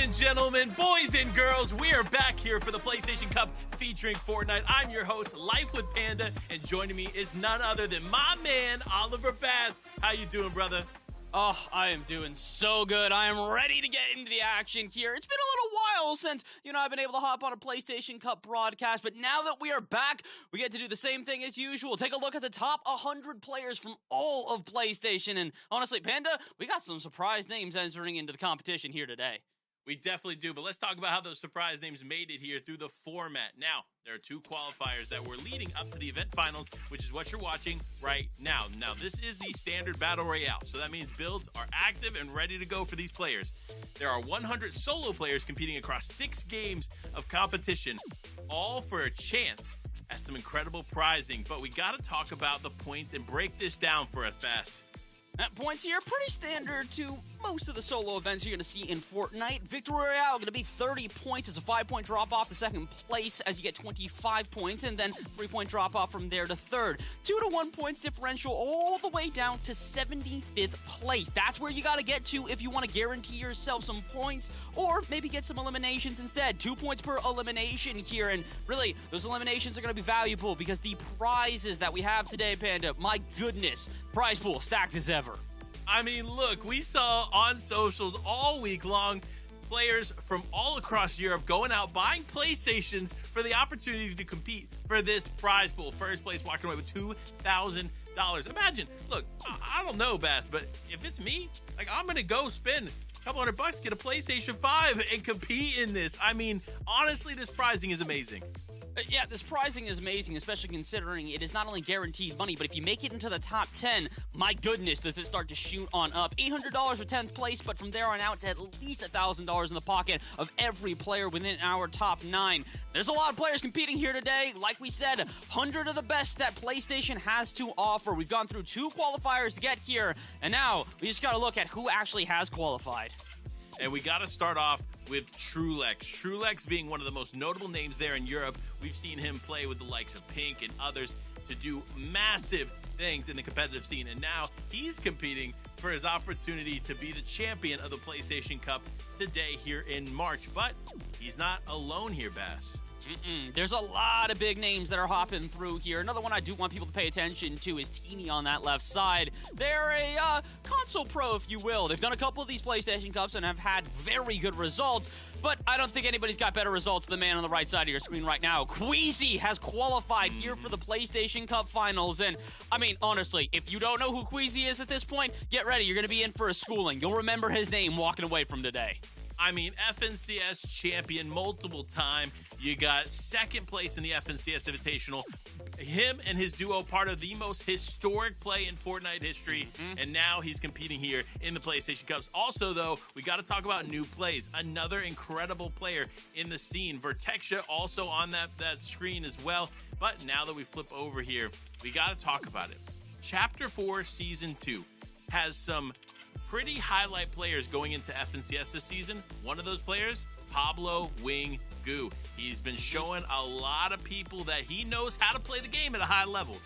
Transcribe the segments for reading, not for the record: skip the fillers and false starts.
and gentlemen, boys and girls, we are back here for the PlayStation Cup featuring Fortnite. I'm your host, Life with Panda, and joining me is none other than my man, Oliver Bass. How you doing, brother? Oh, I am doing so good. I am ready to get into the action here. It's been a little while since, I've been able to hop on a PlayStation Cup broadcast, but now that we are back, we get to do the same thing as usual. Take a look at the top 100 players from all of PlayStation, and honestly, Panda, we got some surprise names entering into the competition here today. We definitely do, but let's talk about how those surprise names made it here through the format. Now, there are two qualifiers that were leading up to the event finals, which is what you're watching right now. Now, this is the standard battle royale, so that means builds are active and ready to go for these players. There are 100 solo players competing across 6 games of competition, all for a chance at some incredible prizing. But we got to talk about the points and break this down for us, Bass. Points here, pretty standard to most of the solo events you're going to see in Fortnite. Victory Royale going to be 30 points. It's a 5-point drop-off to second place as you get 25 points, and then 3-point drop-off from there to third. 2 to 1 points differential all the way down to 75th place. That's where you got to get to if you want to guarantee yourself some points, or maybe get some eliminations instead. 2 points per elimination here, and really, those eliminations are going to be valuable because the prizes that we have today, Panda, my goodness, prize pool stacked as ever. I mean, look, we saw on socials all week long players from all across Europe going out buying PlayStations for the opportunity to compete for this prize pool. First place walking away with $2,000. Imagine, look, I don't know, Bass, but if it's me, I'm going to go spend a couple $100, get a PlayStation 5 and compete in this. I mean, honestly, this prizing is amazing. Yeah, this prizing is amazing, especially considering it is not only guaranteed money, but if you make it into the top 10, my goodness, does it start to shoot on up. $800 for 10th place, but from there on out to at least $1,000 in the pocket of every player within our top 9. There's a lot of players competing here today. Like we said, 100 of the best that PlayStation has to offer. We've gone through 2 qualifiers to get here, and now we just got to look at who actually has qualified. And we got to start off with Trulex. Trulex being one of the most notable names there in Europe. We've seen him play with the likes of Pink and others to do massive things in the competitive scene. And now he's competing for his opportunity to be the champion of the PlayStation Cup today here in March. But he's not alone here, Bass. There's a lot of big names that are hopping through here. Another one I do want people to pay attention to is Teeny on that left side. They're a console pro, if you will. They've done a couple of these PlayStation Cups and have had very good results, but I don't think anybody's got better results than the man on the right side of your screen right now. Queasy has qualified here for the PlayStation Cup Finals, and I mean, honestly, if you don't know who Queasy is at this point, get ready. You're going to be in for a schooling. You'll remember his name walking away from today. I mean, FNCS champion multiple time. You got second place in the FNCS Invitational. Him and his duo, part of the most historic play in Fortnite history, and now he's competing here in the PlayStation Cups. Also, though, we got to talk about new plays. Another incredible player in the scene. Vertexia also on that screen as well. But now that we flip over here, we got to talk about it. Chapter 4, Season 2 has some pretty highlight players going into FNCS this season. One of those players, Pablo Wing Goo. He's been showing a lot of people that he knows how to play the game at a high level.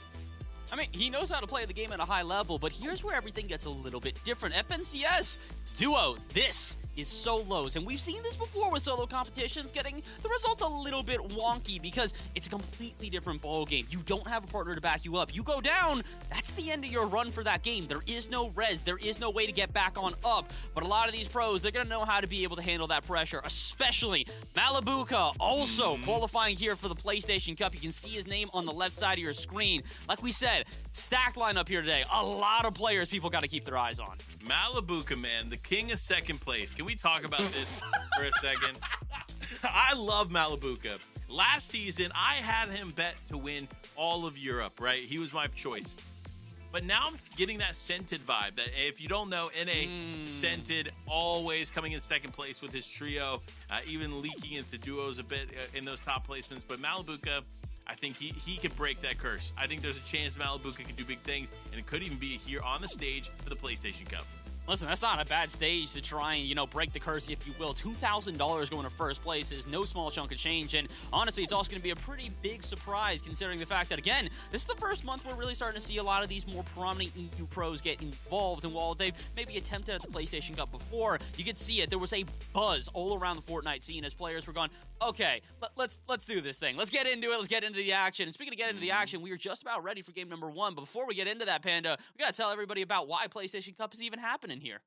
I mean, he knows how to play the game at a high level, but here's where everything gets a little bit different. FNCS, it's duos. This is solos, and we've seen this before with solo competitions getting the results a little bit wonky because it's a completely different ball game. You don't have a partner to back you up. You go down, that's the end of your run for that game. There is no res. There is no way to get back on up. But a lot of these pros, they're going to know how to be able to handle that pressure, especially Malibuca, also qualifying here for the PlayStation Cup. You can see his name on the left side of your screen. Like we said, stacked lineup here today. A lot of players people got to keep their eyes on. Malibuca, man, the king of second place. Can we talk about this for a second? I love Malibuca. Last season, I had him bet to win all of Europe, right? He was my choice. But now I'm getting that Scented vibe. That if you don't know, NA Scented always coming in second place with his trio, even leaking into duos a bit in those top placements. But Malibuca, I think he could break that curse. I think there's a chance Malibuca could do big things, and it could even be here on the stage for the PlayStation Cup. Listen, that's not a bad stage to try and, break the curse, if you will. $2,000 going to first place is no small chunk of change, and honestly, it's also going to be a pretty big surprise considering the fact that, again, this is the first month we're really starting to see a lot of these more prominent EU pros get involved, and while they've maybe attempted at the PlayStation Cup before, you could see it. There was a buzz all around the Fortnite scene as players were going, okay, let's do this thing. Let's get into it. Let's get into the action. And speaking of getting into the action, we are just about ready for game number 1, but before we get into that, Panda, we got to tell everybody about why PlayStation Cup is even happening here.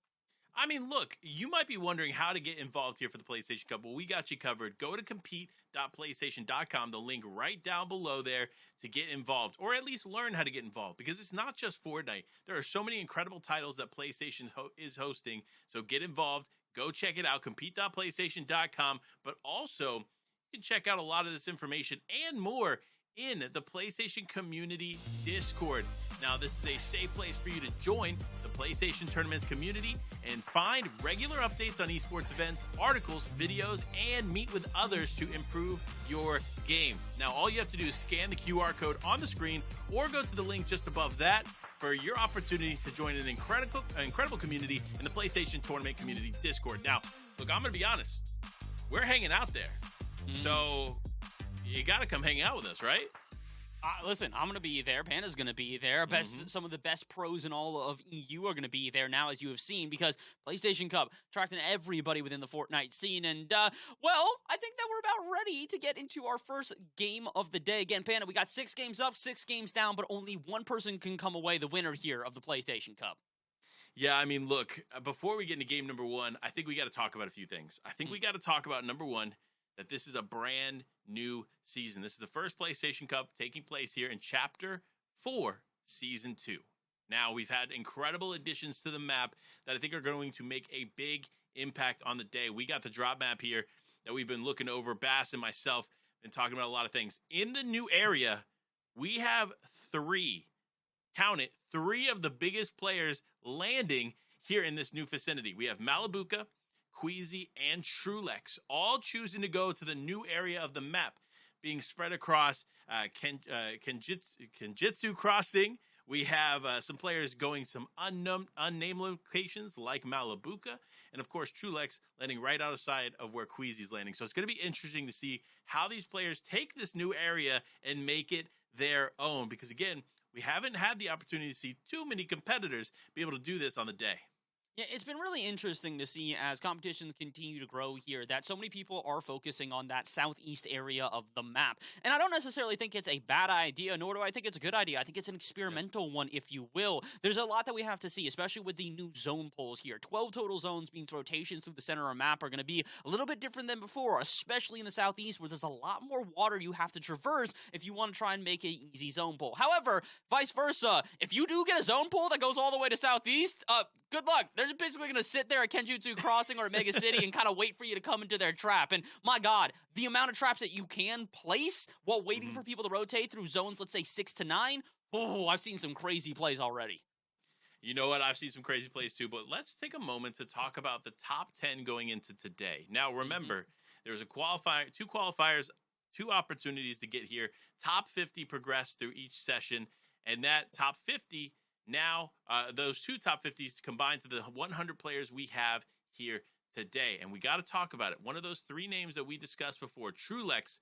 I mean, look, you might be wondering how to get involved here for the PlayStation Cup. Well, we got you covered. Go to compete.playstation.com, the link right down below there to get involved, or at least learn how to get involved, because it's not just Fortnite. There are so many incredible titles that PlayStation is hosting, so get involved. Go check it out, compete.playstation.com, but also you can check out a lot of this information and more in the PlayStation Community Discord. Now, this is a safe place for you to join the PlayStation Tournaments community and find regular updates on esports events, articles, videos, and meet with others to improve your game. Now, all you have to do is scan the QR code on the screen or go to the link just above that for your opportunity to join an incredible community in the PlayStation Tournament Community Discord. Now, look, I'm going to be honest. We're hanging out there. So you got to come hang out with us, right? Listen, I'm going to be there. Panda's going to be there. Some of the best pros in all of EU are going to be there now, as you have seen, because PlayStation Cup attracting everybody within the Fortnite scene. And, I think that we're about ready to get into our first game of the day. Again, Panda, we got 6 games up, 6 games down, but only one person can come away the winner here of the PlayStation Cup. Yeah, I mean, look, before we get into game number 1, I think we got to talk about a few things. I think we got to talk about, number 1, that this is a brand new season. This is the first PlayStation Cup taking place here in Chapter 4, Season 2. Now, we've had incredible additions to the map that I think are going to make a big impact on the day. We got the drop map here that we've been looking over. Bass and myself been talking about a lot of things. In the new area, we have 3, count it, 3 of the biggest players landing here in this new vicinity. We have Malabuka, Queasy, and Trulex, all choosing to go to the new area of the map, being spread across Kenjutsu Crossing. We have some players going some unnamed locations like Malabuka, and of course Trulex landing right outside of where Queasy's landing. So it's going to be interesting to see how these players take this new area and make it their own, because again, we haven't had the opportunity to see too many competitors be able to do this on the day. Yeah, it's been really interesting to see as competitions continue to grow here that so many people are focusing on that southeast area of the map. And I don't necessarily think it's a bad idea, nor do I think it's a good idea. I think it's an experimental one, if you will. There's a lot that we have to see, especially with the new zone polls here. 12 total zones means rotations through the center of the map are going to be a little bit different than before, especially in the southeast where there's a lot more water you have to traverse if you want to try and make an easy zone poll. However, vice versa, if you do get a zone poll that goes all the way to southeast, good luck. They're basically going to sit there at Kenjutsu Crossing or Mega City and kind of wait for you to come into their trap. And my God, the amount of traps that you can place while waiting for people to rotate through zones, let's say 6 to 9, I've seen some crazy plays already. You know what? I've seen some crazy plays too, but let's take a moment to talk about the top 10 going into today. Now, remember, there's a qualifier, 2 qualifiers, 2 opportunities to get here. Top 50 progress through each session, and that top 50 now, those 2 top 50s combined to the 100 players we have here today. And we got to talk about it. One of those 3 names that we discussed before, Trulex,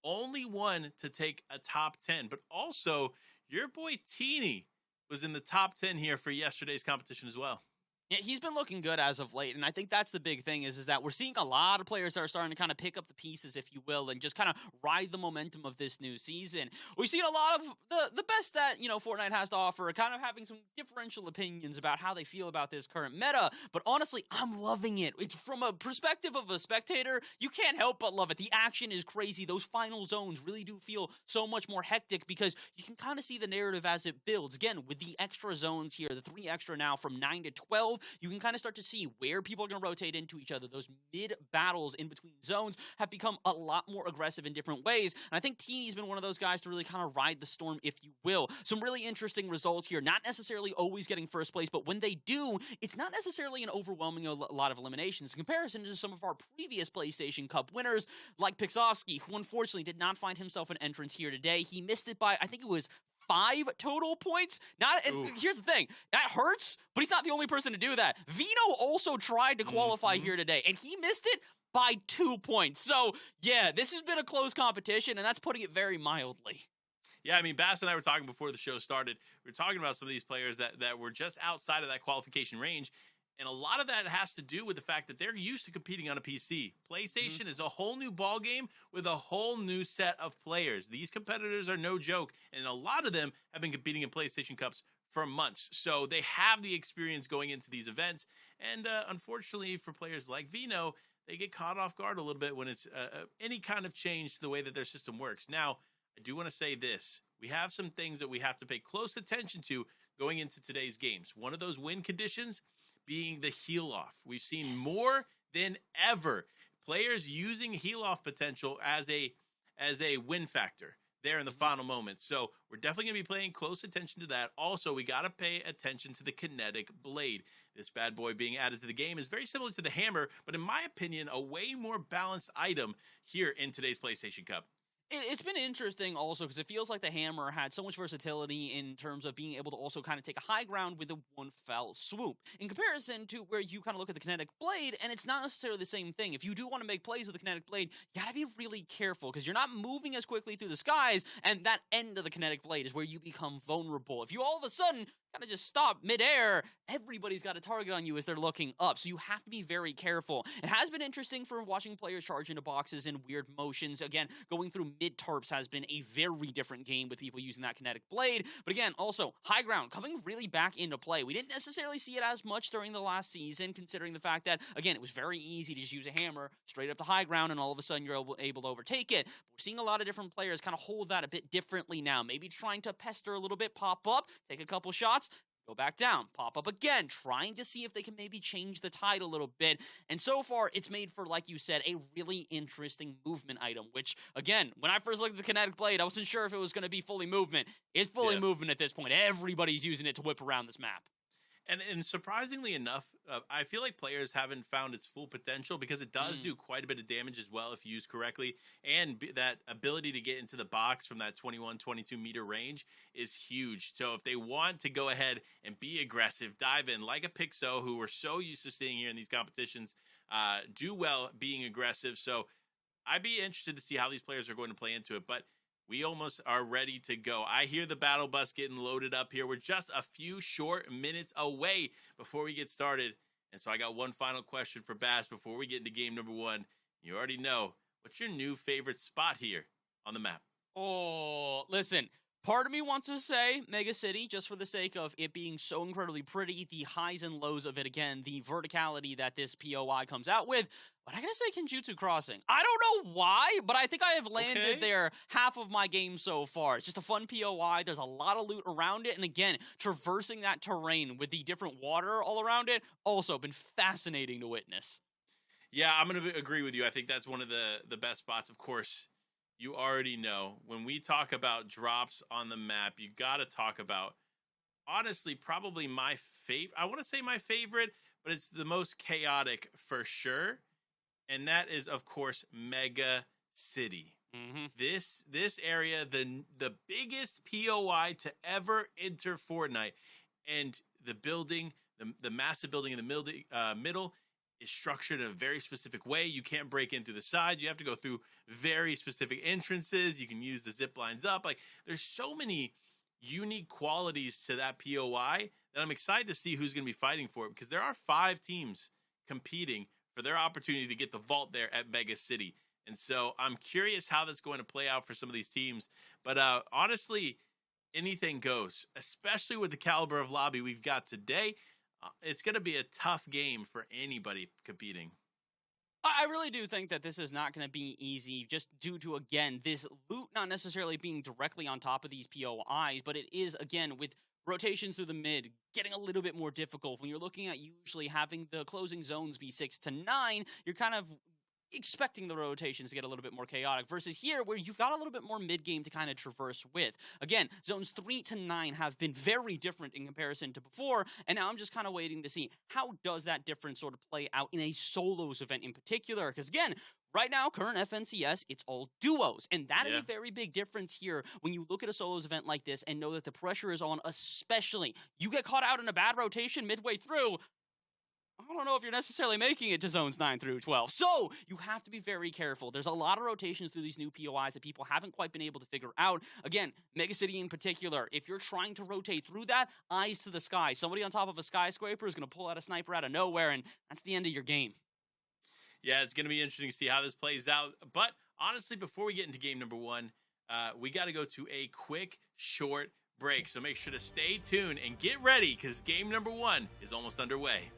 only one to take a top 10. But also, your boy Teeny was in the top 10 here for yesterday's competition as well. Yeah, he's been looking good as of late, and I think that's the big thing is that we're seeing a lot of players that are starting to kind of pick up the pieces, if you will, and just kind of ride the momentum of this new season. We've seen a lot of the best that, Fortnite has to offer, kind of having some differential opinions about how they feel about this current meta, but honestly, I'm loving it. It's from a perspective of a spectator, you can't help but love it. The action is crazy. Those final zones really do feel so much more hectic because you can kind of see the narrative as it builds. Again, with the extra zones here, the 3 extra now from 9 to 12, you can kind of start to see where people are going to rotate into each other. Those mid-battles in between zones have become a lot more aggressive in different ways, and I think Teeny's been one of those guys to really kind of ride the storm, if you will. Some really interesting results here, not necessarily always getting first place, but when they do, it's not necessarily an overwhelming lot of eliminations in comparison to some of our previous PlayStation Cup winners, like Pixovsky, who unfortunately did not find himself an entrance here today. He missed it by, I think it was 5 total points. And here's the thing. That hurts, but he's not the only person to do that. Vino also tried to qualify here today, and he missed it by 2 points. So, yeah, this has been a close competition, and that's putting it very mildly. Yeah, I mean, Bass and I were talking before the show started. We were talking about some of these players that were just outside of that qualification range. And a lot of that has to do with the fact that they're used to competing on a PC. PlayStation is a whole new ballgame with a whole new set of players. These competitors are no joke, and a lot of them have been competing in PlayStation Cups for months. So they have the experience going into these events. And unfortunately for players like Vino, they get caught off guard a little bit when it's any kind of change to the way that their system works. Now, I do want to say this. We have some things that we have to pay close attention to going into today's games. One of those win conditions being the heal off. We've seen more than ever players using heal off potential as a win factor there in the final moments. So we're definitely going to be paying close attention to that. Also, we got to pay attention to the kinetic blade. This bad boy being added to the game is very similar to the hammer, but in my opinion, a way more balanced item here in today's PlayStation Cup. It's been interesting also because it feels like the hammer had so much versatility in terms of being able to also kind of take a high ground with a one fell swoop. In comparison to where you kind of look at the kinetic blade, and it's not necessarily the same thing. If you do want to make plays with the kinetic blade, you gotta be really careful because you're not moving as quickly through the skies, and that end of the kinetic blade is where you become vulnerable. If you all of a sudden kind of just stop midair, everybody's got a target on you as they're looking up, so you have to be very careful. It has been interesting for watching players charge into boxes in weird motions. Again, going through mid-tarps has been a very different game with people using that kinetic blade, but again, also, high ground coming really back into play. We didn't necessarily see it as much during the last season, considering the fact that, again, it was very easy to just use a hammer straight up to high ground, and all of a sudden you're able to overtake it. But we're seeing a lot of different players kind of hold that a bit differently now, maybe trying to pester a little bit, pop up, take a couple shots, go back down, pop up again, trying to see if they can maybe change the tide a little bit. And so far, it's made for, like you said, a really interesting movement item, which, again, when I first looked at the kinetic blade, I wasn't sure if it was going to be fully movement. It's fully movement at this point. Everybody's using it to whip around this map. And surprisingly enough, I feel like players haven't found its full potential because it does do quite a bit of damage as well if used correctly. And that ability to get into the box from that 21, 22 meter range is huge. So if they want to go ahead and be aggressive, dive in like a Pixo, who we're so used to seeing here in these competitions, do well being aggressive. So I'd be interested to see how these players are going to play into it. But we almost are ready to go. I hear the battle bus getting loaded up here. We're just a few short minutes away before we get started. And so I got one final question for Bass before we get into game number one. You already know. What's your new favorite spot here on the map? Oh, listen. Part of me wants to say Mega City, just for the sake of it being so incredibly pretty, the highs and lows of it, again, the verticality that this POI comes out with. But I gotta say Kenjutsu Crossing. I don't know why, but I think I have landed there half of my game so far. It's just a fun POI. There's a lot of loot around it. And again, traversing that terrain with the different water all around it, also been fascinating to witness. Yeah, I'm going to agree with you. I think that's one of the best spots. Of course, you already know, when we talk about drops on the map, you got to talk about, honestly, probably my favorite. I want to say my favorite, but it's the most chaotic for sure. And that is, of course, Mega City. This area, the biggest POI to ever enter Fortnite. And the building, the massive building in the middle is structured in a very specific way. You can't break in through the sides. You have to go through very specific entrances. You can use the zip lines up. Like, there's so many unique qualities to that POI that I'm excited to see who's going to be fighting for it, because there are 5 teams competing for their opportunity to get the vault there at Mega City. And so I'm curious how that's going to play out for some of these teams. But honestly, anything goes, especially with the caliber of lobby we've got today. It's going to be a tough game for anybody competing. I really do think that this is not going to be easy, just due to, again, this loot not necessarily being directly on top of these POIs, but it is, again, with rotations through the mid getting a little bit more difficult. When you're looking at usually having the closing zones be 6 to 9, you're kind of expecting the rotations to get a little bit more chaotic, versus here where you've got a little bit more mid-game to kind of traverse with. Again, zones 3 to 9 have been very different in comparison to before, and now I'm just kind of waiting to see how does that difference sort of play out in a solos event in particular, because again, Right now, current FNCS, it's all duos. And that is Yeah. a very big difference here when you look at a solos event like this and know that the pressure is on, especially. You get caught out in a bad rotation midway through, I don't know if you're necessarily making it to zones 9 through 12. So you have to be very careful. There's a lot of rotations through these new POIs that people haven't quite been able to figure out. Again, Mega City in particular, if you're trying to rotate through that, eyes to the sky. Somebody on top of a skyscraper is going to pull out a sniper out of nowhere, and that's the end of your game. Yeah, it's going to be interesting to see how this plays out. But honestly, before we get into game number 1, we got to go to a quick, short break. So make sure to stay tuned and get ready because game number 1 is almost underway.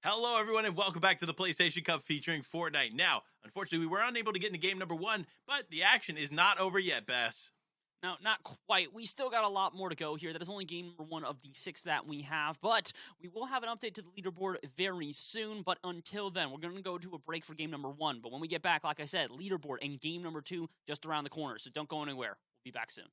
Hello, everyone, and welcome back to the PlayStation Cup featuring Fortnite. Now, unfortunately, we were unable to get into game number 1, but the action is not over yet, Bess. No, not quite. We still got a lot more to go here. That is only game number 1 of the 6 that we have, but we will have an update to the leaderboard very soon. But until then, we're going to go to a break for game number 1. But when we get back, like I said, leaderboard and game number 2 just around the corner, so don't go anywhere. We'll be back soon.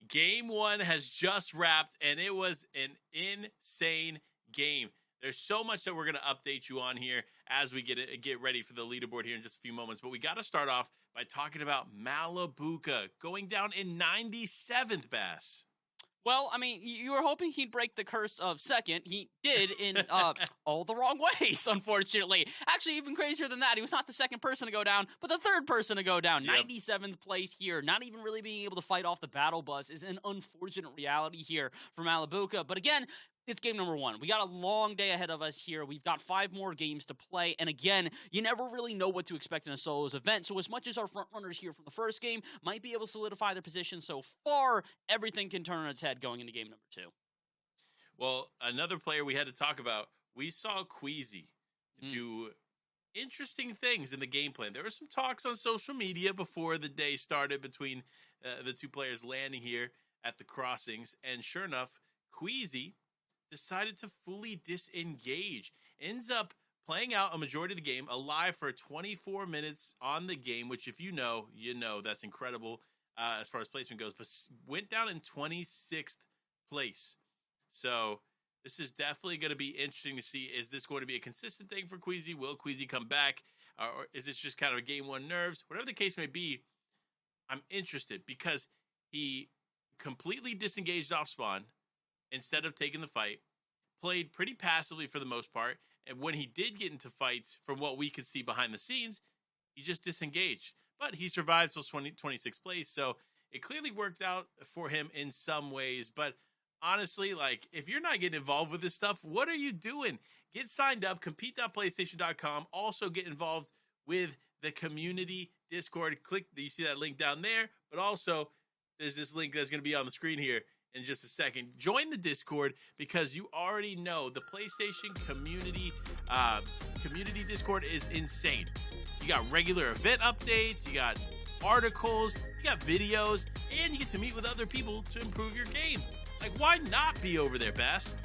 Game 1 has just wrapped, and it was an insane game. There's so much that we're going to update you on here as we get ready for the leaderboard here in just a few moments. But we got to start off by talking about Malabuka going down in 97th, Bass. Well, I mean, you were hoping he'd break the curse of second. He did in all the wrong ways, unfortunately. Actually, even crazier than that, he was not the second person to go down, but the third person to go down. Yep. 97th place here. Not even really being able to fight off the battle bus is an unfortunate reality here for Malabuka. But again, it's game number 1. We got a long day ahead of us here. We've got 5 more games to play. And again, you never really know what to expect in a solos event. So as much as our front runners here from the first game might be able to solidify their position so far, everything can turn on its head going into game number 2. Well, another player we had to talk about, we saw Queasy do interesting things in the game plan. There were some talks on social media before the day started between the two players landing here at the crossings. And sure enough, Queasy decided to fully disengage. Ends up playing out a majority of the game, alive for 24 minutes on the game, which if you know, that's incredible as far as placement goes, but went down in 26th place. So this is definitely going to be interesting to see. Is this going to be a consistent thing for Queasy? Will Queasy come back? Or is this just kind of a game 1 nerves? Whatever the case may be, I'm interested because he completely disengaged off spawn instead of taking the fight, played pretty passively for the most part, and when he did get into fights, from what we could see behind the scenes, he just disengaged. But he survived till 26th place, so it clearly worked out for him in some ways. But honestly, like, if you're not getting involved with this stuff, what are you doing? Get signed up, compete.playstation.com. Also get involved with the community Discord. You see that link down there, but also there's this link that's going to be on the screen here in just a second. Join the Discord because you already know the PlayStation community Discord is insane. You got regular event updates, you got articles, you got videos, and you get to meet with other people to improve your game. Like, why not be over there, Bass?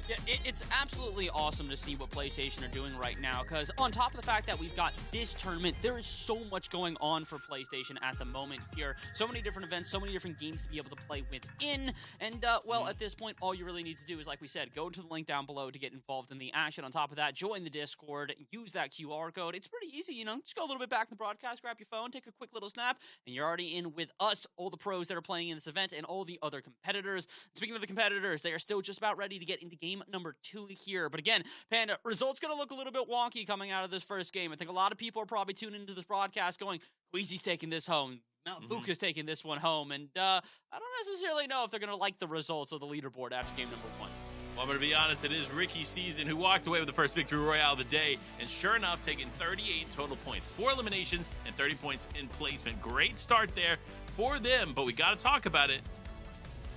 Yeah, it's absolutely awesome to see what PlayStation are doing right now, because on top of the fact that we've got this tournament, there is so much going on for PlayStation at the moment here. So many different events, so many different games to be able to play within. And, well, at this point, all you really need to do is, like we said, go to the link down below to get involved in the action. On top of that, join the Discord, use that QR code. It's pretty easy, just go a little bit back in the broadcast, grab your phone, take a quick little snap, and you're already in with us, all the pros that are playing in this event, and all the other competitors. Speaking of the competitors, they are still just about ready to get into game number 2 here. But again, Panda, results going to look a little bit wonky coming out of this first game. I think a lot of people are probably tuning into this broadcast going, Queasy's taking this home. Malabuka's taking this one home. And I don't necessarily know if they're going to like the results of the leaderboard after game number 1. Well, I'm going to be honest, it is Ricky Season who walked away with the first victory royale of the day, and sure enough, taking 38 total points, 4 eliminations, and 30 points in placement. Great start there for them, but we got to talk about it.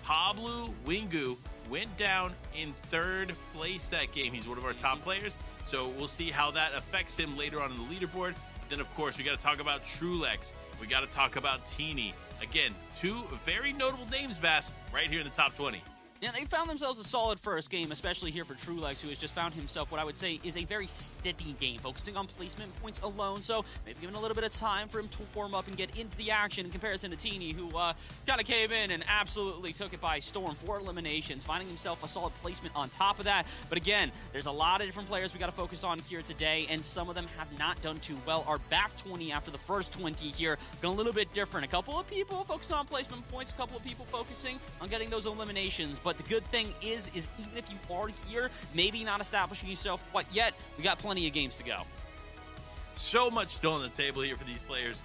Pablo Wingu went down in 3rd place that game. He's one of our top players, so we'll see how that affects him later on in the leaderboard. But then, of course, we got to talk about Trulex. We got to talk about Teeny. Again, 2 very notable names, Bass, right here in the top 20. Yeah, they found themselves a solid first game, especially here for Trulex, who has just found himself what I would say is a very steady game, focusing on placement points alone, so maybe giving a little bit of time for him to warm up and get into the action in comparison to Teeny, who kind of came in and absolutely took it by storm. 4 eliminations, finding himself a solid placement on top of that. But again, there's a lot of different players we got to focus on here today, and some of them have not done too well. Our back 20 after the first 20 here, been a little bit different. A couple of people focusing on placement points, a couple of people focusing on getting those eliminations. But the good thing is even if you are here, maybe not establishing yourself quite yet, we got plenty of games to go. So much still on the table here for these players.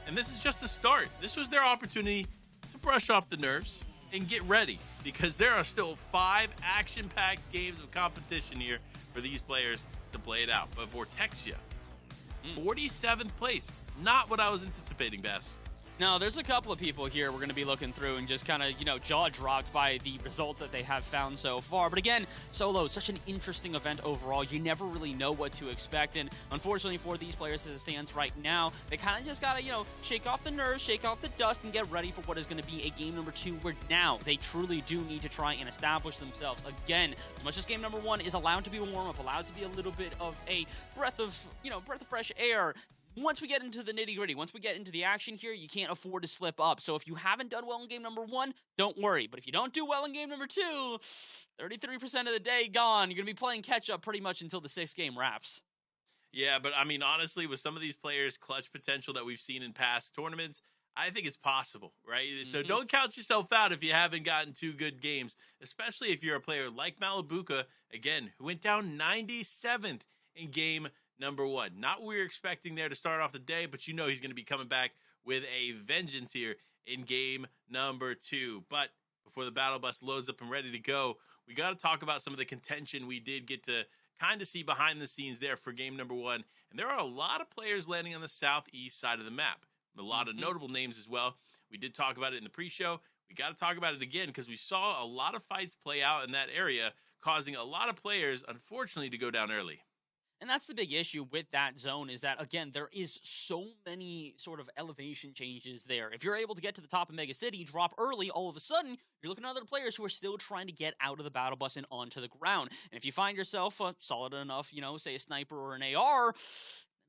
And this is just the start. This was their opportunity to brush off the nerves and get ready, because there are still 5 action-packed games of competition here for these players to play it out. But Vortexia, 47th place. Not what I was anticipating, Bass. No, there's a couple of people here we're going to be looking through and just kind of, jaw-dropped by the results that they have found so far. But again, solo, such an interesting event overall. You never really know what to expect. And unfortunately for these players as it stands right now, they kind of just got to, shake off the nerves, shake off the dust, and get ready for what is going to be a game number 2 where now they truly do need to try and establish themselves. Again, as much as game number 1 is allowed to be a warm-up, allowed to be a little bit of a breath of fresh air, once we get into the nitty-gritty, once we get into the action here, you can't afford to slip up. So if you haven't done well in game number 1, don't worry. But if you don't do well in game number 2, 33% of the day gone. You're going to be playing catch-up pretty much until the 6th game wraps. Yeah, but I mean, honestly, with some of these players' clutch potential that we've seen in past tournaments, I think it's possible, right? So don't count yourself out if you haven't gotten 2 good games, especially if you're a player like Malabuka, again, who went down 97th in game number 1. Not what we were expecting there to start off the day, but you know he's going to be coming back with a vengeance here in game number 2. But before the battle bus loads up and ready to go, we got to talk about some of the contention we did get to kind of see behind the scenes there for game number 1. And there are a lot of players landing on the southeast side of the map. A lot of notable names as well. We did talk about it in the pre-show. We got to talk about it again because we saw a lot of fights play out in that area, causing a lot of players, unfortunately, to go down early. And that's the big issue with that zone is that, again, there is so many sort of elevation changes there. If you're able to get to the top of Mega City, drop early, all of a sudden, you're looking at other players who are still trying to get out of the battle bus and onto the ground. And if you find yourself solid enough, say a sniper or an AR,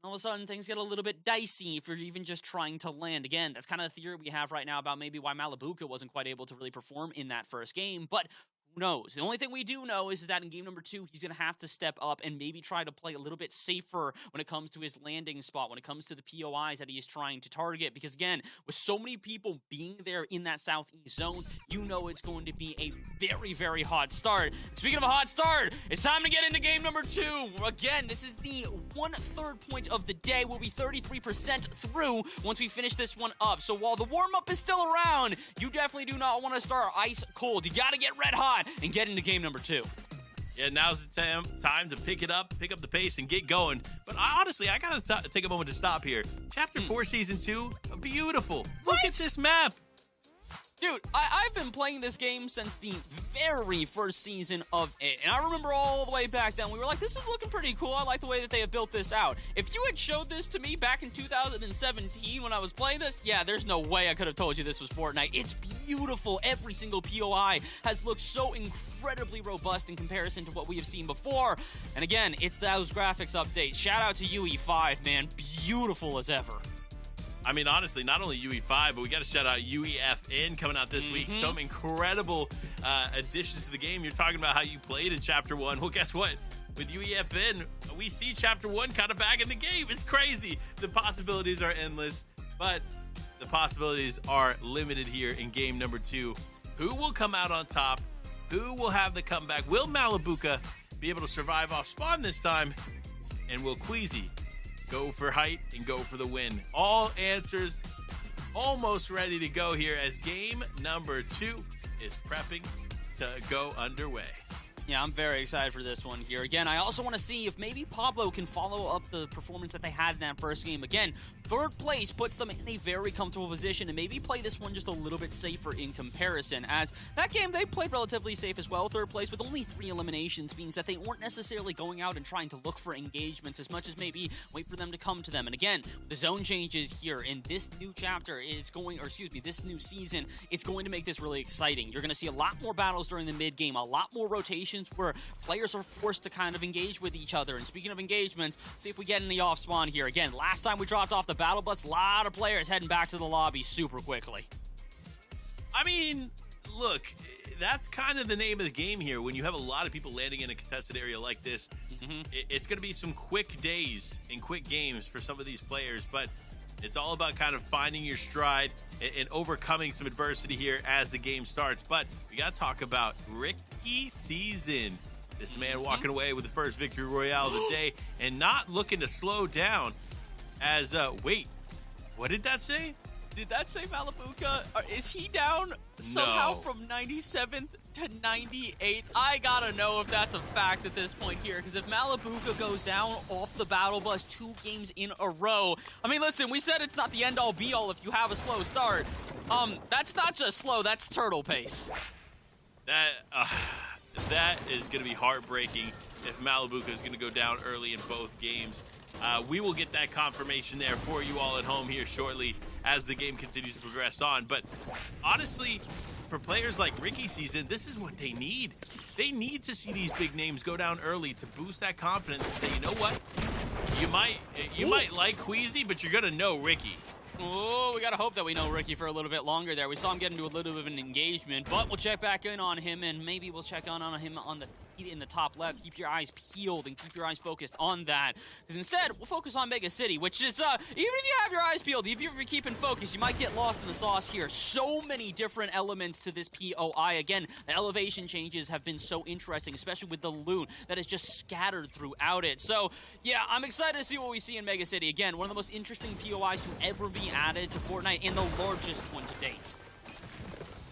all of a sudden, things get a little bit dicey if you're even just trying to land. Again, that's kind of the theory we have right now about maybe why Malabuka wasn't quite able to really perform in that first game. But who knows? The only thing we do know is that in game number 2, he's going to have to step up and maybe try to play a little bit safer when it comes to his landing spot, when it comes to the POIs that he is trying to target. Because again, with so many people being there in that southeast zone, you know it's going to be a very, very hot start. Speaking of a hot start, it's time to get into game number 2. Again, this is the 1/3 point of the day. We'll be 33% through once we finish this one up. So while the warm-up is still around, you definitely do not want to start ice cold. You got to get red hot and get into game number 2. Yeah, now's the time to pick up the pace and get going. But honestly, I got to take a moment to stop here. Chapter 4, Season 2, beautiful. Look at this map. Dude, I've been playing this game since the very first season of it, and I remember all the way back then, we were like, this is looking pretty cool. I like the way that they have built this out. If you had showed this to me back in 2017 when I was playing this, yeah, there's no way I could have told you this was Fortnite. It's beautiful. Every single POI has looked so incredibly robust in comparison to what we have seen before. And again, it's those graphics updates. Shout out to UE5, man. Beautiful as ever. I mean, honestly, not only UE5, but we got to shout out UEFN coming out this week. Some incredible additions to the game. You're talking about how you played in Chapter 1. Well, guess what? With UEFN, we see Chapter 1 kind of back in the game. It's crazy. The possibilities are endless, but the possibilities are limited here in game number 2. Who will come out on top? Who will have the comeback? Will Malabuka be able to survive off spawn this time? And will Queasy go for height and go for the win? All answers almost ready to go here as game number 2 is prepping to go underway. Yeah, I'm very excited for this one here. Again, I also want to see if maybe Pablo can follow up the performance that they had in that first game. Again, 3rd place puts them in a very comfortable position and maybe play this one just a little bit safer in comparison. As that game, they played relatively safe as well. 3rd place with only 3 eliminations means that they weren't necessarily going out and trying to look for engagements as much as maybe wait for them to come to them. And again, the zone changes here in this new chapter, this new season, it's going to make this really exciting. You're going to see a lot more battles during the mid-game, a lot more rotations where players are forced to kind of engage with each other. And speaking of engagements, see if we get any off spawn here. Again, last time we dropped off the battle bus, a lot of players heading back to the lobby super quickly. I mean, look, that's kind of the name of the game here. When you have a lot of people landing in a contested area like this, it's going to be some quick days and quick games for some of these players, but it's all about kind of finding your stride and overcoming some adversity here as the game starts. But we got to talk about Ricky Season. This man walking away with the first victory royale of the day and not looking to slow down as, wait, what did that say? Did that say Malabuka? Is he down somehow from 97th to 98th? I gotta know if that's a fact at this point here, because if Malabuka goes down off the battle bus 2 games in a row, I mean, listen, we said it's not the end-all be-all if you have a slow start. That's not just slow, that's turtle pace. That is going to be heartbreaking if Malabuka is going to go down early in both games. We will get that confirmation there for you all at home here shortly as the game continues to progress on. But honestly, for players like Ricky Season, this is what they need. They need to see these big names go down early to boost that confidence and say, you know what? you might like Queasy, but you're gonna know Ricky. Oh, we gotta hope that we know Ricky for a little bit longer there. We saw him get into a little bit of an engagement, but we'll check back in on him, and maybe we'll check on him on the feed in the top left. Keep your eyes peeled and keep your eyes focused on that. Because instead, we'll focus on Mega City, which is, even if you have your eyes peeled, even if you're keeping focus, you might get lost in the sauce here. So many different elements to this POI. Again, the elevation changes have been so interesting, especially with the loot that is just scattered throughout it. So, yeah, I'm excited to see what we see in Mega City. Again, one of the most interesting POIs to ever be added to Fortnite, and the largest one to date.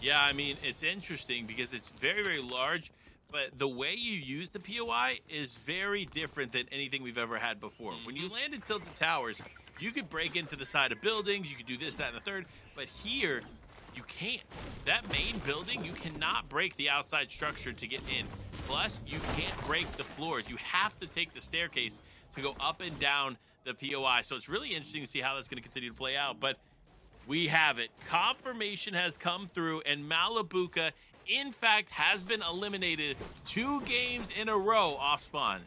Yeah, I mean, it's interesting because it's very, very large, but the way you use the POI is very different than anything we've ever had before. When you land in Tilted Towers, you could break into the side of buildings, you could do this, that, and the third, but here, you can't. That main building, you cannot break the outside structure to get in. Plus, you can't break the floors. You have to take the staircase to go up and down the POI. So it's really interesting to see how that's going to continue to play out. But we have it. Confirmation has come through, and Malabuka, in fact, has been eliminated 2 games in a row off spawn.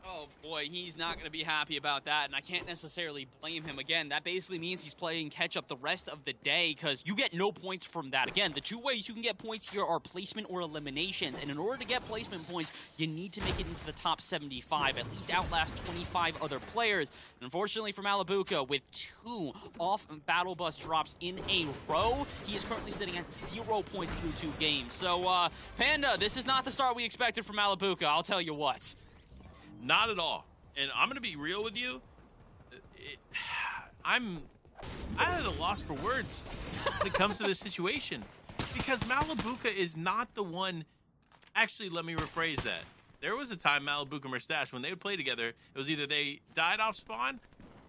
Oh boy, he's not going to be happy about that, and I can't necessarily blame him. Again, that basically means he's playing catch up the rest of the day, because you get no points from that. Again, the 2 ways you can get points here are placement or eliminations, and in order to get placement points, you need to make it into the top 75, at least outlast 25 other players. And unfortunately for Malabuka, with 2 off battle bus drops in a row, he is currently sitting at 0 points through 2 games. So, Panda, this is not the start we expected from Malabuka, I'll tell you what. Not at all. And I'm going to be real with you. I'm at a loss for words when it comes to this situation. Because Malabuka is not the one... Actually, let me rephrase that. There was a time Malabuka and Mustache, when they would play together, it was either they died off spawn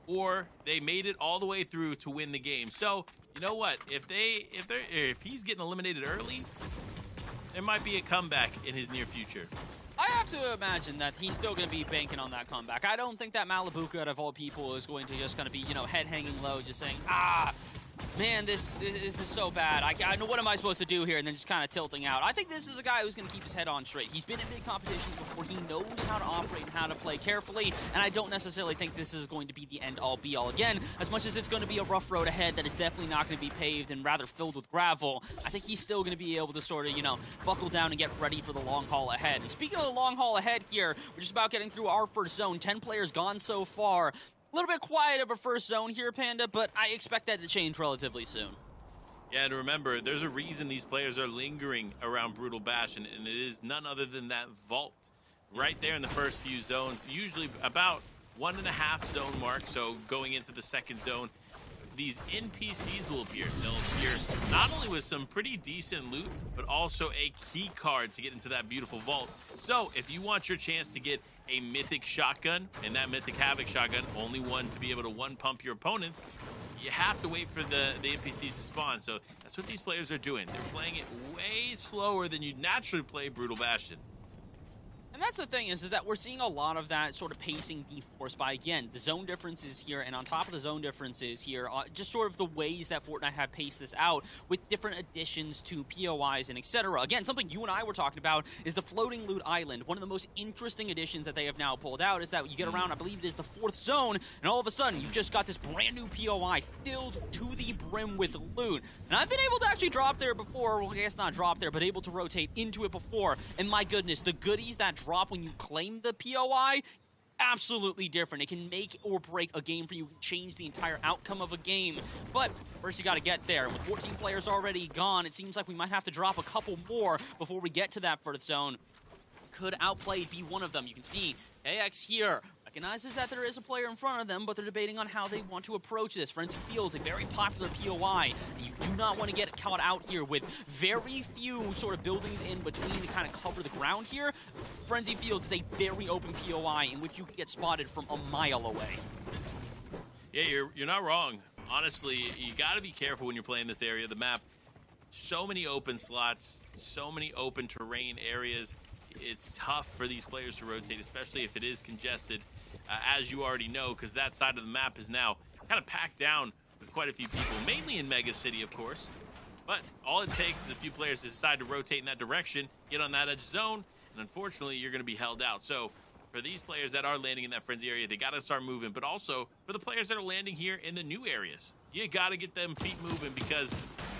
or they made it all the way through to win the game. So, you know what? If he's getting eliminated early, there might be a comeback in his near future. I have to imagine that he's still going to be banking on that comeback. I don't think that Malabuka, out of all people, is going to just going to be, head hanging low, just saying, man, this is so bad. I know, what am I supposed to do here? And then just kind of tilting out. I think this is a guy who's going to keep his head on straight. He's been in big competitions before. He knows how to operate and how to play carefully. And I don't necessarily think this is going to be the end-all, be-all. Again, as much as it's going to be a rough road ahead that is definitely not going to be paved and rather filled with gravel, I think he's still going to be able to sort of, buckle down and get ready for the long haul ahead. And speaking of the long haul ahead here, we're just about getting through our first zone. 10 players gone so far. A little bit quiet of a first zone here, Panda, but I expect that to change relatively soon. Yeah, and remember, there's a reason these players are lingering around Brutal Bash, and it is none other than that vault right there in the first few zones, usually about 1.5 zone mark. So going into the second zone, these NPCs will appear. They'll appear not only with some pretty decent loot, but also a key card to get into that beautiful vault. So if you want your chance to get a mythic shotgun, and that mythic havoc shotgun, only one to be able to one pump your opponents, you have to wait for the NPCs to spawn. So that's what these players are doing. They're playing it way slower than you'd naturally play Brutal Bastion. And that's the thing is that we're seeing a lot of that sort of pacing be forced by, again, the zone differences here, and on top of the zone differences here, just sort of the ways that Fortnite have paced this out with different additions to POIs and etc. Again, something you and I were talking about is the floating loot island. One of the most interesting additions that they have now pulled out is that you get around, I believe it is the 4th zone, and all of a sudden you've just got this brand new POI filled to the brim with loot. And I've been able to actually drop there before, well, I guess not drop there, but able to rotate into it before, and my goodness, the goodies that drop when you claim the POI, absolutely different. It can make or break a game for you, change the entire outcome of a game. But first you got to get there. With 14 players already gone, it seems like we might have to drop a couple more before we get to that 4th zone. Could Outplayed be one of them? You can see AX here recognizes that there is a player in front of them, but they're debating on how they want to approach this. Frenzy Fields, a very popular POI. You do not want to get caught out here with very few sort of buildings in between to kind of cover the ground here. Frenzy Fields is a very open POI in which you can get spotted from a mile away. Yeah, you're not wrong. Honestly, you got to be careful when you're playing this area of the map. So many open slots, so many open terrain areas. It's tough for these players to rotate, especially if it is congested, as you already know, because that side of the map is now kind of packed down with quite a few people, mainly in Mega City, of course. But all it takes is a few players to decide to rotate in that direction, get on that edge zone, and unfortunately, you're going to be held out. So for these players that are landing in that frenzy area, they got to start moving. But also, for the players that are landing here in the new areas, you got to get them feet moving because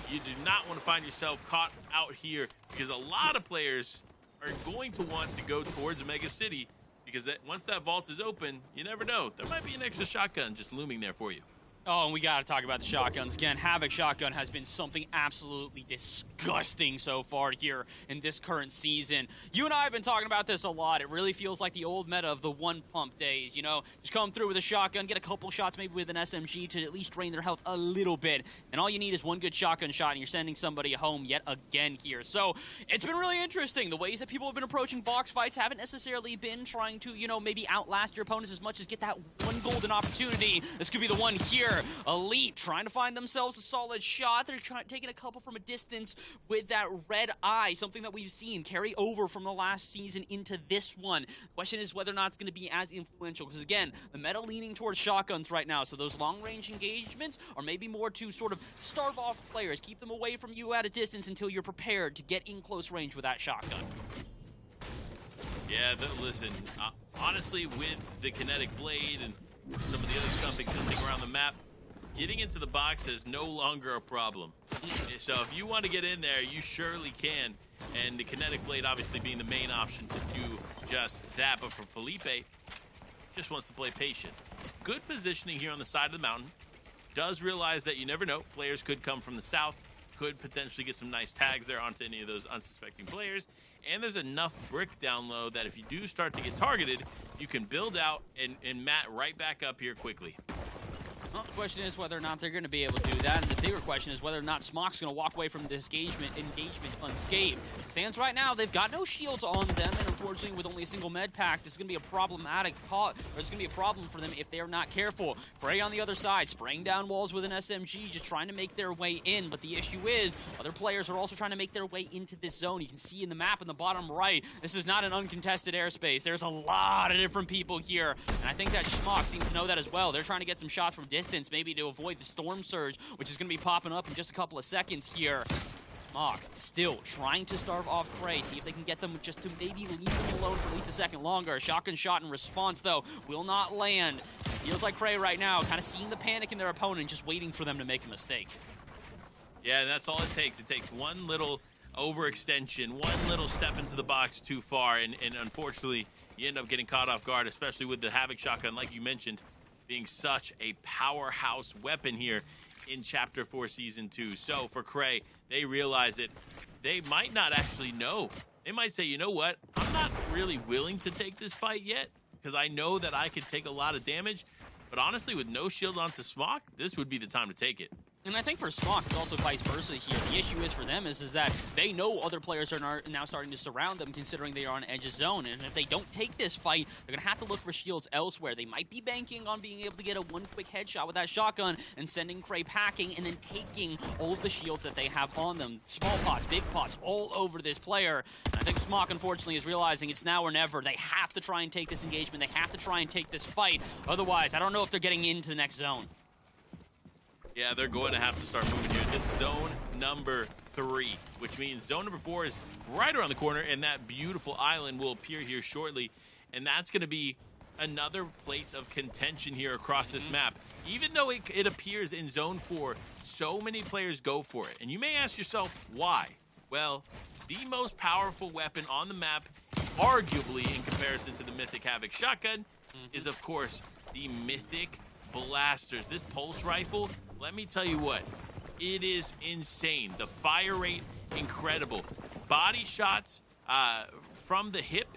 you do not want to find yourself caught out here because a lot of players are going to want to go towards Mega City because once that vault is open, you never know. There might be an extra shotgun just looming there for you. Oh, and we got to talk about the shotguns again. Havoc shotgun has been something absolutely disgusting so far here in this current season. You and I have been talking about this a lot. It really feels like the old meta of the one pump days, you know? Just come through with a shotgun, get a couple shots maybe with an SMG to at least drain their health a little bit. And all you need is one good shotgun shot and you're sending somebody home yet again here. So it's been really interesting. The ways that people have been approaching box fights haven't necessarily been trying to, you know, maybe outlast your opponents as much as get that one golden opportunity. This could be the one here. Elite trying to find themselves a solid shot. They're taking a couple from a distance with that red eye, something that we've seen carry over from the last season into this one. The question is whether or not it's going to be as influential because, again, the meta leaning towards shotguns right now, so those long-range engagements are maybe more to sort of starve off players, keep them away from you at a distance until you're prepared to get in close range with that shotgun. Yeah, listen, honestly, with the kinetic blade and some of the other stuff existing around the map, getting into the box is no longer a problem. So if you want to get in there, you surely can. And the kinetic blade obviously being the main option to do just that. But for Felipe, just wants to play patient. Good positioning here on the side of the mountain. Does realize that you never know. Players could come from the south. Could potentially get some nice tags there onto any of those unsuspecting players. And there's enough brick down low that if you do start to get targeted, you can build out and mat right back up here quickly. Well, the question is whether or not they're going to be able to do that, and the bigger question is whether or not Smock's going to walk away from this engagement unscathed. Stands right now, they've got no shields on them, and unfortunately, with only a single med pack, this is going to be a problematic it's going to be a problem for them if they're not careful. Frey on the other side, spraying down walls with an SMG, just trying to make their way in, but the issue is other players are also trying to make their way into this zone. You can see in the map in the bottom right, this is not an uncontested airspace. There's a lot of different people here, and I think that Smock seems to know that as well. They're trying to get some shots from distance, maybe to avoid the storm surge, which is going to be popping up in just a couple of seconds here. Smock still trying to starve off Frey, see if they can get them just to maybe leave them alone for at least a second longer. A shotgun shot in response, though, will not land. Feels like Frey right now, kind of seeing the panic in their opponent, just waiting for them to make a mistake. Yeah, that's all it takes. It takes one little overextension, one little step into the box too far, and unfortunately, you end up getting caught off guard, especially with the Havoc shotgun, like you mentioned, being such a powerhouse weapon here in Chapter 4 Season 2. So for Cray, they realize it. They might not actually know. They might say, you know what? I'm not really willing to take this fight yet because I know that I could take a lot of damage. But honestly, with no shield onto Smock, this would be the time to take it. And I think for Smock, it's also vice versa here. The issue is for them is that they know other players are now starting to surround them, considering they are on edge of zone. And if they don't take this fight, they're going to have to look for shields elsewhere. They might be banking on being able to get a one quick headshot with that shotgun and sending Cray packing and then taking all of the shields that they have on them. Small pots, big pots, all over this player. And I think Smock, unfortunately, is realizing it's now or never. They have to try and take this engagement. They have to try and take this fight. Otherwise, I don't know if they're getting into the next zone. Yeah, they're going to have to start moving here. This is zone number 3, which means zone number 4 is right around the corner, and that beautiful island will appear here shortly. And that's going to be another place of contention here across this map. Even though it appears in zone 4, so many players go for it. And you may ask yourself, why? Well, the most powerful weapon on the map, arguably in comparison to the Mythic Havoc shotgun, is, of course, the Mythic blasters. This pulse rifle, let me tell you what, it is insane. The fire rate, incredible. Body shots from the hip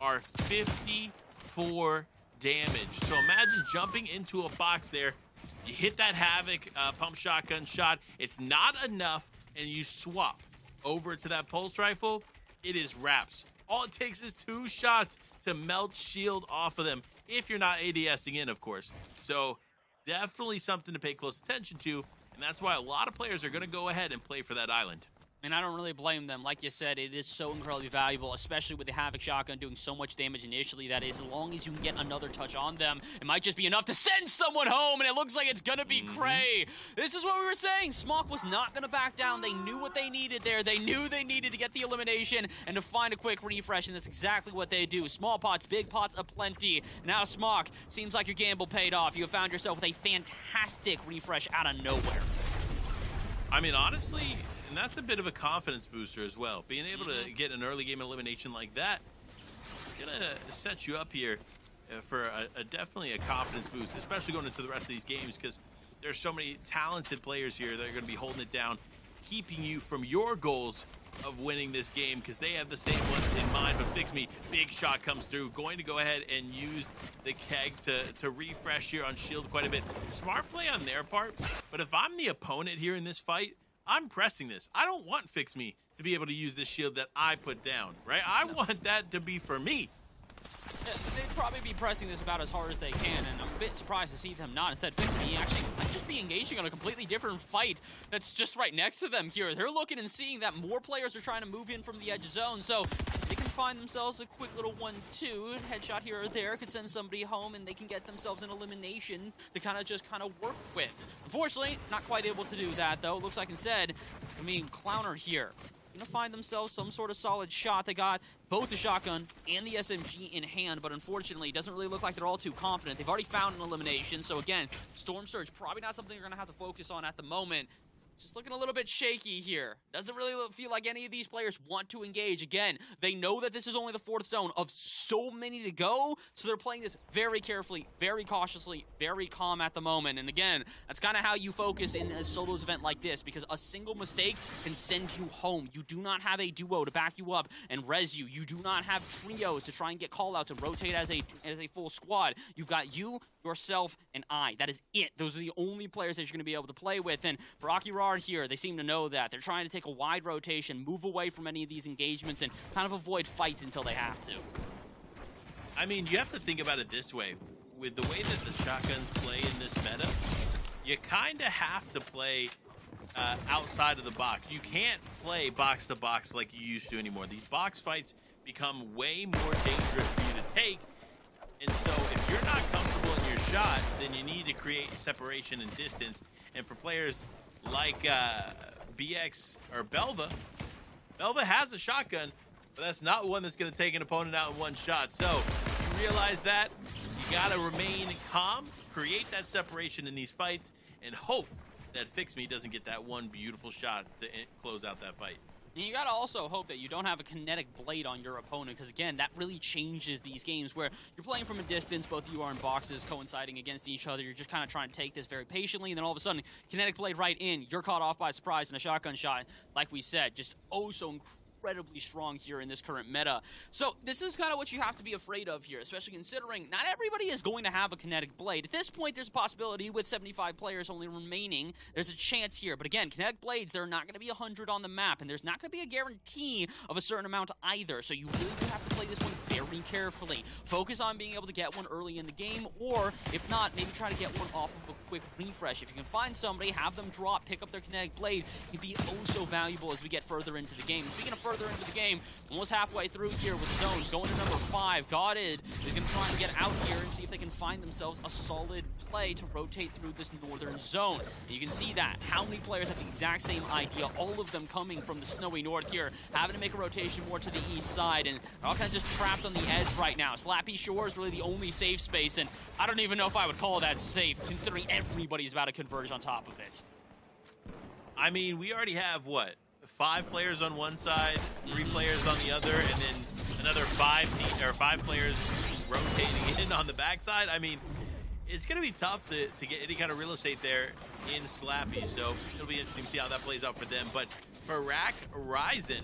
are 54 damage. So imagine jumping into a box there, you hit that Havoc pump shotgun shot, it's not enough, and you swap over to that pulse rifle, it is wraps. All it takes is 2 shots to melt shield off of them, if you're not ADSing in, of course. So definitely something to pay close attention to, and that's why a lot of players are going to go ahead and play for that island. And I don't really blame them. Like you said, it is so incredibly valuable, especially with the Havoc shotgun doing so much damage initially. That is, as long as you can get another touch on them, it might just be enough to send someone home, and it looks like it's going to be Cray. This is what we were saying. Smock was not going to back down. They knew what they needed there. They knew they needed to get the elimination and to find a quick refresh, and that's exactly what they do. Small pots, big pots aplenty. Now, Smock, seems like your gamble paid off. You have found yourself with a fantastic refresh out of nowhere. I mean, honestly, and that's a bit of a confidence booster as well. Being able to get an early game elimination like that, it's going to set you up here for definitely a confidence boost, especially going into the rest of these games, because there's so many talented players here that are going to be holding it down, keeping you from your goals of winning this game, because they have the same ones in mind. But Fix Me, big shot comes through, going to go ahead and use the keg to refresh here on shield quite a bit. Smart play on their part, but if I'm the opponent here in this fight, I'm pressing this. I don't want Fix Me to be able to use this shield that I put down, right? I want that to be for me. Yeah, they'd probably be pressing this about as hard as they can, and I'm a bit surprised to see them not. Instead, Fix Me actually might just be engaging on a completely different fight that's just right next to them here. They're looking and seeing that more players are trying to move in from the edge zone, so they can find themselves a quick little 1-2. Headshot here or there could send somebody home, and they can get themselves an elimination to kind of work with. Unfortunately, not quite able to do that, though. Looks like instead, it's going to be Clowner here. Going to find themselves some sort of solid shot. They got both the shotgun and the SMG in hand, but unfortunately, it doesn't really look like they're all too confident. They've already found an elimination, so again, Storm Surge, probably not something you're going to have to focus on at the moment. Just looking a little bit shaky here. Doesn't really feel like any of these players want to engage. Again, they know that this is only the fourth zone of so many to go, so they're playing this very carefully, very cautiously, very calm at the moment. And again, that's kind of how you focus in a solos event like this, because a single mistake can send you home. You do not have a duo to back you up and res you. You do not have trios to try and get callouts and rotate as a full squad. You've got you, yourself, and I. That is it. Those are the only players that you're going to be able to play with. And for Akirard here, they seem to know that. They're trying to take a wide rotation, move away from any of these engagements, and kind of avoid fights until they have to. I mean, you have to think about it this way. With the way that the shotguns play in this meta, you kind of have to play outside of the box. You can't play box to box like you used to anymore. These box fights become way more dangerous for you to take. And so if you're not comfortable in your shot, then you need to create separation and distance. And for players like BX or Belva has a shotgun, but that's not one that's going to take an opponent out in one shot. So you realize that you got to remain calm, create that separation in these fights, and hope that Fix Me doesn't get that one beautiful shot to close out that fight. And you gotta also hope that you don't have a kinetic blade on your opponent, because again, that really changes these games where you're playing from a distance, both of you are in boxes coinciding against each other, you're just kind of trying to take this very patiently, and then all of a sudden, kinetic blade right in, you're caught off by surprise in a shotgun shot, like we said, just oh so incredibly strong here in this current meta. So this is kind of what you have to be afraid of here, especially considering not everybody is going to have a kinetic blade. At this point, there's a possibility with 75 players only remaining, there's a chance here. But again, kinetic blades, there are not going to be 100 on the map, and there's not going to be a guarantee of a certain amount either. So you really do have to play this one very carefully. Focus on being able to get one early in the game, or if not, maybe try to get one off of a quick refresh. If you can find somebody, have them drop, pick up their kinetic blade, it can be oh so valuable as we get further into the game. Speaking of further into the game, almost halfway through here with zones, going to number 5. Godded is going to try and get out here and see if they can find themselves a solid play to rotate through this northern zone. And you can see that. How many players have the exact same idea? All of them coming from the snowy north here, having to make a rotation more to the east side, and they're all kind of just trapped on the edge right now. Slappy Shore is really the only safe space, and I don't even know if I would call that safe, considering everybody's about to converge on top of it. I mean, we already have, what, 5 players on one side, 3 players on the other, and then another 5 players rotating in on the backside. I mean, it's going to be tough to get any kind of real estate there in Slappy, so it'll be interesting to see how that plays out for them. But for Rack Ryzen,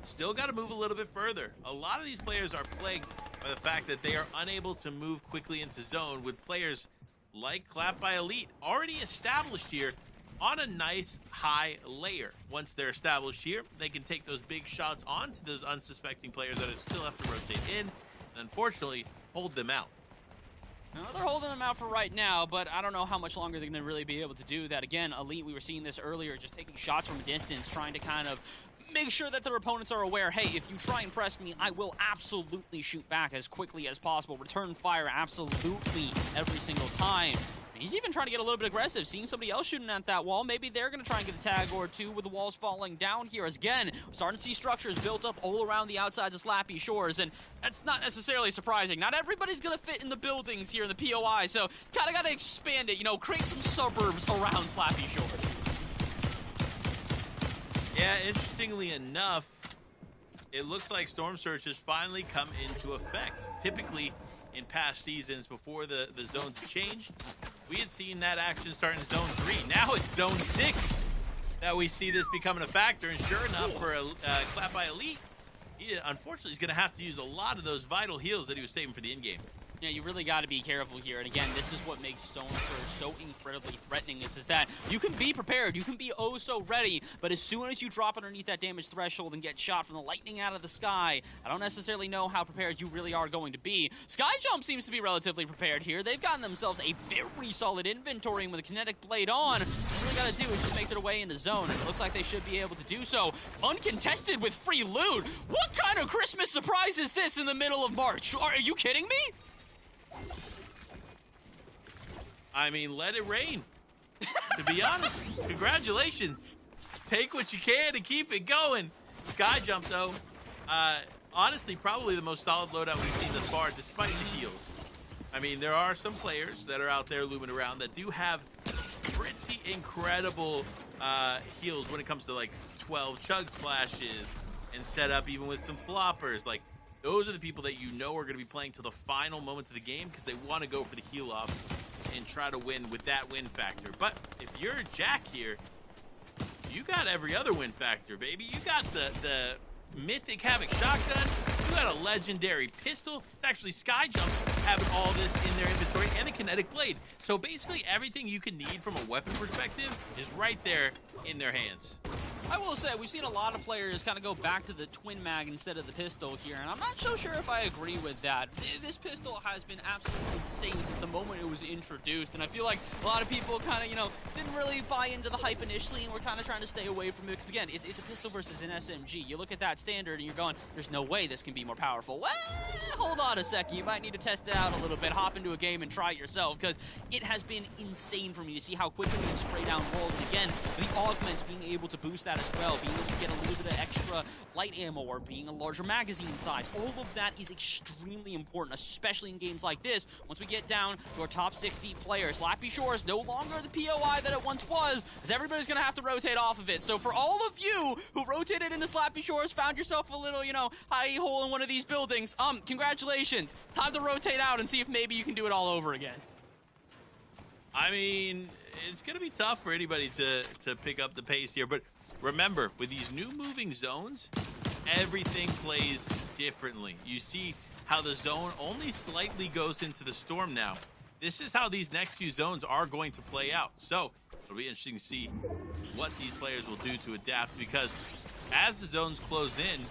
still got to move a little bit further. A lot of these players are plagued by the fact that they are unable to move quickly into zone, with players like Clap by Elite already established here on a nice high layer. Once they're established here, they can take those big shots onto those unsuspecting players that still have to rotate in, and unfortunately hold them out. No, they're holding them out for right now, but I don't know how much longer they're going to really be able to do that. Again, Elite, we were seeing this earlier, just taking shots from a distance, trying to kind of make sure that their opponents are aware, hey, if you try and press me, I will absolutely shoot back as quickly as possible. Return fire absolutely every single time. And he's even trying to get a little bit aggressive, seeing somebody else shooting at that wall. Maybe they're going to try and get a tag or two with the walls falling down here. As again, we're starting to see structures built up all around the outsides of Slappy Shores, and that's not necessarily surprising. Not everybody's going to fit in the buildings here in the POI, so kind of got to expand it, create some suburbs around Slappy Shores. Yeah, interestingly enough, it looks like Storm Surge has finally come into effect. Typically, in past seasons, before the zones changed, we had seen that action start in Zone 3. Now it's Zone 6 that we see this becoming a factor, and sure enough, for Clap by Elite, he unfortunately is going to have to use a lot of those vital heals that he was saving for the in-game. Yeah, you really got to be careful here. And again, this is what makes Stone Surge so incredibly threatening, is that you can be prepared, you can be oh so ready, but as soon as you drop underneath that damage threshold and get shot from the lightning out of the sky, I don't necessarily know how prepared you really are going to be. Skyjump seems to be relatively prepared here. They've gotten themselves a very solid inventory, and with a kinetic blade on, all they got to do is just make their way into zone, and it looks like they should be able to do so uncontested with free loot. What kind of Christmas surprise is this in the middle of March? Are you kidding me? I mean, let it rain. To be honest, congratulations. Take what you can and keep it going. Skyjump, though, honestly, probably the most solid loadout we've seen thus far, despite the heals. I mean, there are some players that are out there looming around that do have pretty incredible heals when it comes to, like, 12 chug splashes and set up even with some floppers. Like, those are the people that are going to be playing till the final moments of the game because they want to go for the heal off and try to win with that win factor. But if you're Jack here, you got every other win factor, baby. You got the mythic Havoc shotgun. You got a legendary pistol. It's actually Skyjump having all this in their inventory and a kinetic blade. So basically everything you can need from a weapon perspective is right there in their hands. I will say, we've seen a lot of players kind of go back to the twin mag instead of the pistol here, and I'm not so sure if I agree with that. This pistol has been absolutely insane since the moment it was introduced, and I feel like a lot of people kind of, didn't really buy into the hype initially, and we're kind of trying to stay away from it, because again, it's a pistol versus an SMG. You look at that standard, and you're going, there's no way this can be more powerful. Well, hold on a second. You might need to test it out a little bit, hop into a game and try it yourself, because it has been insane for me to see how quickly you can spray down walls, and again, the augments being able to boost that as well, being able to get a little bit of extra light ammo or being a larger magazine size. All of that is extremely important, especially in games like this. Once we get down to our top 60 players, Slappy Shores no longer the POI that it once was, as everybody's going to have to rotate off of it. So for all of you who rotated into Slappy Shores, found yourself a little, high hole in one of these buildings, congratulations. Time to rotate out and see if maybe you can do it all over again. I mean, it's going to be tough for anybody to pick up the pace here, but remember, with these new moving zones, everything plays differently. You see how the zone only slightly goes into the storm now. This is how these next few zones are going to play out. So it'll be interesting to see what these players will do to adapt, because as the zones close in,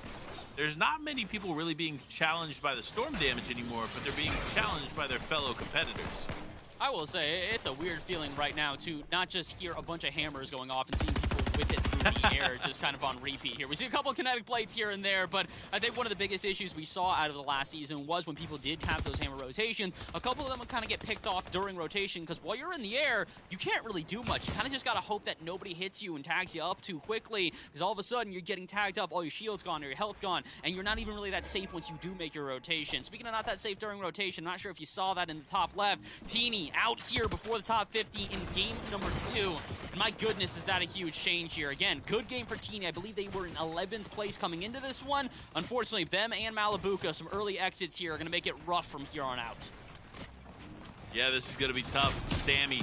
there's not many people really being challenged by the storm damage anymore, but they're being challenged by their fellow competitors. I will say, it's a weird feeling right now to not just hear a bunch of hammers going off and seeing people with it through the air just kind of on repeat here. We see a couple of kinetic plates here and there, but I think one of the biggest issues we saw out of the last season was when people did have those hammer rotations. A couple of them would kind of get picked off during rotation, because while you're in the air, you can't really do much. You kind of just got to hope that nobody hits you and tags you up too quickly, because all of a sudden you're getting tagged up, all your shield's gone or your health gone, and you're not even really that safe once you do make your rotation. Speaking of not that safe during rotation, I'm not sure if you saw that in the top left. Teeny out here before the top 50 in game number 2. And my goodness, is that a huge change here. Again, good game for Teeny. I believe they were in 11th place coming into this one. Unfortunately, them and Malibuca, some early exits here, are going to make it rough from here on out. Yeah, this is going to be tough. Sammy,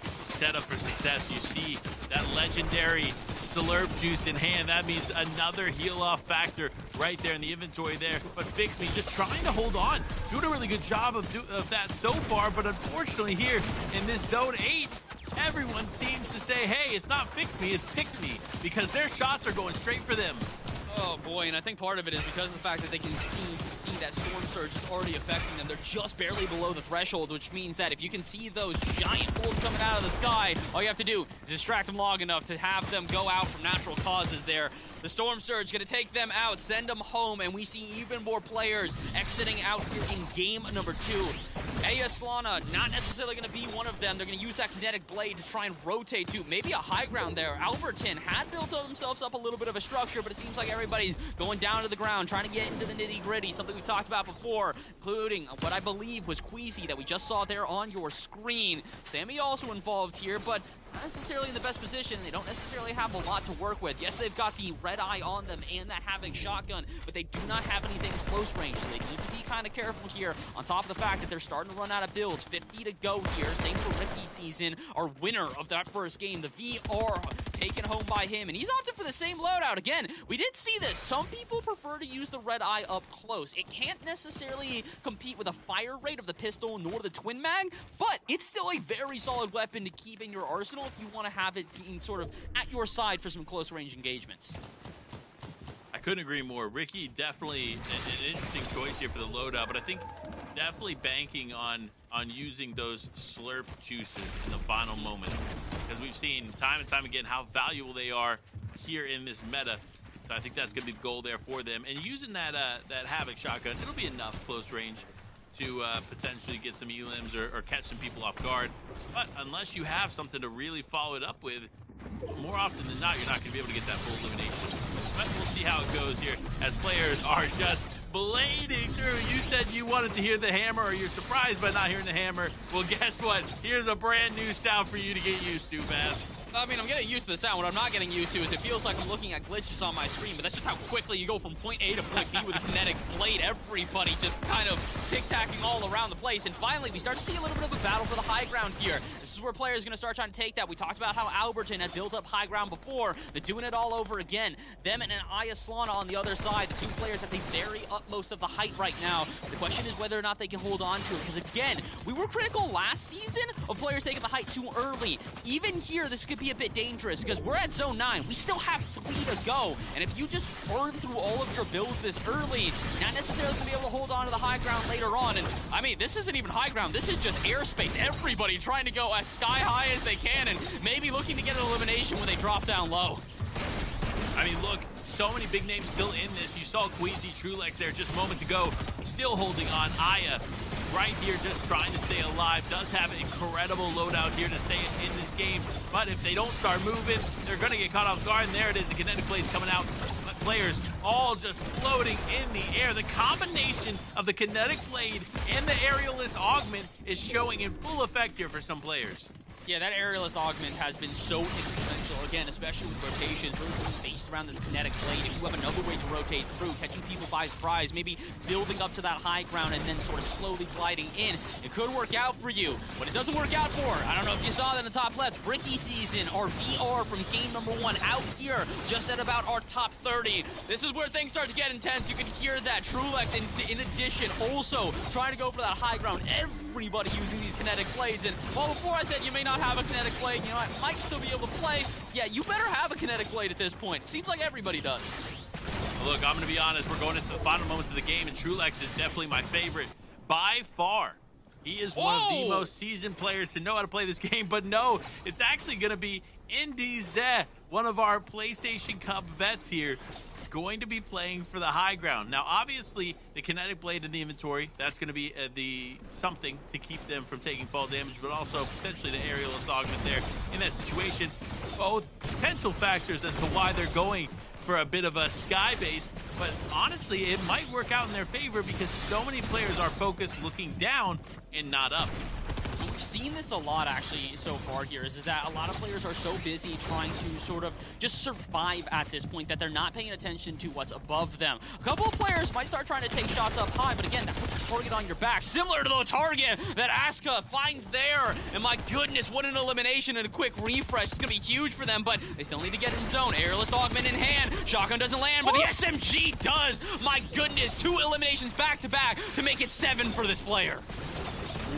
set up for success. You see that legendary Slurp juice in hand. That means another heal-off factor right there in the inventory there. But Fix Me just trying to hold on. Doing a really good job of that so far, but unfortunately here in this Zone 8, everyone seems to say, hey, it's not Fix Me, it's Pick Me, because their shots are going straight for them. Oh boy, and I think part of it is because of the fact that they can see that Storm Surge is already affecting them. They're just barely below the threshold, which means that if you can see those giant pools coming out of the sky, all you have to do is distract them long enough to have them go out from natural causes there. The Storm Surge going to take them out, send them home, and we see even more players exiting out here in game number 2. Slana, not necessarily going to be one of them. They're going to use that kinetic blade to try and rotate to maybe a high ground there. Alberton had built themselves up a little bit of a structure, but it seems like everybody's going down to the ground, trying to get into the nitty-gritty, something we've talked about before, including what I believe was Queasy that we just saw there on your screen. Sammy also involved here, but not necessarily in the best position. They don't necessarily have a lot to work with. Yes, they've got the red eye on them and the Havoc shotgun, but they do not have anything close range, so they need to be kind of careful here, on top of the fact that they're starting to run out of builds. 50 to go here. Same for Ricky Season, our winner of that first game. The VR taken home by him, and he's opted for the same loadout. Again, we did see this. Some people prefer to use the red eye up close. It can't necessarily compete with a fire rate of the pistol nor the twin mag, but it's still a very solid weapon to keep in your arsenal if you want to have it being sort of at your side for some close range engagements. I couldn't agree more. Ricky, definitely an interesting choice here for the loadout, but I think definitely banking on using those slurp juices in the final moment, because we've seen time and time again how valuable they are here in this meta. So I think that's going to be the goal there for them. And using that Havoc shotgun, it'll be enough close range to potentially get some elims or catch some people off guard. But unless you have something to really follow it up with, more often than not, you're not going to be able to get that full elimination. But we'll see how it goes here as players are just blading through. You said you wanted to hear the hammer, or you're surprised by not hearing the hammer. Well, guess what? Here's a brand new sound for you to get used to, Baz. I mean, I'm getting used to the sound. What I'm not getting used to is it feels like I'm looking at glitches on my screen, but that's just how quickly you go from point A to point B with a kinetic blade. Everybody just kind of tic-tacking all around the place. And finally, we start to see a little bit of a battle for the high ground here. This is where players are going to start trying to take that. We talked about how Alberton had built up high ground before. They're doing it all over again. Them and an Slana on the other side. The two players at the very utmost of the height right now. The question is whether or not they can hold on to it. Because again, we were critical last season of players taking the height too early. Even here, this could be a bit dangerous because we're at zone 9. We still have 3 to go. And if you just burn through all of your builds this early, not necessarily going to be able to hold on to the high ground later on. And I mean, this isn't even high ground. This is just airspace. Everybody trying to go as sky high as they can and maybe looking to get an elimination when they drop down low. I mean, look, so many big names still in this. You saw Queasy, Trulex there just moments ago, still holding on. Aya right here just trying to stay alive. Does have an incredible loadout here to stay in this game. But if they don't start moving, they're going to get caught off guard. And there it is, the kinetic blade's coming out. But players all just floating in the air. The combination of the kinetic blade and the aerialist augment is showing in full effect here for some players. Yeah, that aerialist augment has been so influential, again, especially with rotations, really just based around this kinetic blade. If you have another way to rotate through, catching people by surprise, maybe building up to that high ground and then sort of slowly gliding in, it could work out for you. What it doesn't work out for, I don't know if you saw that in the top left, Ricky Season, our VR from game number 1, out here, just at about our top 30. This is where things start to get intense. You can hear that. Trulex, in addition, also trying to go for that high ground. Everybody using these kinetic blades. And while before I said you may not have a kinetic blade, you know, I might still be able to play. Yeah, you better have a kinetic blade at this point. Seems like everybody does. Look, I'm going to be honest. We're going into the final moments of the game, and Trulex is definitely my favorite by far. He is one of the most seasoned players to know how to play this game. But no, it's actually going to be Indy Zeh, one of our PlayStation Cup vets here, going to be playing for the high ground. Now, obviously, the kinetic blade in the inventory, that's going to be the something to keep them from taking fall damage, but also potentially the aerialist augment there in that situation. Both potential factors as to why they're going for a bit of a sky base, but honestly, it might work out in their favor because so many players are focused looking down and not up. We've seen this a lot, actually, so far here, is that a lot of players are so busy trying to sort of just survive at this point that they're not paying attention to what's above them. A couple of players might start trying to take shots up high, but again, that puts a target on your back, similar to the target that Asuka finds there. And my goodness, what an elimination and a quick refresh. It's going to be huge for them, but they still need to get in zone. Aerialist augment in hand. Shotgun doesn't land, but the SMG does. My goodness, 2 eliminations back-to-back to make it 7 for this player.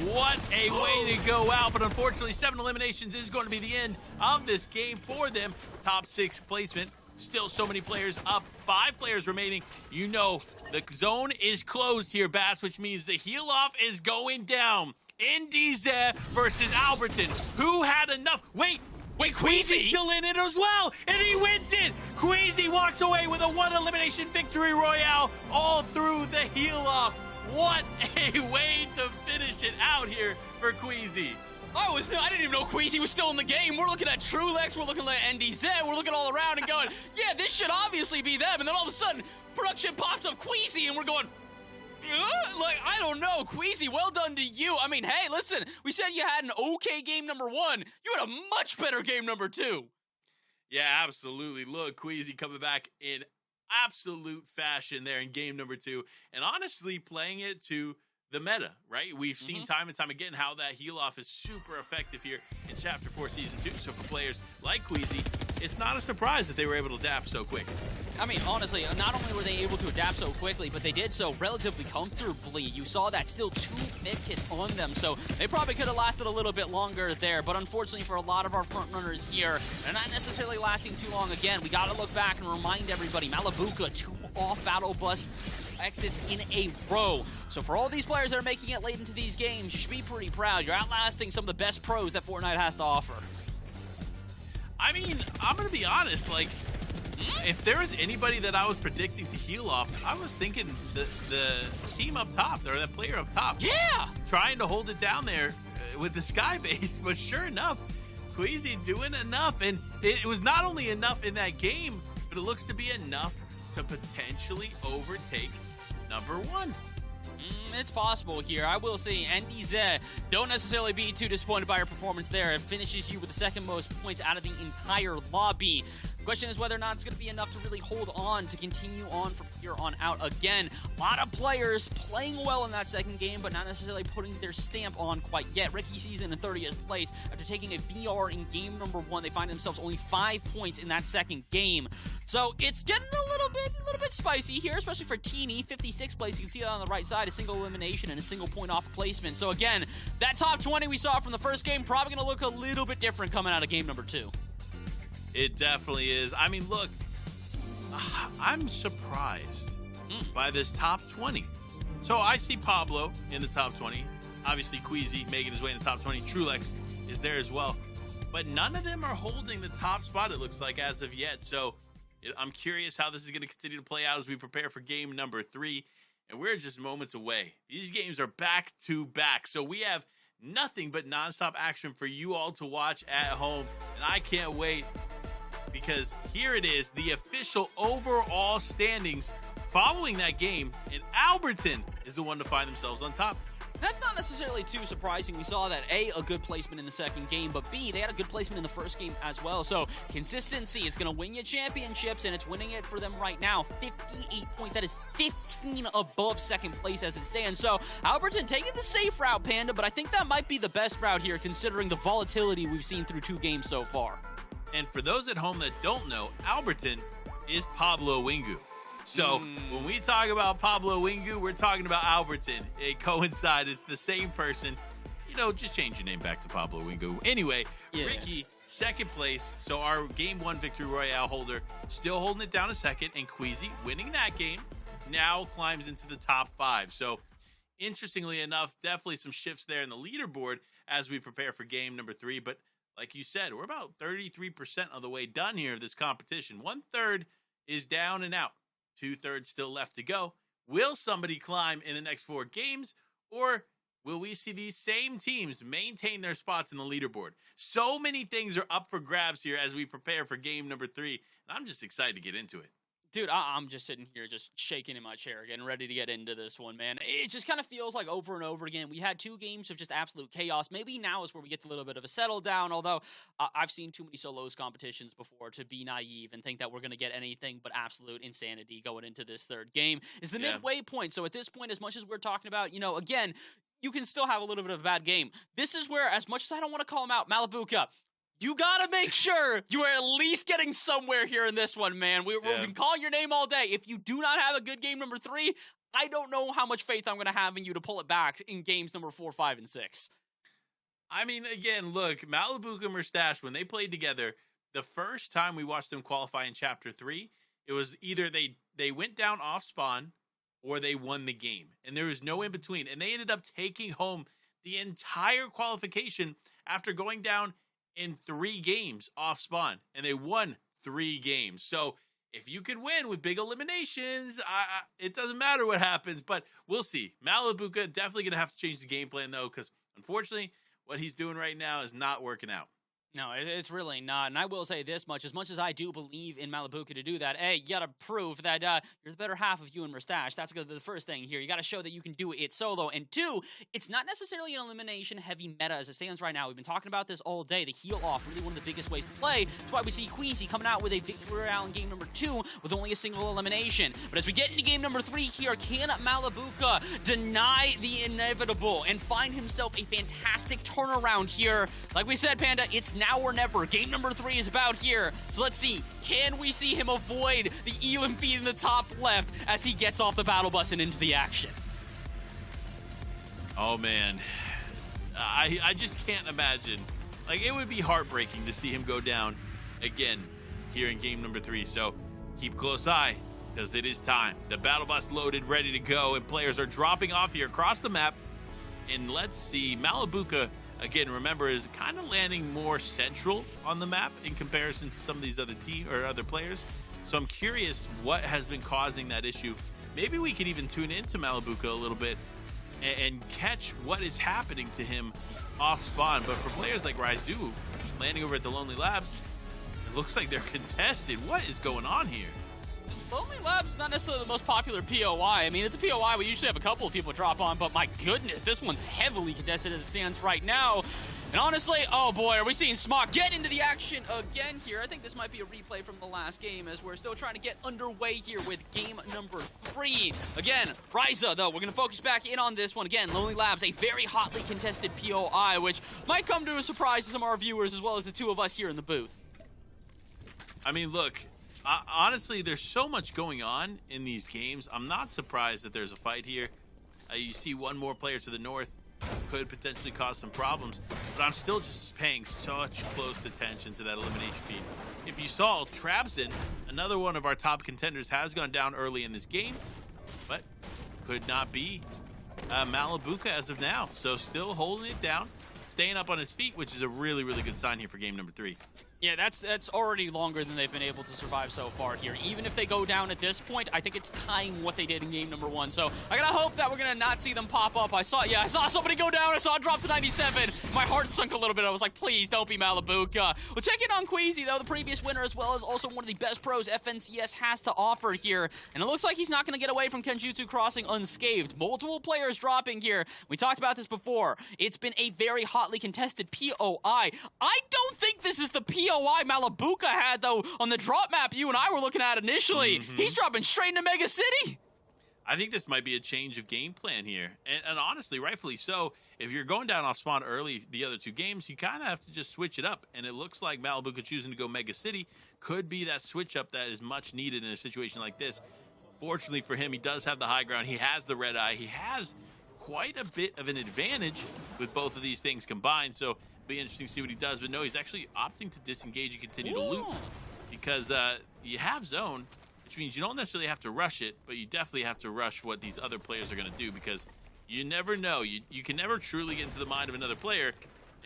What a way to go out, but unfortunately 7 eliminations is going to be the end of this game for them. Top 6 placement Still so many players up. 5 players remaining. You know the zone is closed here, Bass, which means the heel off is going down. NDZ versus Alberton. Who had enough? Wait, Queasy's still in it as well, and he wins it. Queasy walks away with a 1 elimination victory royale all through the heel off. What a way to finish it out here for Queasy. I didn't even know Queasy was still in the game. We're looking at Trulex, we're looking at NDZ, we're looking all around and going, yeah, this should obviously be them. And then all of a sudden, production pops up Queasy, and we're going, like, I don't know, Queasy, well done to you. I mean, hey, listen, we said you had an okay game number 1. You had a much better game number 2. Yeah, absolutely. Look, Queasy coming back in absolute fashion there in game number 2. And honestly, playing it to the meta, right? We've seen time and time again how that heal off is super effective here in Chapter 4 Season 2. So for players like Queasy, it's not a surprise that they were able to adapt so quick. I mean, honestly, not only were they able to adapt so quickly, but they did so relatively comfortably. You saw that still 2 mid kits on them, so they probably could have lasted a little bit longer there. But unfortunately for a lot of our front runners here, they're not necessarily lasting too long. Again, we got to look back and remind everybody, Malibuca, 2 off battle bus exits in a row. So for all these players that are making it late into these games, you should be pretty proud. You're outlasting some of the best pros that Fortnite has to offer. I mean, I'm going to be honest, like, if there was anybody that I was predicting to heal off, I was thinking the team up top, or that player up top. Yeah! Trying to hold it down there with the sky base, but sure enough, Queasy doing enough. And it was not only enough in that game, but it looks to be enough to potentially overtake number 1. It's possible here. I will say, NDZ, don't necessarily be too disappointed by your performance there. It finishes you with the 2nd most points out of the entire lobby. The question is whether or not it's going to be enough to really hold on to continue on from here on out. Again, a lot of players playing well in that 2nd game, but not necessarily putting their stamp on quite yet. Ricky Season in 30th place. After taking a VR in game number 1, they find themselves only 5 points in that 2nd game. So it's getting a little bit spicy here, especially for Teeny. 56th place, you can see that on the right side, a single elimination and a single point off of placement. So again, that top 20 we saw from the 1st game probably going to look a little bit different coming out of game number 2. It definitely is. I mean, look, I'm surprised by this top 20. So I see Pablo in the top 20. Obviously, Queasy making his way in the top 20. Trulex is there as well. But none of them are holding the top spot, it looks like, as of yet. So I'm curious how this is going to continue to play out as we prepare for game number 3. And we're just moments away. These games are back to back. So we have nothing but nonstop action for you all to watch at home. And I can't wait, because here it is, the official overall standings following that game, and Alberton is the one to find themselves on top. That's not necessarily too surprising. We saw that A, a good placement in the 2nd game, but B, they had a good placement in the 1st game as well. So consistency is going to win you championships, and it's winning it for them right now. 58 points. That is 15 above 2nd place as it stands. So Alberton taking the safe route, Panda, but I think that might be the best route here considering the volatility we've seen through 2 games so far. And for those at home that don't know, Alberton is Pablo Wingu. So when we talk about Pablo Wingu, we're talking about Alberton. It coincides. It's the same person. You know, just change your name back to Pablo Wingu. Anyway, yeah. Ricky, 2nd place. So our game 1 victory royale holder still holding it down a 2nd. And Queasy, winning that game, now climbs into the top 5. So interestingly enough, definitely some shifts there in the leaderboard as we prepare for game number 3. But like you said, we're about 33% of the way done here of this competition. 1/3 is down and out. 2/3 still left to go. Will somebody climb in the next 4 games, or will we see these same teams maintain their spots in the leaderboard? So many things are up for grabs here as we prepare for game number 3, and I'm just excited to get into it. Dude, I'm just sitting here just shaking in my chair, getting ready to get into this one, man. It just kind of feels like over and over again, we had 2 games of just absolute chaos. Maybe now is where we get a little bit of a settle down, although I've seen too many solos competitions before to be naive and think that we're going to get anything but absolute insanity going into this 3rd game. Is the midway point. So at this point, as much as we're talking about, you know, again, you can still have a little bit of a bad game. This is where, as much as I don't want to call him out, Malibuca, you gotta make sure you are at least getting somewhere here in this one, man. We've been calling your name all day. If you do not have a good game number 3, I don't know how much faith I'm gonna have in you to pull it back in games number 4, 5, and 6. I mean, again, look, Malibuca and Mustache, when they played together, the first time we watched them qualify in Chapter 3, it was either they went down off spawn or they won the game. And there was no in between. And they ended up taking home the entire qualification after going down in 3 games off spawn. And they won 3 games. So if you can win with big eliminations, it doesn't matter what happens, but we'll see. Malabuka definitely going to have to change the game plan, though, because unfortunately, what he's doing right now is not working out. No, it's really not. And I will say this much as I do believe in Malabuka to do that, you got to prove that you're the better half of you and Mustache. That's the first thing here. You got to show that you can do it solo. And 2, it's not necessarily an elimination-heavy meta as it stands right now. We've been talking about this all day. The heal off, really one of the biggest ways to play. That's why we see Queasy coming out with a victory royale in game number 2 with only a single elimination. But as we get into game number 3 here, can Malabuka deny the inevitable and find himself a fantastic turnaround here? Like we said, Panda, it's now or never. Game number 3 is about here. So let's see. Can we see him avoid the Elam feed in the top left as he gets off the battle bus and into the action? Oh, man. I just can't imagine. Like, it would be heartbreaking to see him go down again here in game number 3. So keep a close eye because it is time. The battle bus loaded, ready to go, and players are dropping off here across the map. And let's see. Malabuka, again, remember, is kind of landing more central on the map in comparison to some of these other other players. So I'm curious what has been causing that issue. Maybe we could even tune into Malabuka a little bit and catch what is happening to him off spawn. But for players like Raizu landing over at the Lonely Labs, it looks like they're contested. What is going on here? Lonely Labs is not necessarily the most popular POI. I mean, it's a POI we usually have a couple of people drop on, but my goodness, this one's heavily contested as it stands right now. And honestly, oh boy, are we seeing Smock get into the action again here. I think this might be a replay from the last game as we're still trying to get underway here with game number 3. Again, Ryza, though, we're going to focus back in on this one. Again, Lonely Labs, a very hotly contested POI, which might come to a surprise to some of our viewers as well as the 2 of us here in the booth. I mean, look, honestly, there's so much going on in these games. I'm not surprised that there's a fight here. You see one more player to the north could potentially cause some problems, but I'm still just paying such close attention to that elimination feed. If you saw, Trabzon, another one of our top contenders, has gone down early in this game, but could not be Malabuka as of now. So still holding it down, staying up on his feet, which is a really, really good sign here for game number 3. Yeah, that's already longer than they've been able to survive so far here. Even if they go down at this point, I think it's tying what they did in game number 1. So I gotta hope that we're gonna not see them pop up. I saw somebody go down. I saw it drop to 97. My heart sunk a little bit. I was like, please don't be Malabuka. We'll check in on Queasy, though, the previous winner, as well as also one of the best pros FNCS has to offer here. And it looks like he's not gonna get away from Kenjutsu Crossing unscathed. Multiple players dropping here. We talked about this before. It's been a very hotly contested POI. I don't think this is the POI Malabuka had, though, on the drop map you and I were looking at initially. He's dropping straight into Mega City. I think this might be a change of game plan here. And honestly, rightfully so. If you're going down off spawn early the other 2 games, you kind of have to just switch it up. And it looks like Malabuka choosing to go Mega City could be that switch up that is much needed in a situation like this. Fortunately for him, he does have the high ground. He has the red eye. He has quite a bit of an advantage with both of these things combined. So be interesting to see what he does, but no, he's actually opting to disengage and continue to loot because you have zone, which means you don't necessarily have to rush it, but you definitely have to rush what these other players are going to do because you never know. You can never truly get into the mind of another player,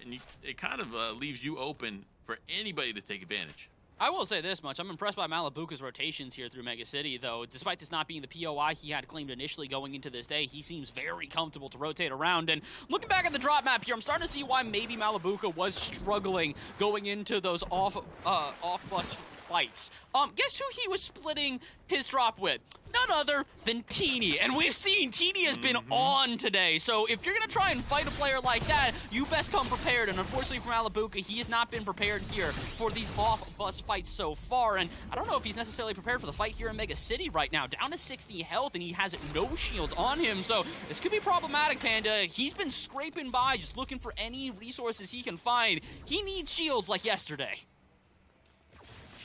and it kind of leaves you open for anybody to take advantage. I will say this much. I'm impressed by Malabuka's rotations here through Mega City, though. Despite this not being the POI he had claimed initially going into this day, he seems very comfortable to rotate around. And looking back at the drop map here, I'm starting to see why maybe Malabuka was struggling going into those off-bus fights. Guess who he was splitting his drop with? None other than Teeny. And we've seen Teeny has been on today. So if you're going to try and fight a player like that, you best come prepared. And unfortunately for Malabuka, he has not been prepared here for these off-bus fights so far. And I don't know if he's necessarily prepared for the fight here in Mega City right now. Down to 60 health, and he has no shields on him. So this could be problematic, Panda. He's been scraping by, just looking for any resources he can find. He needs shields like yesterday.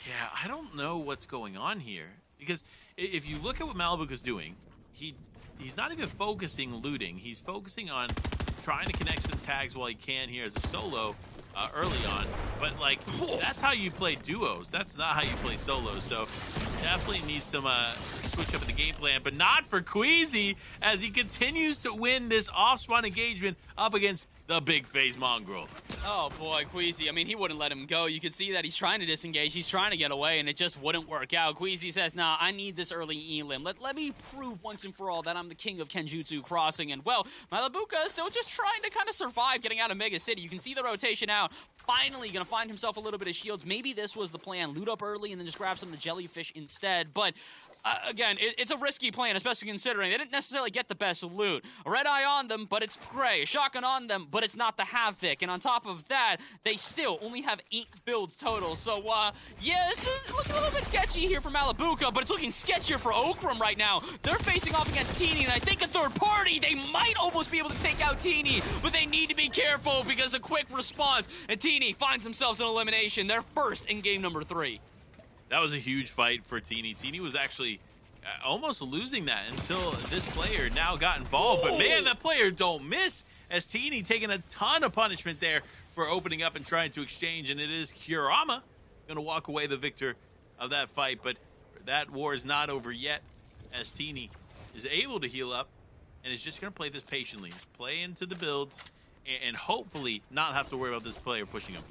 Yeah, I don't know what's going on here. Because if you look at what Malabuka's doing, he's not even focusing looting. He's focusing on trying to connect some tags while he can here as a solo. early on. But, like, that's how you play duos. That's not how you play solos. So definitely need some switch up in the game plan, but not for Queasy as he continues to win this off-spawn engagement up against the big face Mongrel. Oh boy, Queasy. I mean, he wouldn't let him go. You could see that he's trying to disengage. He's trying to get away, and it just wouldn't work out. Queasy says, nah, I need this early elim. Let me prove once and for all that I'm the king of Kenjutsu Crossing. And, well, Malabuka is still just trying to kind of survive getting out of Mega City. You can see the rotation out. Finally going to find himself a little bit of shields. Maybe this was the plan. Loot up early and then just grab some of the jellyfish instead. But again, it's a risky plan, especially considering they didn't necessarily get the best loot. A red eye on them, but it's gray. A shotgun on them, but it's not the Havoc. And on top of that, they still only have 8 builds total. So, yeah, this is looking a little bit sketchy here for Malabuka, but it's looking sketchier for Okram right now. They're facing off against Teeny, and I think a third party, they might almost be able to take out Teeny, but they need to be careful because a quick response, and Teeny finds themselves an elimination. They're first in game number 3. That was a huge fight for Teeny. Teeny was actually almost losing that until this player now got involved. But man, that player don't miss as Teeny taking a ton of punishment there for opening up and trying to exchange. And it is Kurama going to walk away the victor of that fight. But that war is not over yet as Teeny is able to heal up and is just going to play this patiently. Play into the builds and hopefully not have to worry about this player pushing him.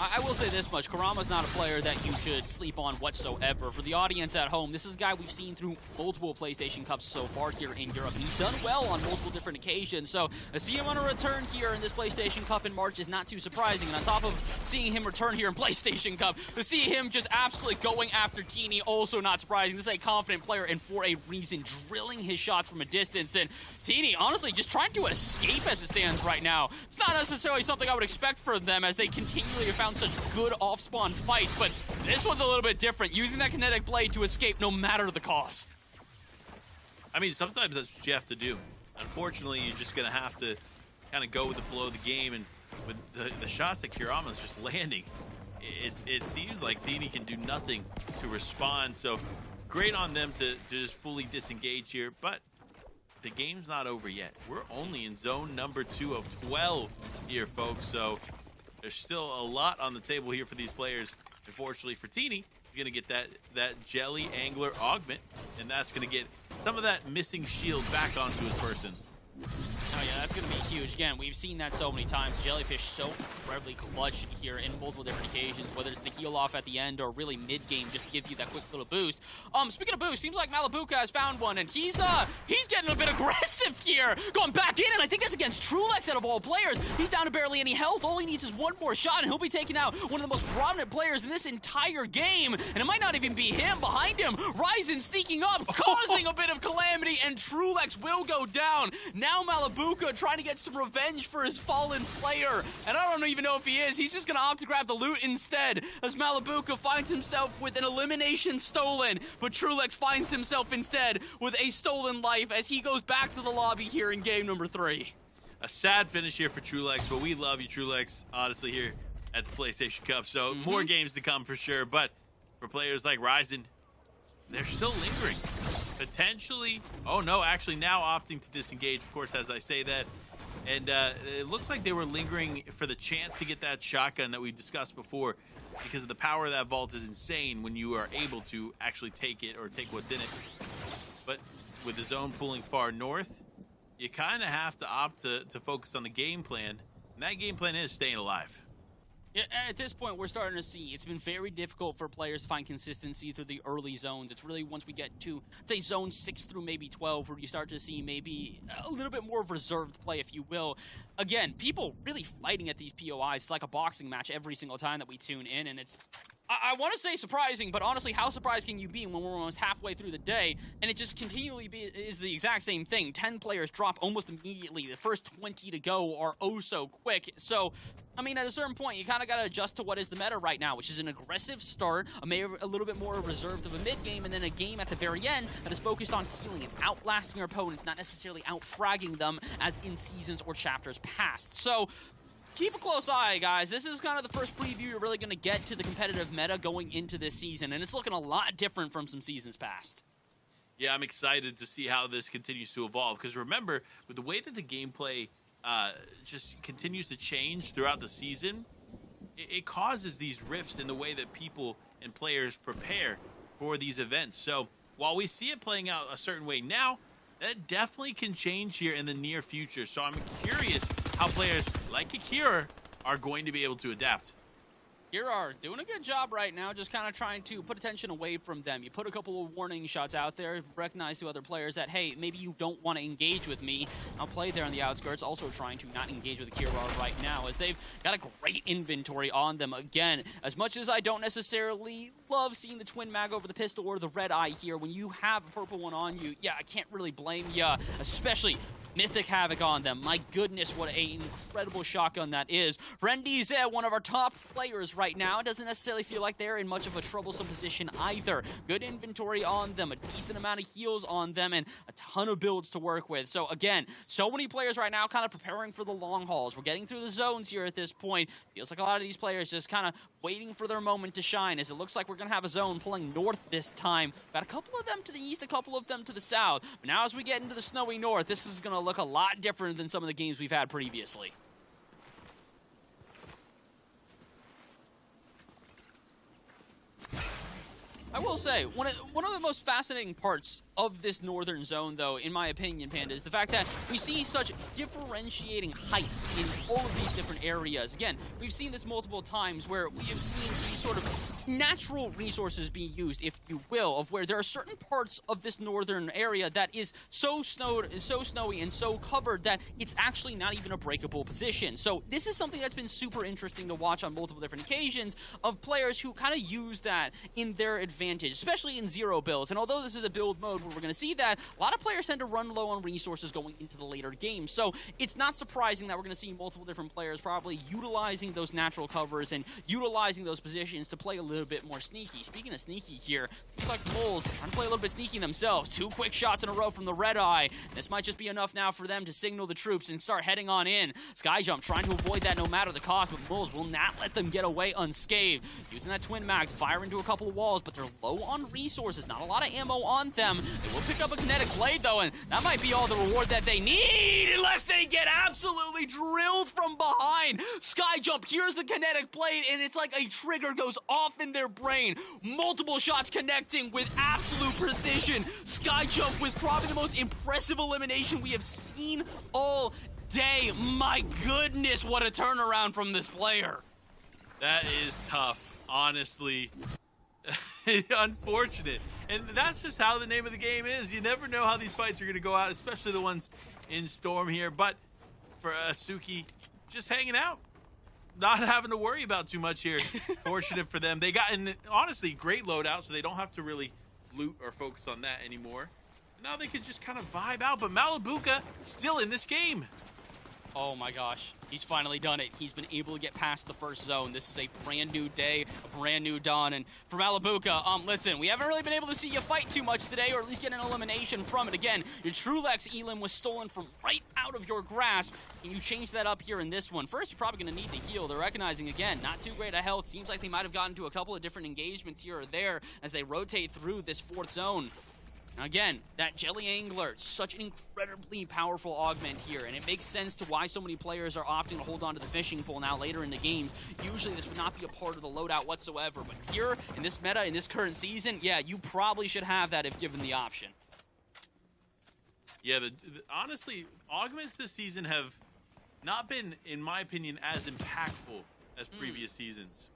I will say this much, Kurama's not a player that you should sleep on whatsoever. For the audience at home, this is a guy we've seen through multiple PlayStation Cups so far here in Europe, and he's done well on multiple different occasions. So to see him on a return here in this PlayStation Cup in March is not too surprising. And on top of seeing him return here in PlayStation Cup, to see him just absolutely going after Teeny, also not surprising. This is a confident player, and for a reason, drilling his shots from a distance. And Teeny, honestly, just trying to escape as it stands right now. It's not necessarily something I would expect for them as they continually have found such good off-spawn fights, but this one's a little bit different, using that kinetic blade to escape no matter the cost. I mean, sometimes that's what you have to do. Unfortunately, you're just going to have to kind of go with the flow of the game, and with the shots that Kurama's just landing, it seems like Teeny can do nothing to respond, so great on them to just fully disengage here, but the game's not over yet. We're only in zone number 2 of 12 here, folks, so there's still a lot on the table here for these players. Unfortunately for Teeny, he's going to get that Jelly Angler Augment, and that's going to get some of that missing shield back onto his person. Oh yeah, that's going to be huge. Again, we've seen that so many times. Jellyfish so incredibly clutch here in multiple different occasions, whether it's the heal off at the end or really mid-game just to give you that quick little boost. Speaking of boost, seems like Malabuka has found one, and he's getting a bit aggressive here, going back in, and I think that's against Trulex out of all players. He's down to barely any health. All he needs is one more shot, and he'll be taking out one of the most prominent players in this entire game, and it might not even be him. Behind him, Ryzen sneaking up, causing a bit of calamity, and Trulex will go down. Now Malabuka trying to get some revenge for his fallen player, and I don't even know if he is. He's just going to opt to grab the loot instead, as Malabuka finds himself with an elimination stolen, but Trulex finds himself instead with a stolen life as he goes back to the lobby here in game number 3. A sad finish here for Trulex, but we love you, Trulex, honestly, here at the PlayStation Cup, so more games to come for sure, but for players like Ryzen, they're still lingering. Potentially, oh no, actually now opting to disengage, of course, as I say that. And it looks like they were lingering for the chance to get that shotgun that we discussed before, because of the power of that vault is insane when you are able to actually take it or take what's in it. But with the zone pulling far north, you kind of have to opt to focus on the game plan, and that game plan is staying alive. Yeah, at this point, we're starting to see it's been very difficult for players to find consistency through the early zones. It's really once we get to, say, zone 6 through maybe 12, where you start to see maybe a little bit more of reserved play, if you will. Again, people really fighting at these POIs. It's like a boxing match every single time that we tune in, and it's, I want to say surprising, but honestly, how surprised can you be when we're almost halfway through the day, and it just continually is the exact same thing. 10 players drop almost immediately. The first 20 to go are oh so quick. So, I mean, at a certain point, you kind of got to adjust to what is the meta right now, which is an aggressive start, a little bit more reserved of a mid-game, and then a game at the very end that is focused on healing and outlasting your opponents, not necessarily out-fragging them as in seasons or chapters past. So, keep a close eye, guys. This is kind of the first preview you're really going to get to the competitive meta going into this season, and it's looking a lot different from some seasons past. Yeah, I'm excited to see how this continues to evolve, because remember, with the way that the gameplay just continues to change throughout the season, it causes these rifts in the way that people and players prepare for these events. So while we see it playing out a certain way now, that definitely can change here in the near future. So I'm curious how players like Akira are going to be able to adapt. Here are doing a good job right now, just kind of trying to put attention away from them. You put a couple of warning shots out there, recognize to other players that, hey, maybe you don't want to engage with me. I'll play there on the outskirts, also trying to not engage with Akira right now, as they've got a great inventory on them. Again, as much as I don't necessarily love seeing the twin mag over the pistol or the red eye here, when you have a purple one on you, yeah, I can't really blame you, especially Mythic Havoc on them. My goodness, what an incredible shotgun that is. Rendy's one of our top players right now. Doesn't necessarily feel like they're in much of a troublesome position either. Good inventory on them, a decent amount of heals on them, and a ton of builds to work with. So again, so many players right now kind of preparing for the long hauls. We're getting through the zones here at this point. Feels like a lot of these players just kind of waiting for their moment to shine, as it looks like we're going to have a zone pulling north this time. Got a couple of them to the east, a couple of them to the south. But now as we get into the snowy north, this is going to look a lot different than some of the games we've had previously. I will say, one of the most fascinating parts of this northern zone, though, in my opinion, Panda, is the fact that we see such differentiating heights in all of these different areas. Again, we've seen this multiple times where we have seen these sort of natural resources being used, if you will, of where there are certain parts of this northern area that is so snowy and so covered that it's actually not even a breakable position. So this is something that's been super interesting to watch on multiple different occasions of players who kind of use that in their advantage, especially in zero builds. And although this is a build mode where we're going to see that, a lot of players tend to run low on resources going into the later games. So it's not surprising that we're going to see multiple different players probably utilizing those natural covers and utilizing those positions to play a little bit more sneaky. Speaking of sneaky here, seems like Moles trying to play a little bit sneaky themselves. 2 quick shots in a row from the red eye. This might just be enough now for them to signal the troops and start heading on in. Skyjump trying to avoid that no matter the cost, but Moles will not let them get away unscathed. Using that twin mag to fire into a couple of walls, but they're low on resources. Not a lot of ammo on them. They will pick up a kinetic blade, though, and that might be all the reward that they need, unless they get absolutely drilled from behind. Skyjump, here's the kinetic blade, and it's like a trigger goes off in their brain. Multiple shots connecting with absolute precision. Skyjump with probably the most impressive elimination we have seen all day. My goodness, what a turnaround from this player. That is tough, honestly. Unfortunate. And that's just how the name of the game is. You never know how these fights are going to go out, especially the ones in Storm here. But for Suki, just hanging out, not having to worry about too much here. Fortunate for them. They got, honestly, great loadout, so they don't have to really loot or focus on that anymore. Now they could just kind of vibe out, but Malabuka still in this game. Oh my gosh, he's finally done it. He's been able to get past the first zone. This is a brand new day, a brand new dawn. And for Malabuka, listen, we haven't really been able to see you fight too much today, or at least get an elimination from it. Again, your Trulex Elim was stolen from right out of your grasp, and you change that up here in this one. First, you're probably going to need to heal. They're recognizing, again, not too great a health. Seems like they might have gotten to a couple of different engagements here or there as they rotate through this fourth zone. Again, that Jelly Angler, such an incredibly powerful augment here, and it makes sense to why so many players are opting to hold on to the fishing pole now later in the games. Usually this would not be a part of the loadout whatsoever, but here, in this meta, in this current season, yeah, you probably should have that if given the option. Yeah, honestly, augments this season have not been, in my opinion, as impactful as previous seasons.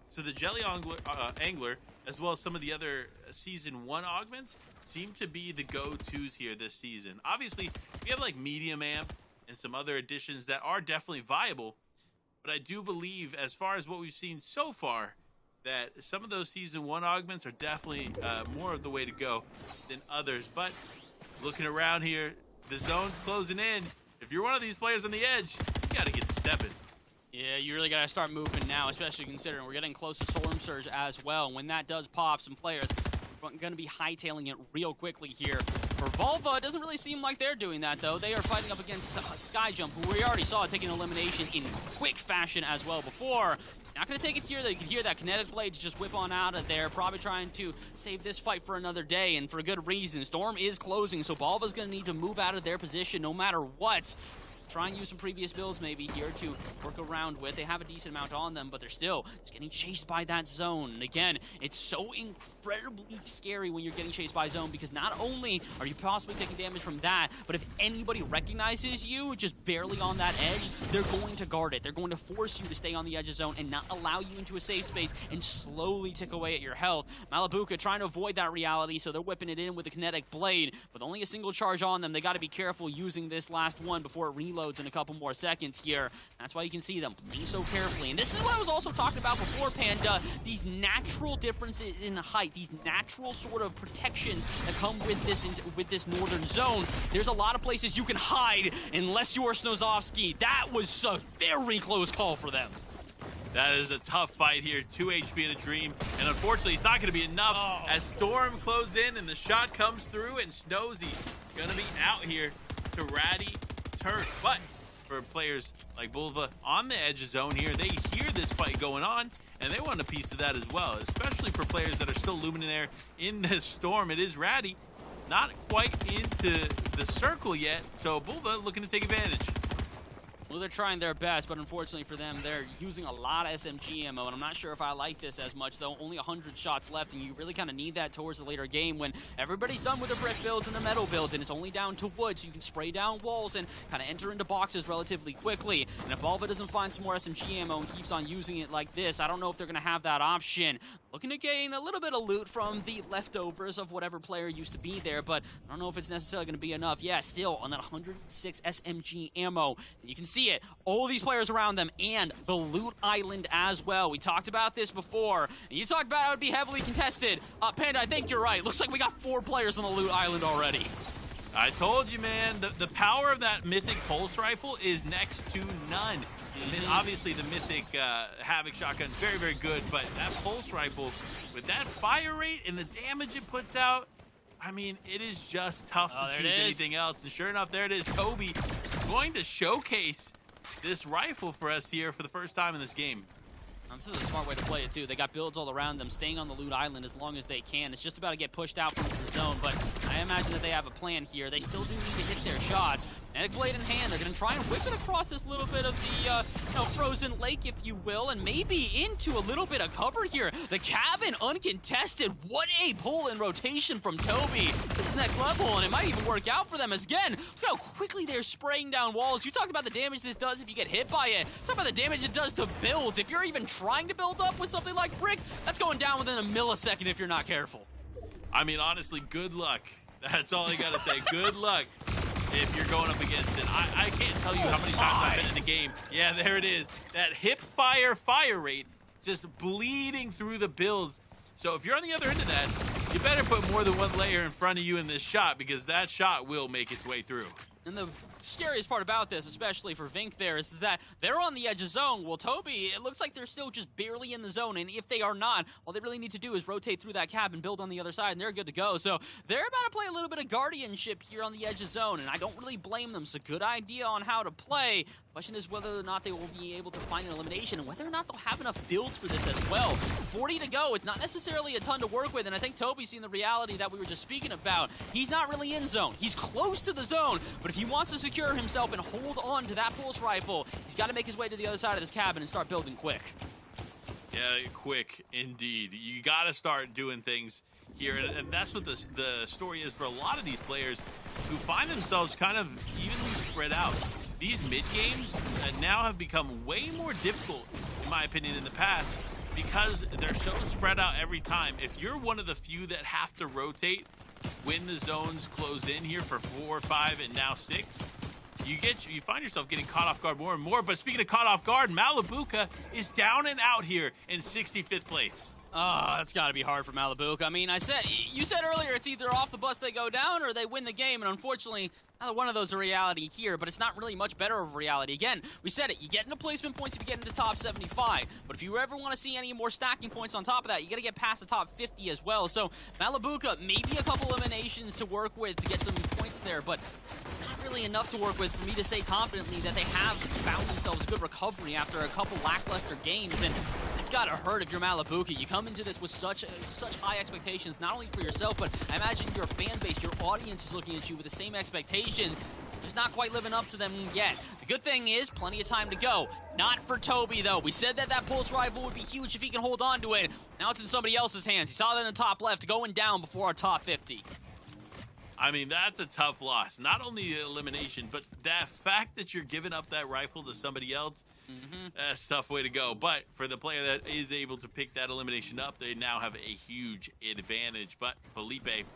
So the Jelly Angler, as well as some of the other Season 1 augments, seem to be the go-tos here this season. Obviously, we have like Medium Amp and some other additions that are definitely viable, but I do believe, as far as what we've seen so far, that some of those Season 1 augments are definitely more of the way to go than others. But looking around here, the zone's closing in. If you're one of these players on the edge, you got to get to stepping. Yeah, you really got to start moving now, especially considering we're getting close to Storm Surge as well. And when that does pop, some players are going to be hightailing it real quickly here. For Volva, it doesn't really seem like they're doing that, though. They are fighting up against Skyjump, who we already saw taking elimination in quick fashion as well before. Not going to take it here. They could hear that kinetic blade just whip on out of there, probably trying to save this fight for another day, and for good reason. Storm is closing, so Volva's going to need to move out of their position no matter what. try and use some previous builds maybe here to work around with. They have a decent amount on them, but they're still just getting chased by that zone. And again, it's so incredibly scary when you're getting chased by zone, because not only are you possibly taking damage from that, but if anybody recognizes you just barely on that edge, they're going to guard it. They're going to force you to stay on the edge of zone and not allow you into a safe space and slowly tick away at your health. Malibuca trying to avoid that reality, so they're whipping it in with a kinetic blade. With only a single charge on them, they got to be careful using this last one before it reloads in a couple more seconds here. That's why you can see them playing so carefully. And this is what I was also talking about before, Panda. These natural differences in height, these natural sort of protections that come with this northern zone. There's a lot of places you can hide unless you're Snozovsky. That was a very close call for them. That is a tough fight here. 2 HP in a dream. And unfortunately, it's not going to be enough as Storm closes in and the shot comes through, and Snozy going to be out here to Ratty turn. But for players like Bulva on the edge of zone here, they hear this fight going on, and they want a piece of that as well, especially for players that are still looming in there in this Storm. It is Ratty, not quite into the circle yet, so Bulva looking to take advantage. Well, they're trying their best, but unfortunately for them, they're using a lot of SMG ammo, and I'm not sure if I like this as much, though. Only 100 shots left, and you really kind of need that towards the later game when everybody's done with their brick builds and their metal builds, and it's only down to wood, so you can spray down walls and kind of enter into boxes relatively quickly. And if Bulva doesn't find some more SMG ammo and keeps on using it like this, I don't know if they're going to have that option. Looking to gain a little bit of loot from the leftovers of whatever player used to be there, but I don't know if it's necessarily going to be enough. Yeah, still on that 106 SMG ammo. You can see it. All these players around them and the loot island as well. We talked about this before, and you talked about how it would be heavily contested. Panda, I think you're right. Looks like we got 4 players on the loot island already. I told you, man. The power of that mythic pulse rifle is next to none. And obviously, the mythic Havoc shotgun is very, very good, but that pulse rifle, with that fire rate and the damage it puts out, I mean, it is just tough to choose anything else. And sure enough, there it is. Toby going to showcase this rifle for us here for the first time in this game. This is a smart way to play it, too. They got builds all around them, staying on the loot island as long as they can. It's just about to get pushed out from the zone, but I imagine that they have a plan here. They still do need to hit their shots. Kinetic blade in hand, they're going to try and whip it across this little bit of the frozen lake, if you will, and maybe into a little bit of cover here. The cabin uncontested. What a pull and rotation from Toby. This is next level, and it might even work out for them as, again, look how quickly they're spraying down walls. You talked about the damage this does if you get hit by it. Talk about the damage it does to builds. If you're even trying to build up with something like brick, that's going down within a millisecond if you're not careful. I mean, honestly, good luck. That's all I got to say. Good luck if you're going up against it. I can't tell you how many times I've been in the game. Yeah, there it is. That hip fire rate just bleeding through the builds. So if you're on the other end of that, you better put more than one layer in front of you in this shot, because that shot will make its way through. And the scariest part about this, especially for Vink there, is that they're on the edge of zone. Well, Toby, it looks like they're still just barely in the zone, and if they are not, all they really need to do is rotate through that cabin, build on the other side, and they're good to go. So they're about to play a little bit of guardianship here on the edge of zone, and I don't really blame them. It's a good idea on how to play. The question is whether or not they will be able to find an elimination, and whether or not they'll have enough builds for this as well. 40 to go. It's not necessarily a ton to work with, and I think Toby's seen the reality that we were just speaking about. He's not really in zone. He's close to the zone, but if he wants to secure himself and hold on to that pulse rifle, he's got to make his way to the other side of this cabin and start building quick. Yeah, quick indeed. You got to start doing things here, and that's what the story is for a lot of these players who find themselves kind of evenly spread out. These mid-games now have become way more difficult, in my opinion, in the past, because they're so spread out every time. If you're one of the few that have to rotate when the zones close in here for 4, 5, and now 6, you find yourself getting caught off guard more and more. But speaking of caught off guard, Malibuca is down and out here in 65th place. Oh, that's got to be hard for Malibuca. I mean, you said earlier it's either off the bus they go down or they win the game, and unfortunately, neither one of those are reality here, but it's not really much better of a reality. Again, we said it, you get into placement points if you get into top 75, but if you ever want to see any more stacking points on top of that, you got to get past the top 50 as well. So Malibuca, maybe a couple eliminations to work with to get some points there, but not really enough to work with for me to say confidently that they have found themselves good recovery after a couple lackluster games, and it's got to hurt if you're Malibuca. You come into this with such high expectations, not only for yourself, but I imagine your fan base, your audience is looking at you with the same expectation. just not quite living up to them yet. The good thing is, plenty of time to go. Not for Toby, though. We said that pulse rifle would be huge if he can hold on to it. Now it's in somebody else's hands. He saw that in the top left, going down before our top 50. I mean, that's a tough loss. Not only the elimination, but that fact that you're giving up that rifle to somebody else, that's a tough way to go. But for the player that is able to pick that elimination up, they now have a huge advantage. But Felipe,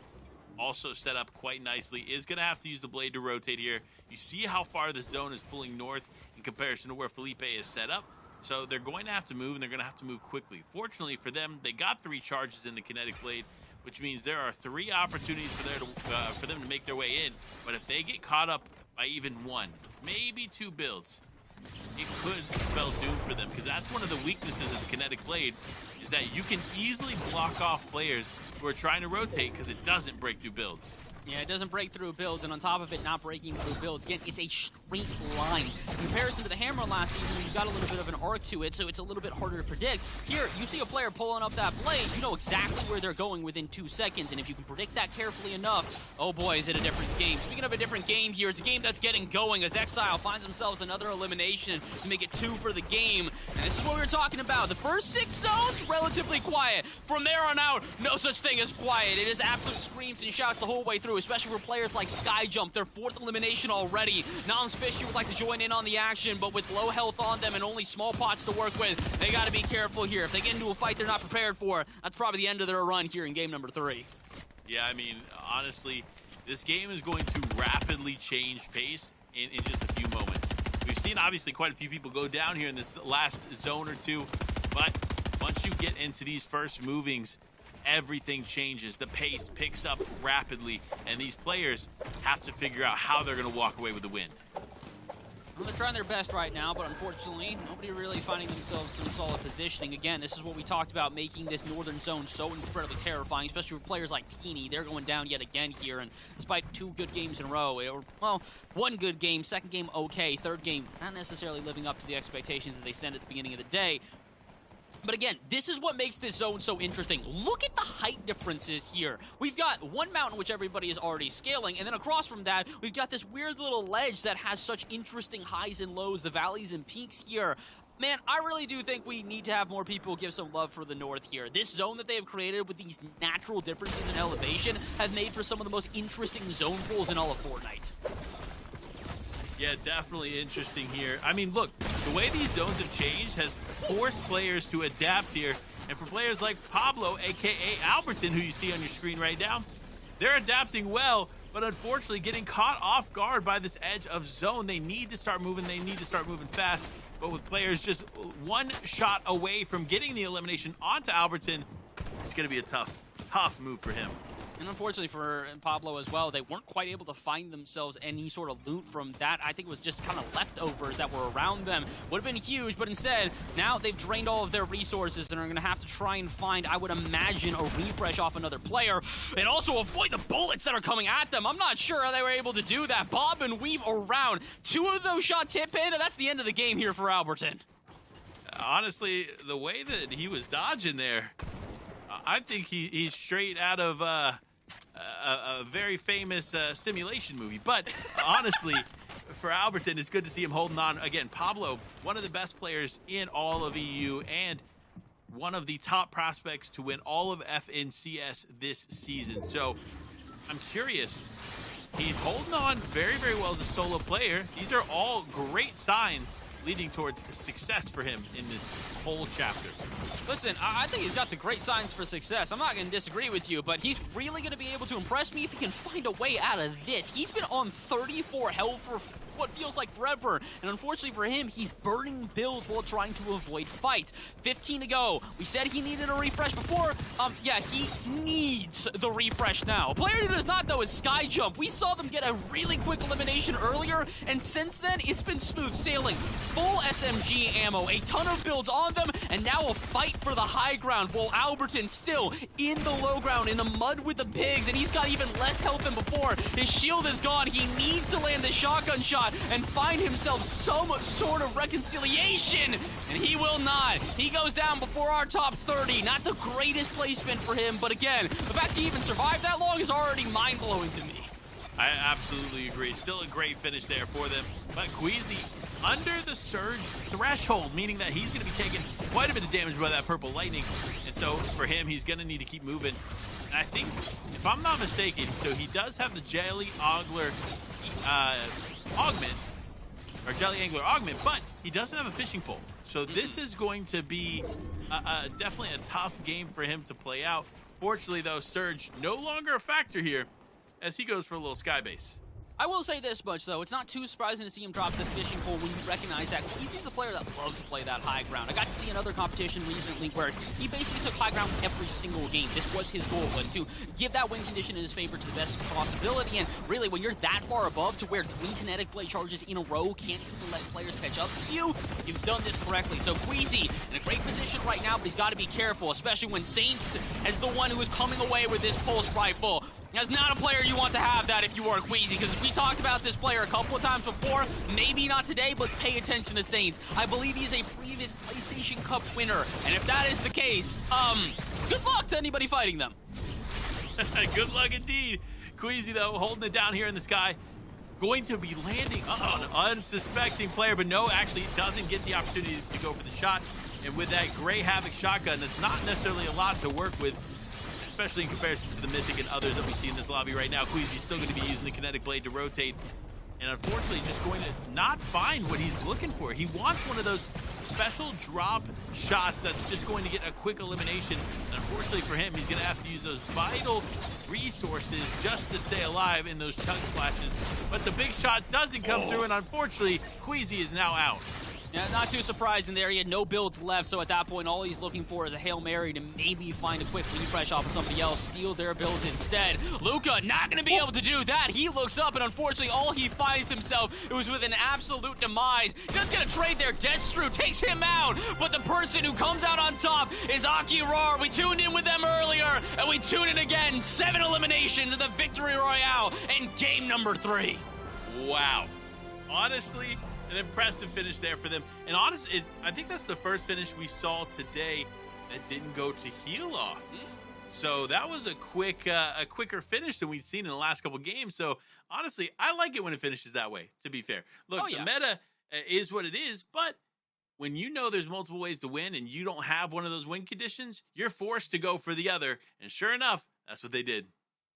also set up quite nicely, is going to have to use the blade to rotate here. You see how far the zone is pulling north in comparison to where Felipe is set up. So they're going to have to move, and they're going to have to move quickly. Fortunately for them, they got 3 charges in the kinetic blade, which means there are 3 opportunities for them to make their way in. But if they get caught up by even 1, maybe 2 builds, it could spell doom for them, because that's one of the weaknesses of the kinetic blade, is that you can easily block off players who are trying to rotate because it doesn't break through builds. Yeah, it doesn't break through builds, and on top of it, not breaking through builds. Again, it's a straight line. In comparison to the hammer last season, you've got a little bit of an arc to it, so it's a little bit harder to predict. Here, you see a player pulling up that blade, you know exactly where they're going within 2 seconds, and if you can predict that carefully enough, oh boy, is it a different game. Speaking of a different game here, it's a game that's getting going as Exile finds themselves another elimination to make it 2 for the game. And this is what we were talking about. The first 6 zones, relatively quiet. From there on out, no such thing as quiet. It is absolute screams and shouts the whole way through, especially for players like Skyjump, their 4th elimination already. Noms Fisher would like to join in on the action, but with low health on them and only small pots to work with, they got to be careful here. If they get into a fight they're not prepared for, that's probably the end of their run here in game number 3. Yeah, I mean, honestly, this game is going to rapidly change pace in just a few moments. We've seen, obviously, quite a few people go down here in this last zone or 2, but once you get into these first movings, everything changes. The pace picks up rapidly, and these players have to figure out how they're going to walk away with the win. Well, they're trying their best right now, but unfortunately, nobody really finding themselves some solid positioning. Again, this is what we talked about, making this northern zone so incredibly terrifying, especially for players like Teeny. They're going down yet again here, and despite 2 good games in a row, or, well, 1 good game, second game okay, third game not necessarily living up to the expectations that they sent at the beginning of the day. But again, this is what makes this zone so interesting. Look at the height differences here. We've got one mountain which everybody is already scaling, and then across from that, we've got this weird little ledge that has such interesting highs and lows, the valleys and peaks here. Man, I really do think we need to have more people give some love for the north here. This zone that they have created with these natural differences in elevation have made for some of the most interesting zone pools in all of Fortnite. Yeah, definitely interesting here. I mean, look, the way these zones have changed has forced players to adapt here. And for players like Pablo, a.k.a. Alberton, who you see on your screen right now, they're adapting well, but unfortunately getting caught off guard by this edge of zone. They need to start moving. They need to start moving fast. But with players just 1 shot away from getting the elimination onto Alberton, it's going to be a tough move for him. And unfortunately for Pablo as well, they weren't quite able to find themselves any sort of loot from that. I think it was just kind of leftovers that were around them. Would have been huge, but instead, now they've drained all of their resources and are going to have to try and find, I would imagine, a refresh off another player and also avoid the bullets that are coming at them. I'm not sure how they were able to do that. Bob and weave around. 2 of those shots hit pin, and that's the end of the game here for Alberton. Honestly, the way that he was dodging there, I think he's straight out of a very famous simulation movie. But honestly, for Alberton, it's good to see him holding on. Again, Pablo, one of the best players in all of EU and one of the top prospects to win all of FNCS this season. So I'm curious. He's holding on very, very well as a solo player. These are all great signs leading towards success for him in this whole chapter. Listen, I think he's got the great signs for success. I'm not going to disagree with you, but he's really going to be able to impress me if he can find a way out of this. He's been on 34 health for what feels like forever, and unfortunately for him, he's burning builds while trying to avoid fights. 15 to go. We said he needed a refresh before. Yeah, he needs the refresh now. A player who does not, though, is Skyjump. We saw them get a really quick elimination earlier, and since then, it's been smooth sailing. Full SMG ammo, a ton of builds on them, and now a fight for the high ground, while Alberton still in the low ground, in the mud with the pigs, and he's got even less health than before. His shield is gone. He needs to land the shotgun shot and find himself some sort of reconciliation, and he will not. He goes down before our top 30. Not the greatest placement for him, but again, the fact he even survived that long is already mind-blowing to me. I absolutely agree. Still a great finish there for them. But Queasy under the surge threshold, meaning that he's going to be taking quite a bit of damage by that purple lightning. And so for him, he's going to need to keep moving. And I think, if I'm not mistaken, so he does have the Jelly Angler augment, or Jelly Angler augment, but he doesn't have a fishing pole. So this is going to be definitely a tough game for him to play out. Fortunately, though, Surge no longer a factor here as he goes for a little sky base. I will say this much, though. It's not too surprising to see him drop the fishing pole when you recognize that he's a player that loves to play that high ground. I got to see another competition recently where he basically took high ground every single game. This was his goal, was to give that win condition in his favor to the best possibility. And really, when you're that far above to where 3 kinetic blade charges in a row can't even let players catch up to you, you've done this correctly. So Queasy in a great position right now, but he's got to be careful, especially when Saints as the one who is coming away with this pulse rifle. That's not a player you want to have that if you are Queasy, because we talked about this player a couple of times before, maybe not today, but pay attention to Saints. I believe he's a previous PlayStation Cup winner, and if that is the case, good luck to anybody fighting them. Good luck indeed. Queasy, though, holding it down here in the sky. Going to be landing on an unsuspecting player, but no, actually doesn't get the opportunity to go for the shot. And with that Gray Havoc shotgun, it's not necessarily a lot to work with, especially in comparison to the Mythic and others that we see in this lobby right now. Queasy's still going to be using the Kinetic Blade to rotate, and unfortunately just going to not find what he's looking for. He wants one of those special drop shots that's just going to get a quick elimination. And unfortunately for him, he's going to have to use those vital resources just to stay alive in those chunk splashes. But the big shot doesn't come through, and unfortunately, Queasy is now out. Yeah, not too surprising there. He had no builds left, so at that point, all he's looking for is a Hail Mary to maybe find a quick refresh off of somebody else, steal their builds instead. Luca not going to be able to do that. He looks up, and unfortunately, all he finds himself, it was with an absolute demise. Just going to trade there. Destru takes him out, but the person who comes out on top is Aki Roar. We tuned in with them earlier, and we tune in again. 7 eliminations of the Victory Royale in game number 3. Wow. Honestly, an impressive finish there for them. And honestly, I think that's the first finish we saw today that didn't go to heal off. So that was a quicker finish than we've seen in the last couple games. So honestly, I like it when it finishes that way, to be fair. Look, the meta is what it is, but when you know there's multiple ways to win and you don't have one of those win conditions, you're forced to go for the other. And sure enough, that's what they did.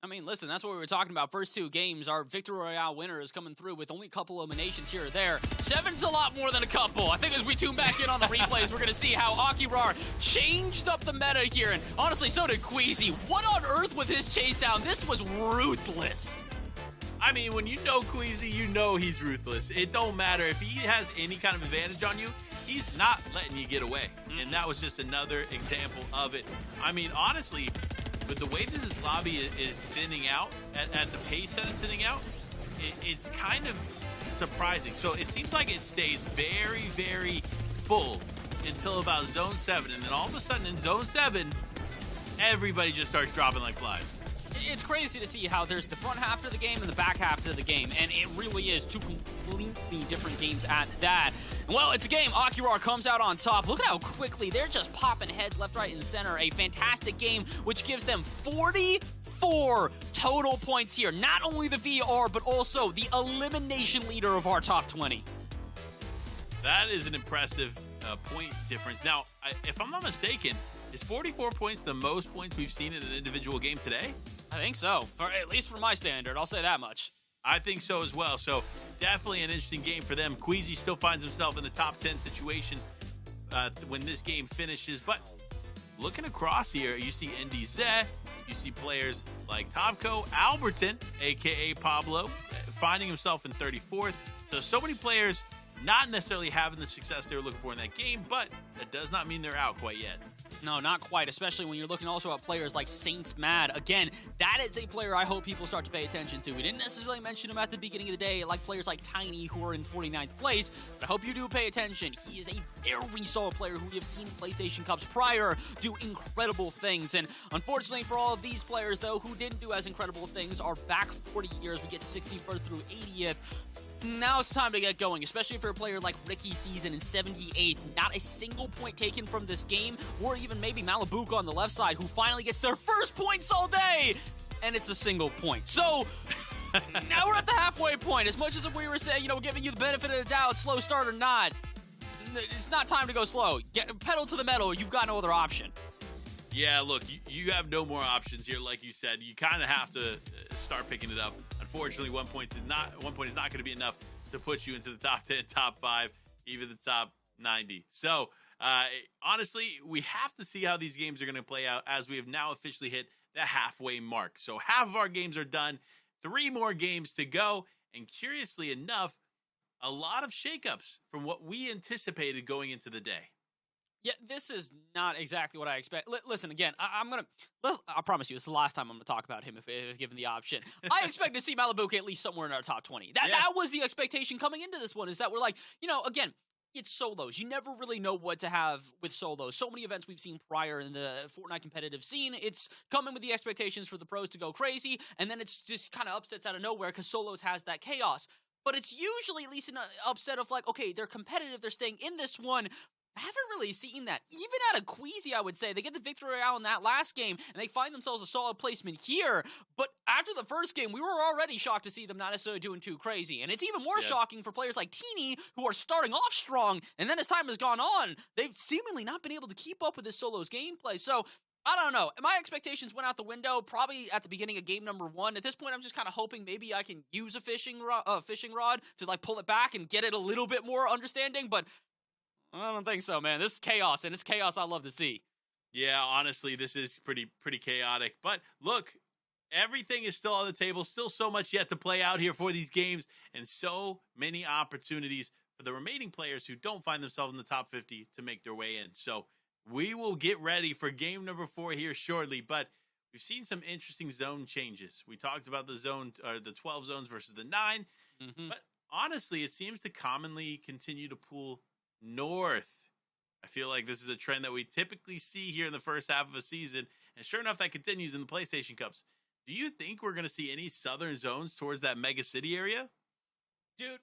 I mean, listen, that's what we were talking about. First 2 games, our Victory Royale winner is coming through with only a couple eliminations here or there. 7's a lot more than a couple. I think as we tune back in on the replays, we're going to see how Akirar changed up the meta here. And honestly, so did Queasy. What on earth with his chase down? This was ruthless. I mean, when you know Queasy, you know he's ruthless. It don't matter. If he has any kind of advantage on you, he's not letting you get away. And that was just another example of it. I mean, honestly, with the way that this lobby is thinning out, at the pace that it's thinning out, it's kind of surprising. So it seems like it stays very, very full until about Zone 7. And then all of a sudden in Zone 7, everybody just starts dropping like flies. It's crazy to see how there's the front half of the game and the back half of the game, and it really is 2 completely different games at that. Well, it's a game. Akirar comes out on top. Look at how quickly they're just popping heads left, right, and center. A fantastic game, which gives them 44 total points here. Not only the VR, but also the elimination leader of our top 20. That is an impressive point difference. Now, if I'm not mistaken, is 44 points the most points we've seen in an individual game today? I think so, at least for my standard. I'll say that much. I think so as well. So definitely an interesting game for them. Queasy still finds himself in the top 10 situation when this game finishes. But looking across here, you see NDZ, you see players like Topco, Alberton, a.k.a. Pablo, finding himself in 34th. So many players not necessarily having the success they were looking for in that game, but that does not mean they're out quite yet. No, not quite, especially when you're looking also at players like Saints Mad. Again, that is a player I hope people start to pay attention to. We didn't necessarily mention him at the beginning of the day, like players like Tiny, who are in 49th place, but I hope you do pay attention. He is a very solid player who we have seen PlayStation Cups prior do incredible things, and unfortunately for all of these players, though, who didn't do as incredible things, are back 40 years. We get 61st through 80th. Now it's time to get going, especially for a player like Ricky Season in 78th. Not a single point taken from this game, or even maybe Malibuca on the left side, who finally gets their first points all day, and it's a single point. So, Now we're at the halfway point. As much as we were saying, giving you the benefit of the doubt, slow start or not, it's not time to go slow. Get pedal to the metal. You've got no other option. Yeah, look, you have no more options here. Like you said, you kind of have to start picking it up. Unfortunately, 1 point is not going to be enough to put you into the top 10, top 5, even the top 90. So, honestly, we have to see how these games are going to play out as we have now officially hit the halfway mark. So half of our games are done, 3 more games to go, and curiously enough, a lot of shakeups from what we anticipated going into the day. Yeah, this is not exactly what I expect. Listen, again, I promise you, this is the last time I'm going to talk about him if given the option. I expect to see Malibuca at least somewhere in our top 20. That was the expectation coming into this one, is that we're like, again, it's solos. You never really know what to have with solos. So many events we've seen prior in the Fortnite competitive scene, it's coming with the expectations for the pros to go crazy, and then it's just kind of upsets out of nowhere because solos has that chaos. But it's usually at least an upset of like, okay, they're competitive, they're staying in this one. I haven't really seen that. Even at a Queasy, I would say. They get the victory royale in that last game, and they find themselves a solid placement here. But after the first game, we were already shocked to see them not necessarily doing too crazy. And it's even more shocking for players like Teeny, who are starting off strong, and then as time has gone on, they've seemingly not been able to keep up with this solos gameplay. So, I don't know. My expectations went out the window probably at the beginning of game number 1. At this point, I'm just kind of hoping maybe I can use a fishing rod to like pull it back and get it a little bit more understanding, but I don't think so, man. This is chaos, and it's chaos I love to see. Yeah, honestly, this is pretty chaotic. But look, everything is still on the table. Still so much yet to play out here for these games, and so many opportunities for the remaining players who don't find themselves in the top 50 to make their way in. So we will get ready for game number 4 here shortly. But we've seen some interesting zone changes. We talked about the 12 zones versus the 9. Mm-hmm. But honestly, it seems to commonly continue to pull north. I feel like this is a trend that we typically see here in the first half of a season, and sure enough, that continues in the PlayStation Cups. Do you think we're going to see any southern zones towards that mega city area? Dude,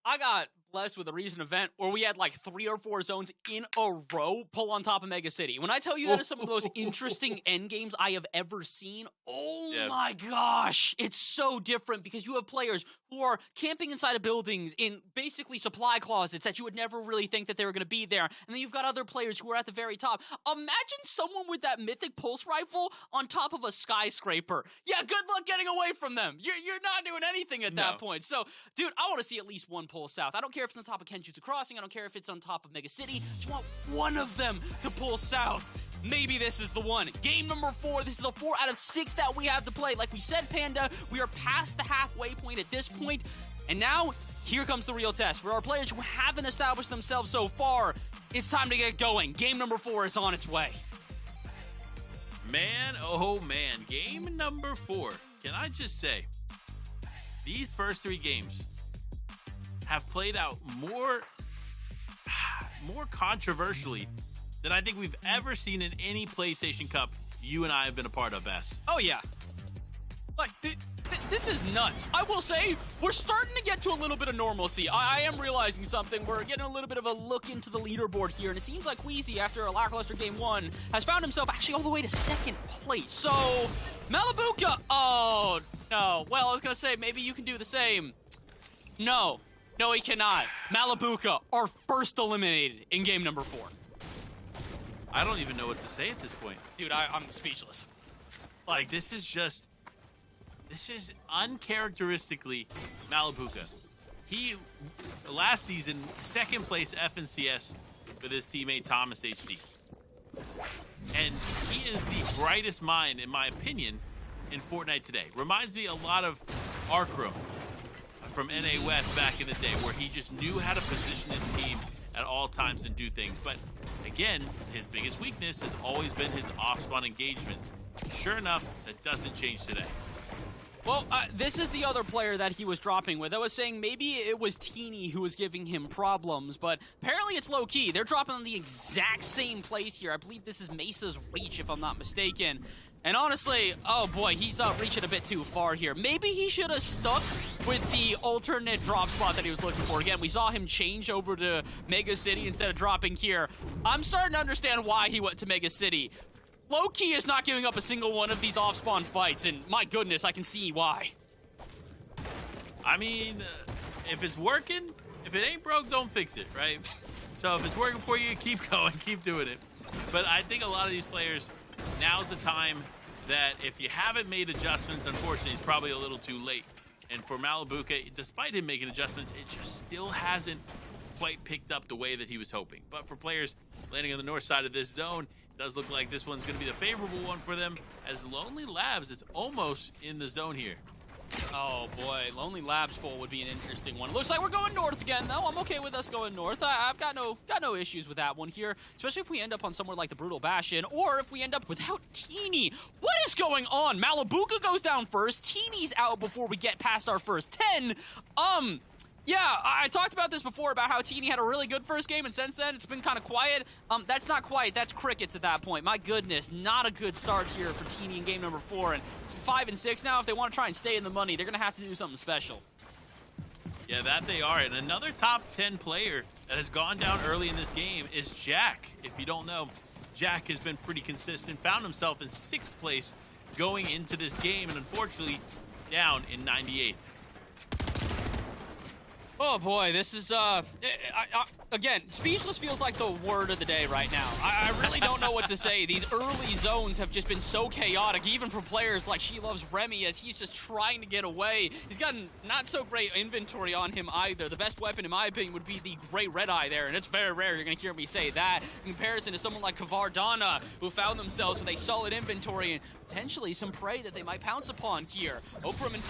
I got blessed with a recent event where we had like 3 or 4 zones in a row pull on top of Mega City. When I tell you that is some of the most interesting end games I have ever seen, my gosh, it's so different because you have players who are camping inside of buildings in basically supply closets that you would never really think that they were going to be there. And then you've got other players who are at the very top. Imagine someone with that mythic pulse rifle on top of a skyscraper. Yeah, good luck getting away from them. You're not doing anything at that point. So, dude, I want to see at least one pull south. I don't care if it's on top of Kenjutsu Crossing. I don't care if it's on top of Mega City. Just want one of them to pull south. Maybe this is the one. Game number 4. This is the 4 out of 6 that we have to play. Like we said, Panda, we are past the halfway point at this point. And now, here comes the real test. For our players who haven't established themselves so far, it's time to get going. Game number 4 is on its way. Man, oh man. Game number 4. Can I just say, these first 3 games have played out more controversially than I think we've ever seen in any PlayStation Cup you and I have been a part of, Bess. Oh, yeah. Like, this is nuts. I will say, we're starting to get to a little bit of normalcy. I am realizing something. We're getting a little bit of a look into the leaderboard here, and it seems like Queasy, after a lackluster game 1, has found himself actually all the way to 2nd place. So, Malibuca, oh, no. Well, I was going to say, maybe you can do the same. No, he cannot. Malibuca are first eliminated in game number 4. I don't even know what to say at this point. Dude, I'm speechless. Like, this is uncharacteristically Malibuca. He, last season, 2nd place FNCS with his teammate Thomas HD. And he is the brightest mind, in my opinion, in Fortnite today. Reminds me a lot of Arcrum from NA West back in the day, where he just knew how to position his team at all times and do things. But again, his biggest weakness has always been his off-spawn engagements. Sure enough, that doesn't change today. Well, this is the other player that he was dropping with. I was saying maybe it was Teeny who was giving him problems, but apparently it's low-key. They're dropping on the exact same place here. I believe this is Mesa's Reach, if I'm not mistaken. And honestly, oh boy, he's reaching a bit too far here. Maybe he should have stuck with the alternate drop spot that he was looking for. Again, we saw him change over to Mega City instead of dropping here. I'm starting to understand why he went to Mega City. Low-key is not giving up a single one of these off-spawn fights, and my goodness, I can see why. I mean, if it's working, if it ain't broke, don't fix it, right? So if it's working for you, keep going, keep doing it. But I think a lot of these players, now's the time that if you haven't made adjustments, unfortunately, it's probably a little too late. And for Malibuca, despite him making adjustments, it just still hasn't quite picked up the way that he was hoping. But for players landing on the north side of this zone, it does look like this one's going to be the favorable one for them, as Lonely Labs is almost in the zone here. Oh boy, Lonely Labs poll would be an interesting one. Looks like we're going north again, though. I'm okay with us going north. I've got no issues with that one here, especially if we end up on somewhere like the Brutal Bastion, or if we end up without Teeny. What is going on? Malibuca goes down first. Teeny's out before we get past our first 10. Yeah, I talked about this before about how Teeny had a really good first game, and since then it's been kind of quiet. That's not quiet. That's crickets at that point. My goodness, not a good start here for Teeny in game number 4. And 5 and 6 now, if they want to try and stay in the money, they're going to have to do something special. Yeah, that they are. And another top 10 player that has gone down early in this game is Jack. If you don't know, Jack has been pretty consistent, found himself in 6th place going into this game, and unfortunately down in 98th. Oh boy, this is, again, speechless feels like the word of the day right now. I really don't know what to say. These early zones have just been so chaotic, even for players like She Loves Remy, as he's just trying to get away. He's got not so great inventory on him either. The best weapon, in my opinion, would be the Great Red Eye there, and it's very rare you're going to hear me say that, in comparison to someone like Kavardana, who found themselves with a solid inventory and potentially some prey that they might pounce upon here. Okram in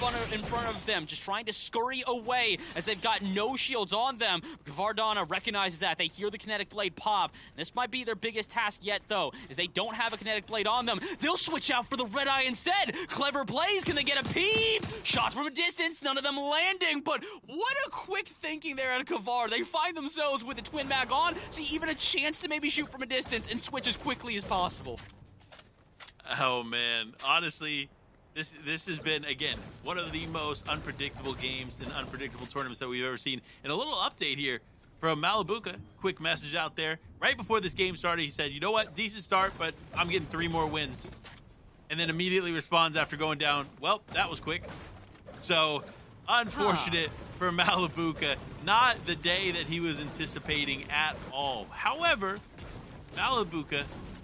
front of them, just trying to scurry away as they've got no shields on them. Kavardana recognizes that. They hear the kinetic blade pop. This might be their biggest task yet, though, is they don't have a kinetic blade on them. They'll switch out for the red eye instead. Clever plays. Can they get a peep? Shots from a distance. None of them landing, but what a quick thinking there at Kavar. They find themselves with the twin mag on, see even a chance to maybe shoot from a distance and switch as quickly as possible. Oh, man. Honestly, this has been, again, one of the most unpredictable games and unpredictable tournaments that we've ever seen. And a little update here from Malibuca. Quick message out there. Right before this game started, he said, you know what? Decent start, but I'm getting 3 more wins. And then immediately responds after going down, well, that was quick. So, unfortunate for Malibuca. Not the day that he was anticipating at all. However, Malibuca,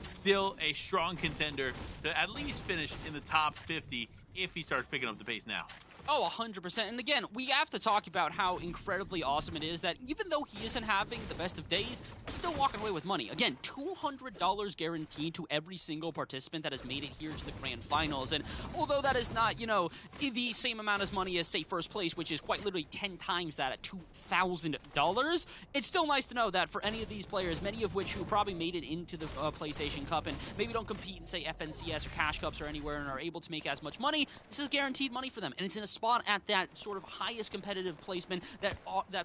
still a strong contender to at least finish in the top 50 if he starts picking up the pace now. Oh, 100%. And again, we have to talk about how incredibly awesome it is that even though he isn't having the best of days, he's still walking away with money. Again, $200 guaranteed to every single participant that has made it here to the grand finals. And although that is not, you know, the same amount of money as, say, first place, which is quite literally 10 times that at $2,000, it's still nice to know that for any of these players, many of which who probably made it into the PlayStation Cup and maybe don't compete in, say, FNCS or Cash Cups or anywhere and are able to make as much money, this is guaranteed money for them. And it's in a spot at that sort of highest competitive placement that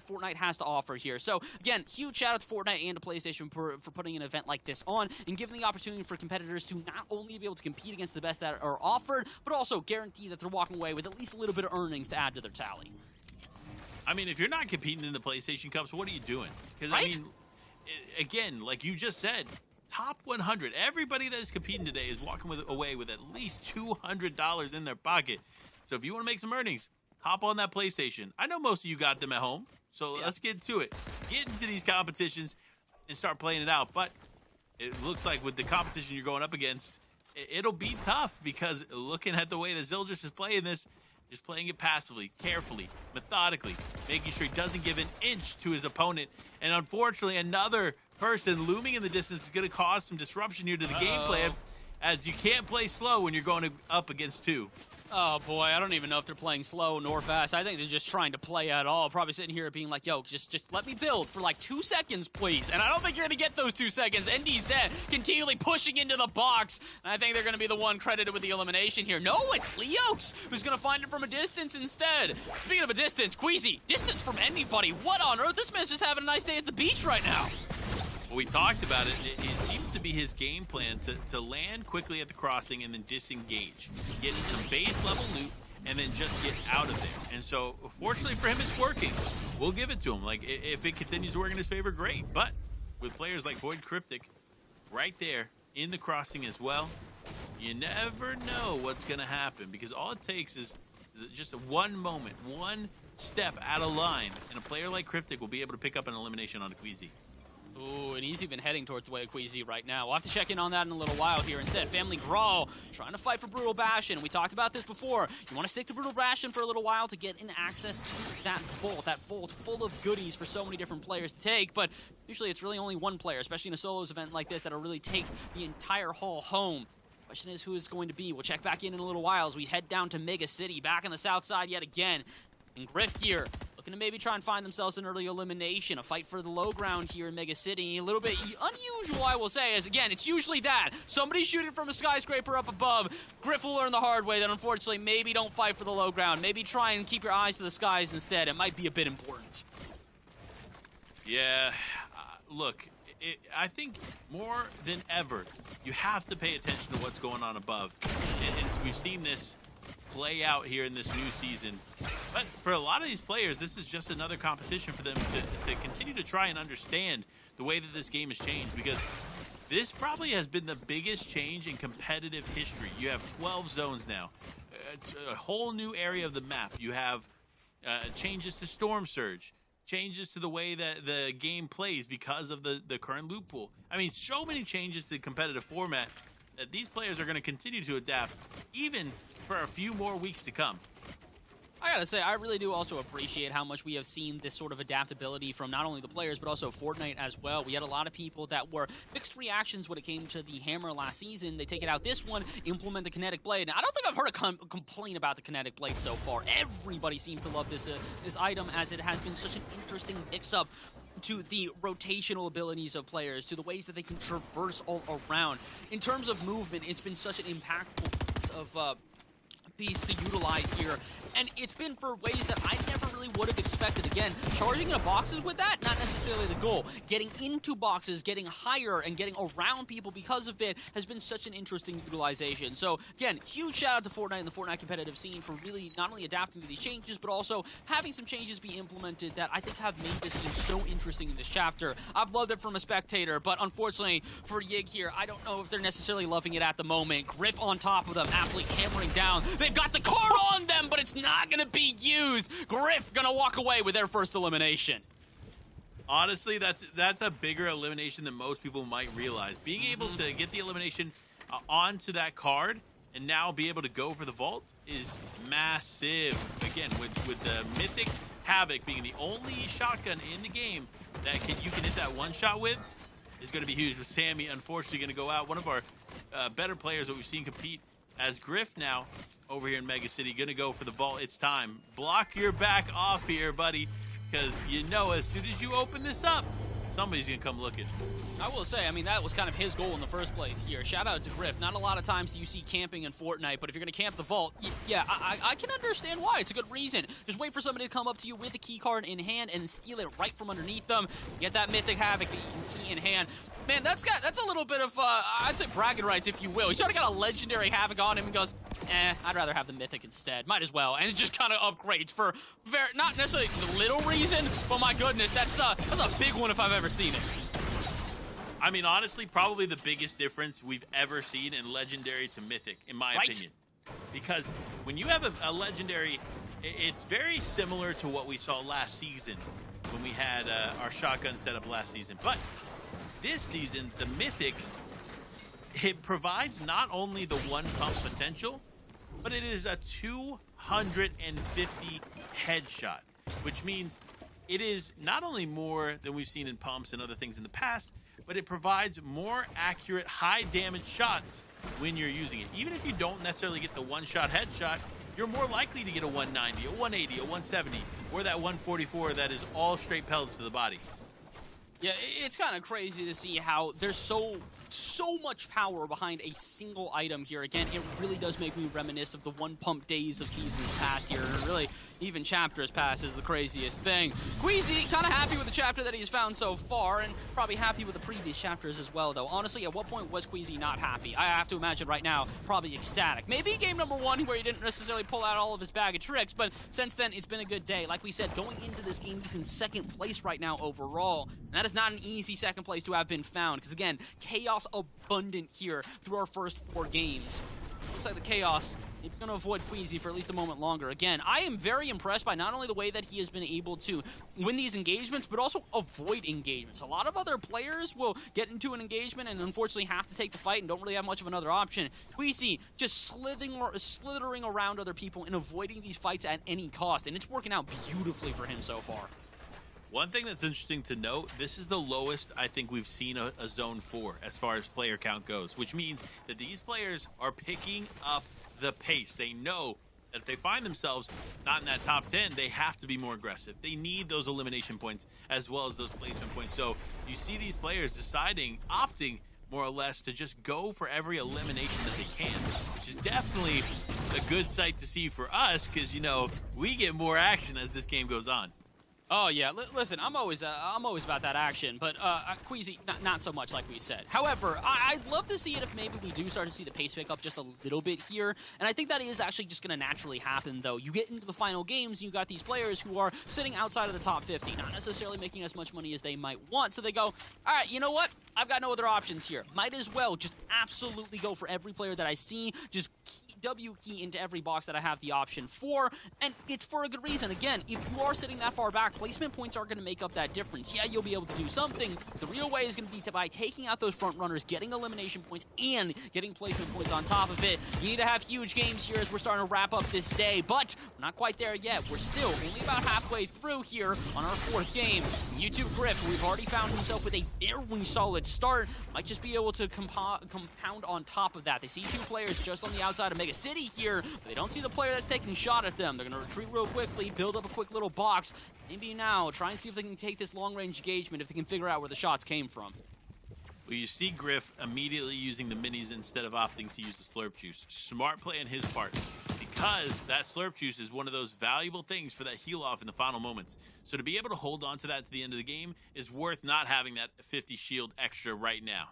Fortnite has to offer here. So again, huge shout out to Fortnite and to PlayStation for putting an event like this on and giving the opportunity for competitors to not only be able to compete against the best that are offered, but also guarantee that they're walking away with at least a little bit of earnings to add to their tally. I mean, if you're not competing in the PlayStation Cups, what are you doing? Because, right? I mean, again, like you just said, top 100. Everybody that is competing today is walking away with at least $200 in their pocket. So if you want to make some earnings, hop on that PlayStation. I know most of you got them at home, so let's get to it. Get into these competitions and start playing it out. But it looks like with the competition you're going up against, it'll be tough because looking at the way that Zildjish is playing this, just playing it passively, carefully, methodically, making sure he doesn't give an inch to his opponent. And unfortunately, another person looming in the distance is going to cause some disruption here to the game plan, as you can't play slow when you're going up against 2. Oh boy, I don't even know if they're playing slow nor fast. I think they're just trying to play at all. Probably sitting here being like, yo, just let me build for like 2 seconds, please. And I don't think you're going to get those 2 seconds. NDZ continually pushing into the box. And I think they're going to be the one credited with the elimination here. No, it's Leox who's going to find it from a distance instead. Speaking of a distance, Queasy, distance from anybody. What on earth? This man's just having a nice day at the beach right now. Well, we talked about it. It seems to be his game plan to land quickly at the crossing and then disengage. Get some base level loot and then just get out of there. And so, fortunately for him, it's working. We'll give it to him. Like, if it continues to work in his favor, great. But with players like Void Cryptic right there in the crossing as well, you never know what's going to happen, because all it takes is just one moment, one step out of line, and a player like Cryptic will be able to pick up an elimination on Queasy. Ooh, and he's even heading towards the way of Queasy right now. We'll have to check in on that in a little while here. Instead, Family Grawl trying to fight for Brutal Bastion. We talked about this before. You want to stick to Brutal Bastion for a little while to get in access to that vault full of goodies for so many different players to take, but usually it's really only one player, especially in a solos event like this, that'll really take the entire haul home. Question is who it's going to be. We'll check back in a little while as we head down to Mega City, back on the south side yet again. And Griff here, looking to maybe try and find themselves an early elimination, a fight for the low ground here in Mega City. A little bit unusual, I will say, as again, it's usually that. Somebody's shooting from a skyscraper up above. Griff will learn the hard way that unfortunately maybe don't fight for the low ground. Maybe try and keep your eyes to the skies instead. It might be a bit important. Yeah, look, I think more than ever, you have to pay attention to what's going on above. And we've seen this play out here in this new season. But for a lot of these players, this is just another competition for them to continue to try and understand the way that this game has changed, because this probably has been the biggest change in competitive history. You have 12 zones now, a whole new area of the map. You have changes to Storm Surge, changes to the way that the game plays because of the current loot pool. I mean, so many changes to the competitive format that these players are going to continue to adapt, even for a few more weeks to come. I gotta say, I really do also appreciate how much we have seen this sort of adaptability from not only the players, but also Fortnite as well. We had a lot of people that were mixed reactions when it came to the hammer last season. They take it out this one, implement the kinetic blade. Now, I don't think I've heard a complaint about the kinetic blade so far. Everybody seems to love this item, as it has been such an interesting mix-up to the rotational abilities of players, to the ways that they can traverse all around. In terms of movement, it's been such an impactful piece to utilize here, and it's been for ways that I never really would have expected. Again, charging into boxes with that, not necessarily the goal. Getting into boxes, getting higher, and getting around people because of it has been such an interesting utilization. So again, huge shout out to Fortnite and the Fortnite competitive scene for really not only adapting to these changes, but also having some changes be implemented that I think have made this scene so interesting in this chapter. I've loved it from a spectator, but unfortunately for Yig here, I don't know if they're necessarily loving it at the moment. Griff on top of them, absolutely hammering down. They've got the car on them, but it's not going to be used. Griff going to walk away with their first elimination. Honestly, that's a bigger elimination than most people might realize. Being able to get the elimination onto that card and now be able to go for the vault is massive. Again, with the Mythic Havoc being the only shotgun in the game that you can hit that one shot with, is going to be huge. With Sammy, unfortunately, going to go out. One of our better players that we've seen compete as Griff now over here in Mega City, going to go for the vault. It's time. Block your back off here, buddy, because you know as soon as you open this up, somebody's going to come looking. I will say, I mean, that was kind of his goal in the first place here. Shout out to Griff. Not a lot of times do you see camping in Fortnite, but if you're going to camp the vault, yeah, I can understand why. It's a good reason. Just wait for somebody to come up to you with the key card in hand and steal it right from underneath them. Get that Mythic Havoc that you can see in hand. Man, that's a little bit of, I'd say bragging rights, if you will. He sort of got a legendary Havoc on him and goes, I'd rather have the Mythic instead. Might as well. And it just kind of upgrades for not necessarily the little reason, but my goodness, that's a big one if I've ever seen it. I mean, honestly, probably the biggest difference we've ever seen in Legendary to Mythic, in my opinion. Because when you have a Legendary, it's very similar to what we saw last season when we had our shotgun setup last season. But this season, the Mythic, it provides not only the one pump potential, but it is a 250 headshot, which means it is not only more than we've seen in pumps and other things in the past, but it provides more accurate, high damage shots when you're using it. Even if you don't necessarily get the one-shot headshot, you're more likely to get a 190, a 180, a 170, or that 144 that is all straight pellets to the body. Yeah, it's kind of crazy to see how there's so much power behind a single item here. Again, it really does make me reminisce of the one-pump days of seasons past here. Really, even chapters past is the craziest thing. Queasy, kind of happy with the chapter that he's found so far, and probably happy with the previous chapters as well, though. Honestly, at what point was Queasy not happy? I have to imagine right now, probably ecstatic. Maybe game number 1 where he didn't necessarily pull out all of his bag of tricks, but since then, it's been a good day. Like we said, going into this game, he's in second place right now overall, and that is not an easy second place to have been found, because again, chaos abundant here through our first 4 games. Looks like the chaos going to avoid Queasy for at least a moment longer. Again, I am very impressed by not only the way that he has been able to win these engagements, but also avoid engagements. A lot of other players will get into an engagement and unfortunately have to take the fight and don't really have much of another option. Queasy just slithering around other people and avoiding these fights at any cost, and it's working out beautifully for him so far. One thing that's interesting to note, this is the lowest I think we've seen a Zone 4 as far as player count goes, which means that these players are picking up the pace. They know that if they find themselves not in that top 10, they have to be more aggressive. They need those elimination points as well as those placement points. So you see these players opting more or less to just go for every elimination that they can, which is definitely a good sight to see for us because, you know, we get more action as this game goes on. Oh yeah, listen, I'm always about that action, but Queasy, not so much like we said. However, I'd love to see it if maybe we do start to see the pace pick up just a little bit here, and I think that is actually just going to naturally happen, though. You get into the final games, and you got these players who are sitting outside of the top 50, not necessarily making as much money as they might want, so they go, all right, you know what? I've got no other options here. Might as well just absolutely go for every player that I see, just W key into every box that I have the option for, and it's for a good reason. Again, if you are sitting that far back, placement points are going to make up that difference. Yeah, you'll be able to do something. The real way is going to be by taking out those front runners, getting elimination points, and getting placement points on top of it. You need to have huge games here as we're starting to wrap up this day, but we're not quite there yet. We're still only about halfway through here on our fourth game. YouTube Griff, we've already found himself with a very solid start, might just be able to compound on top of that. They see two players just on the outside of Mega City here, but they don't see the player that's taking a shot at them. They're going to retreat real quickly, build up a quick little box, maybe now try and see if they can take this long-range engagement, if they can figure out where the shots came from. Well, you see Griff immediately using the minis instead of opting to use the slurp juice. Smart play on his part, because that slurp juice is one of those valuable things for that heal off in the final moments. So to be able to hold on to that to the end of the game is worth not having that 50 shield extra right now.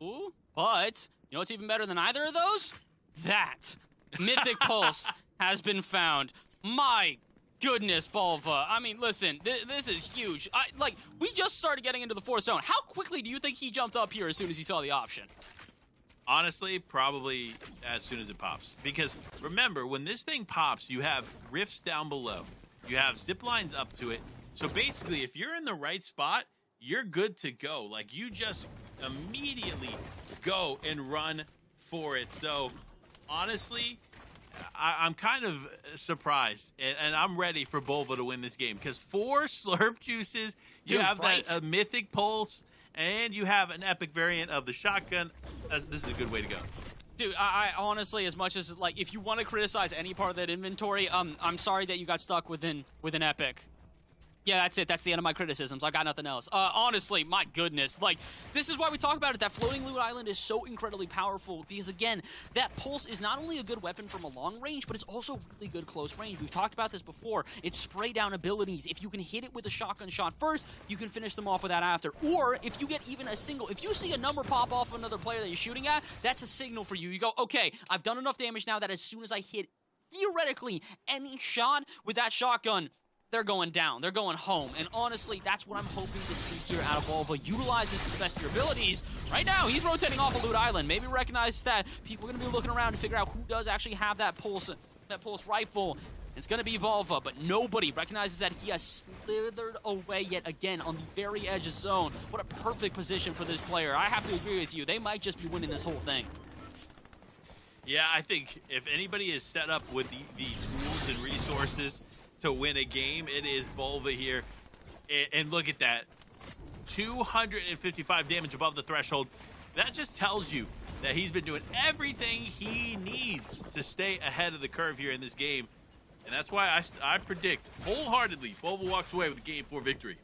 Ooh, but you know what's even better than either of those? That Mythic Pulse has been found. My goodness, Volva. I mean, listen, this is huge. We just started getting into the fourth zone. How quickly do you think he jumped up here as soon as he saw the option? Honestly, probably as soon as it pops. Because remember, when this thing pops, you have rifts down below. You have zip lines up to it. So basically, if you're in the right spot, you're good to go. Like, you just immediately go and run for it. So honestly, I'm kind of surprised, and I'm ready for Volva to win this game, because 4 slurp juices, you have that mythic pulse, and you have an epic variant of the shotgun. This is a good way to go. Dude, I honestly, as much as, like, if you want to criticize any part of that inventory, I'm sorry that you got stuck with an epic. Yeah, that's it. That's the end of my criticisms. I got nothing else. Honestly, my goodness. Like, this is why we talk about it. That floating loot island is so incredibly powerful because, again, that pulse is not only a good weapon from a long range, but it's also really good close range. We've talked about this before. It's spray down abilities. If you can hit it with a shotgun shot first, you can finish them off with that after. Or if you get even a single, if you see a number pop off of another player that you're shooting at, that's a signal for you. You go, okay, I've done enough damage now that as soon as I hit, theoretically, any shot with that shotgun, they're going down. They're going home. And honestly, that's what I'm hoping to see here out of Volva. Utilize his best your abilities. Right now, he's rotating off a loot island. Maybe recognize that people are going to be looking around to figure out who does actually have that pulse rifle. It's going to be Volva, but nobody recognizes that he has slithered away yet again on the very edge of zone. What a perfect position for this player. I have to agree with you. They might just be winning this whole thing. Yeah, I think if anybody is set up with the tools and resources to win a game, it is Volva here. And look at that. 255 damage above the threshold. That just tells you that he's been doing everything he needs to stay ahead of the curve here in this game. And that's why I predict wholeheartable Volva walks away with a Game 4 victory.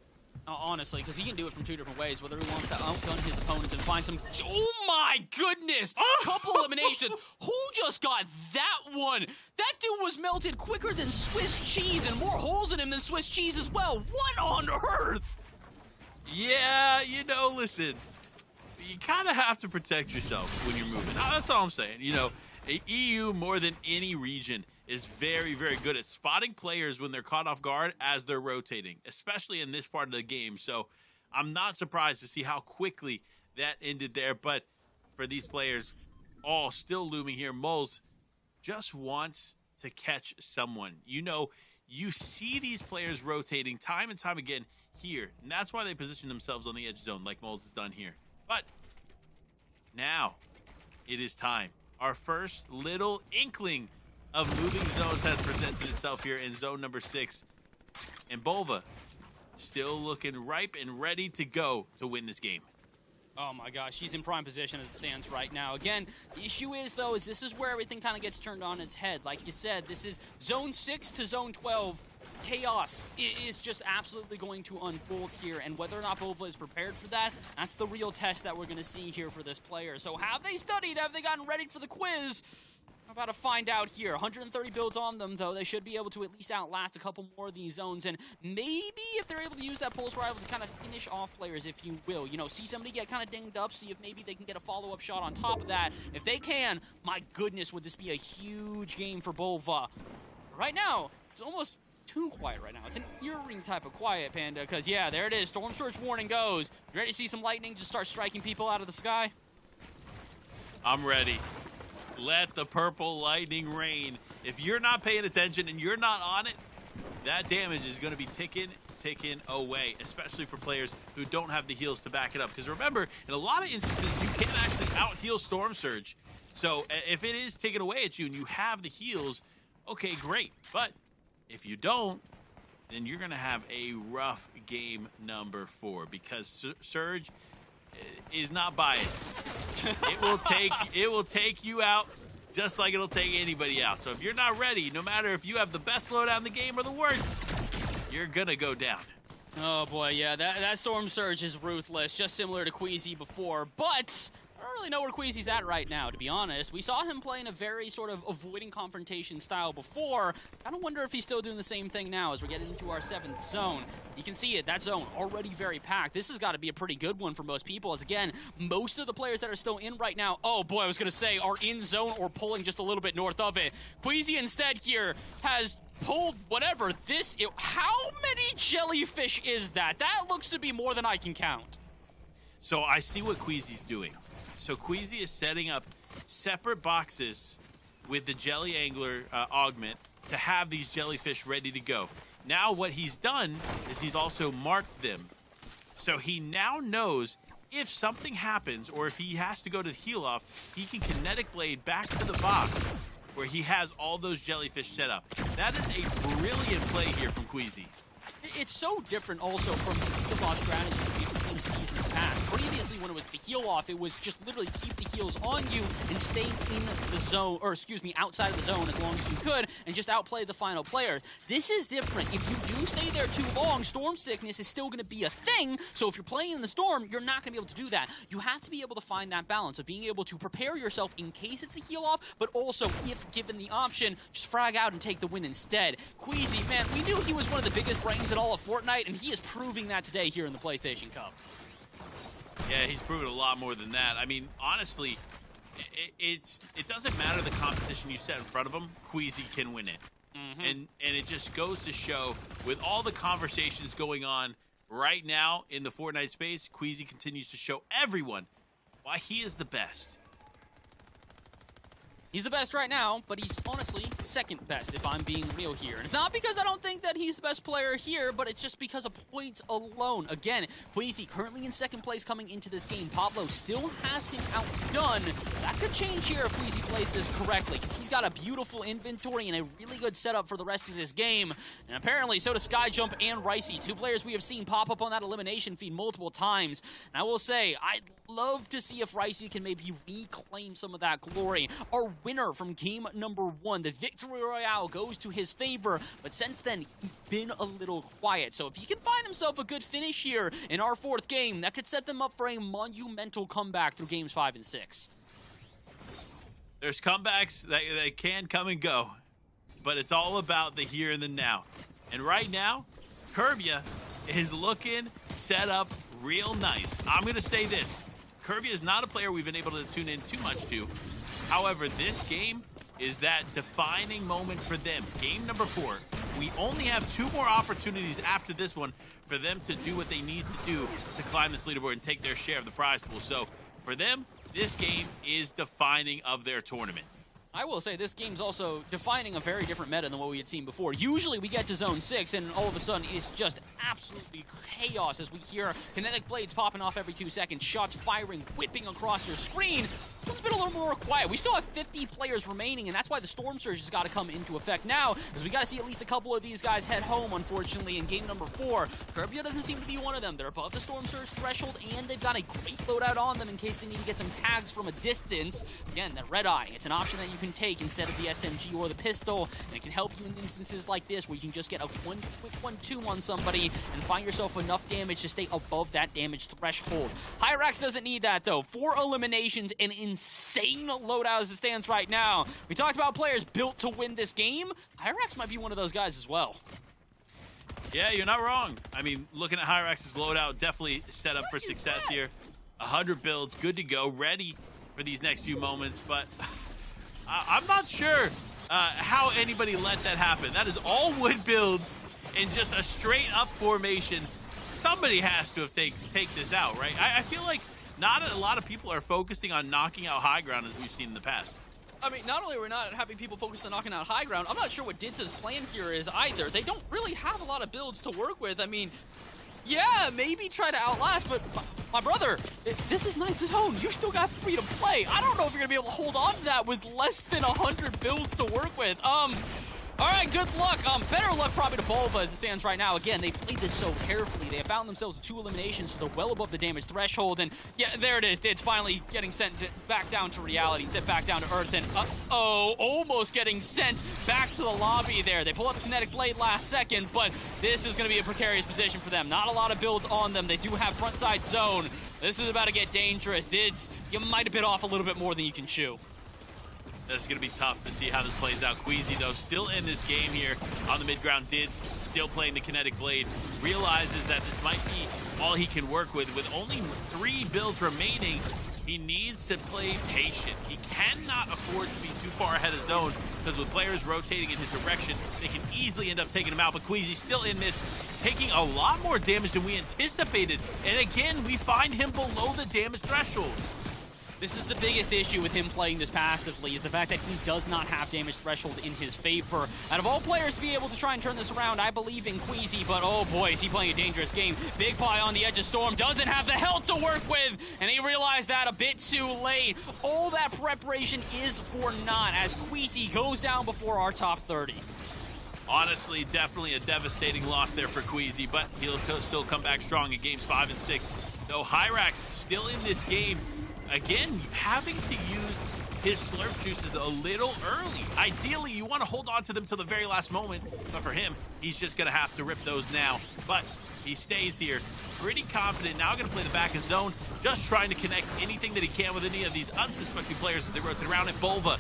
Honestly, because he can do it from 2 different ways, whether he wants to outgun his opponents and find some... Oh my goodness! Couple eliminations. Who just got that one? That dude was melted quicker than Swiss cheese and more holes in him than Swiss cheese as well. What on earth? Yeah, you know, listen. You kind of have to protect yourself when you're moving. That's all I'm saying. You know, EU, more than any region, is very, very good at spotting players when they're caught off guard as they're rotating, especially in this part of the game. So I'm not surprised to see how quickly that ended there. But for these players, all still looming here. Moles just wants to catch someone. You see these players rotating time and time again here, and that's why they position themselves on the edge zone like Moles has done here. But now it is time. Our first little inkling of moving zones has presented itself here in zone number 6. And Bova still looking ripe and ready to go to win this game. Oh my gosh, he's in prime position as it stands right now. Again, the issue is, though, is this is where everything kind of gets turned on its head. Like you said, this is zone 6 to zone 12. Chaos is just absolutely going to unfold here, and whether or not Bova is prepared for that, that's the real test that we're going to see here for this player. So have they studied? Have they gotten ready for the quiz? I'm about to find out here. 130 builds on them, though. They should be able to at least outlast a couple more of these zones, and maybe if they're able to use that pulse rifle to kind of finish off players, if you will. See somebody get kind of dinged up, see if maybe they can get a follow-up shot on top of that. If they can, my goodness, would this be a huge game for Bova. Right now, it's almost too quiet right now. It's an earring type of quiet, Panda, because, yeah, there it is. Storm Surge warning goes. You ready to see some lightning just start striking people out of the sky? I'm ready. Let the purple lightning rain. If you're not paying attention and you're not on it, that damage is going to be ticking away, especially for players who don't have the heals to back it up. Because remember, in a lot of instances, you can't actually out-heal Storm Surge. So if it is taken away at you and you have the heals, okay, great. But if you don't, then you're going to have a rough game number 4 because Surge is not biased. It will take you out just like it'll take anybody out. So if you're not ready, no matter if you have the best loadout in the game or the worst, you're gonna go down. Oh boy, yeah, that Storm Surge is ruthless, just similar to Queasy before, but I don't really know where Queasy's at right now, to be honest. We saw him playing a very sort of avoiding confrontation style before. I don't wonder if he's still doing the same thing now as we're getting into our 7th zone. You can see it, that zone already very packed. This has got to be a pretty good one for most people, as again, most of the players that are still in right now, oh boy, I was going to say, are in zone or pulling just a little bit north of it. Queasy instead here has pulled whatever this is. How many jellyfish is that? That looks to be more than I can count. So I see what Queasy's doing. So Queasy is setting up separate boxes with the Jelly Angler augment to have these jellyfish ready to go. Now what he's done is he's also marked them. So he now knows if something happens or if he has to go to heal off, he can kinetic blade back to the box where he has all those jellyfish set up. That is a brilliant play here from Queasy. It's so different also from the heal-off strategy we've seen seasons past. Previously, when it was the heal-off, it was just literally keep the heals on you and stay in the zone, or excuse me, outside of the zone as long as you could, and just outplay the final player. This is different. If you do stay there too long, Storm Sickness is still going to be a thing, so if you're playing in the Storm, you're not going to be able to do that. You have to be able to find that balance of being able to prepare yourself in case it's a heal-off, but also, if given the option, just frag out and take the win instead. Queasy, man, we knew he was one of the biggest brains in all of Fortnite, and he is proving that today here in the PlayStation Cup. Yeah, he's proven a lot more than that. I mean, honestly, it doesn't matter the competition you set in front of him, Queasy can win it. And it just goes to show, with all the conversations going on right now in the Fortnite space, Queasy continues to show everyone why he is the best. He's the best right now, but he's honestly second best, if I'm being real here. And it's not because I don't think that he's the best player here, but it's just because of points alone. Again, Queasy currently in second place coming into this game. Pablo still has him outdone. That could change here if Queasy plays this correctly, because he's got a beautiful inventory and a really good setup for the rest of this game. And apparently, so does Skyjump and Ricey, two players we have seen pop up on that elimination feed multiple times. And I will say, I'd love to see if Ricey can maybe reclaim some of that glory. Our winner from game number 1, the Victory Royale, goes to his favor, but since then, he's been a little quiet. So if he can find himself a good finish here in our 4th game, that could set them up for a monumental comeback through games 5 and 6. There's comebacks that can come and go, but it's all about the here and the now. And right now, Curbia is looking set up real nice. I'm going to say this. Curbia is not a player we've been able to tune in too much to. However, this game is that defining moment for them. Game number 4. We only have 2 more opportunities after this one for them to do what they need to do to climb this leaderboard and take their share of the prize pool. So for them, this game is defining of their tournament. I will say this game's also defining a very different meta than what we had seen before. Usually we get to Zone 6 and all of a sudden it's just absolutely chaos as we hear kinetic blades popping off every 2 seconds, shots firing, whipping across your screen. This one's been a little more quiet. We still have 50 players remaining, and that's why the Storm Surge has got to come into effect now, because we got to see at least a couple of these guys head home, unfortunately, in game number 4. Curbia doesn't seem to be one of them. They're above the Storm Surge threshold, and they've got a great loadout on them in case they need to get some tags from a distance. Again, that Red Eye, it's an option that you can take instead of the SMG or the pistol, and it can help you in instances like this where you can just get a quick 1-2 on somebody and find yourself enough damage to stay above that damage threshold. Hyrax doesn't need that, though. 4 eliminations, an insane loadout as it stands right now. We talked about players built to win this game. Hyrax might be one of those guys as well. Yeah, you're not wrong. I mean, looking at Hyrax's loadout, definitely set up for success here. 100 builds, good to go, ready for these next few moments, but I'm not sure how anybody let that happen. That is all wood builds in just a straight up formation. Somebody has to have take this out, right? I feel like not a lot of people are focusing on knocking out high ground as we've seen in the past. I mean, not only are we not having people focus on knocking out high ground, I'm not sure what Didza's plan here is either. They don't really have a lot of builds to work with. I mean, yeah, maybe try to outlast, but my brother, this is ninth zone. You still got free to play. I don't know if you're going to be able to hold on to that with less than 100 builds to work with. All right, good luck. Better luck probably to Bulva as it stands right now. Again, they played this so carefully. They have found themselves with 2 eliminations, so they're well above the damage threshold. And yeah, there it is. It's finally getting sent back down to reality, sent back down to Earth. And almost getting sent back to the lobby there. They pull up the kinetic blade last second, but this is going to be a precarious position for them. Not a lot of builds on them. They do have frontside zone. This is about to get dangerous. You might have bit off a little bit more than you can chew. That's going to be tough to see how this plays out. Queasy, though, still in this game here on the mid-ground. Dids still playing the kinetic blade. Realizes that this might be all he can work with. With only 3 builds remaining, he needs to play patient. He cannot afford to be too far ahead of zone, because with players rotating in his direction, they can easily end up taking him out. But Queasy still in this, taking a lot more damage than we anticipated. And again, we find him below the damage threshold. This is the biggest issue with him playing this passively, is the fact that he does not have damage threshold in his favor. Out of all players to be able to try and turn this around, I believe in Queasy, but oh boy, is he playing a dangerous game. Big Pie on the edge of Storm doesn't have the health to work with, and he realized that a bit too late. All that preparation is for naught as Queasy goes down before our top 30. Honestly, definitely a devastating loss there for Queasy, but he'll still come back strong in games 5 and 6. Though Hyrax still in this game, again, having to use his slurp juices a little early. Ideally, you want to hold on to them till the very last moment, but for him, he's just going to have to rip those now. But he stays here, pretty confident. Now going to play the back of zone, just trying to connect anything that he can with any of these unsuspecting players as they rotate around. And Bulva,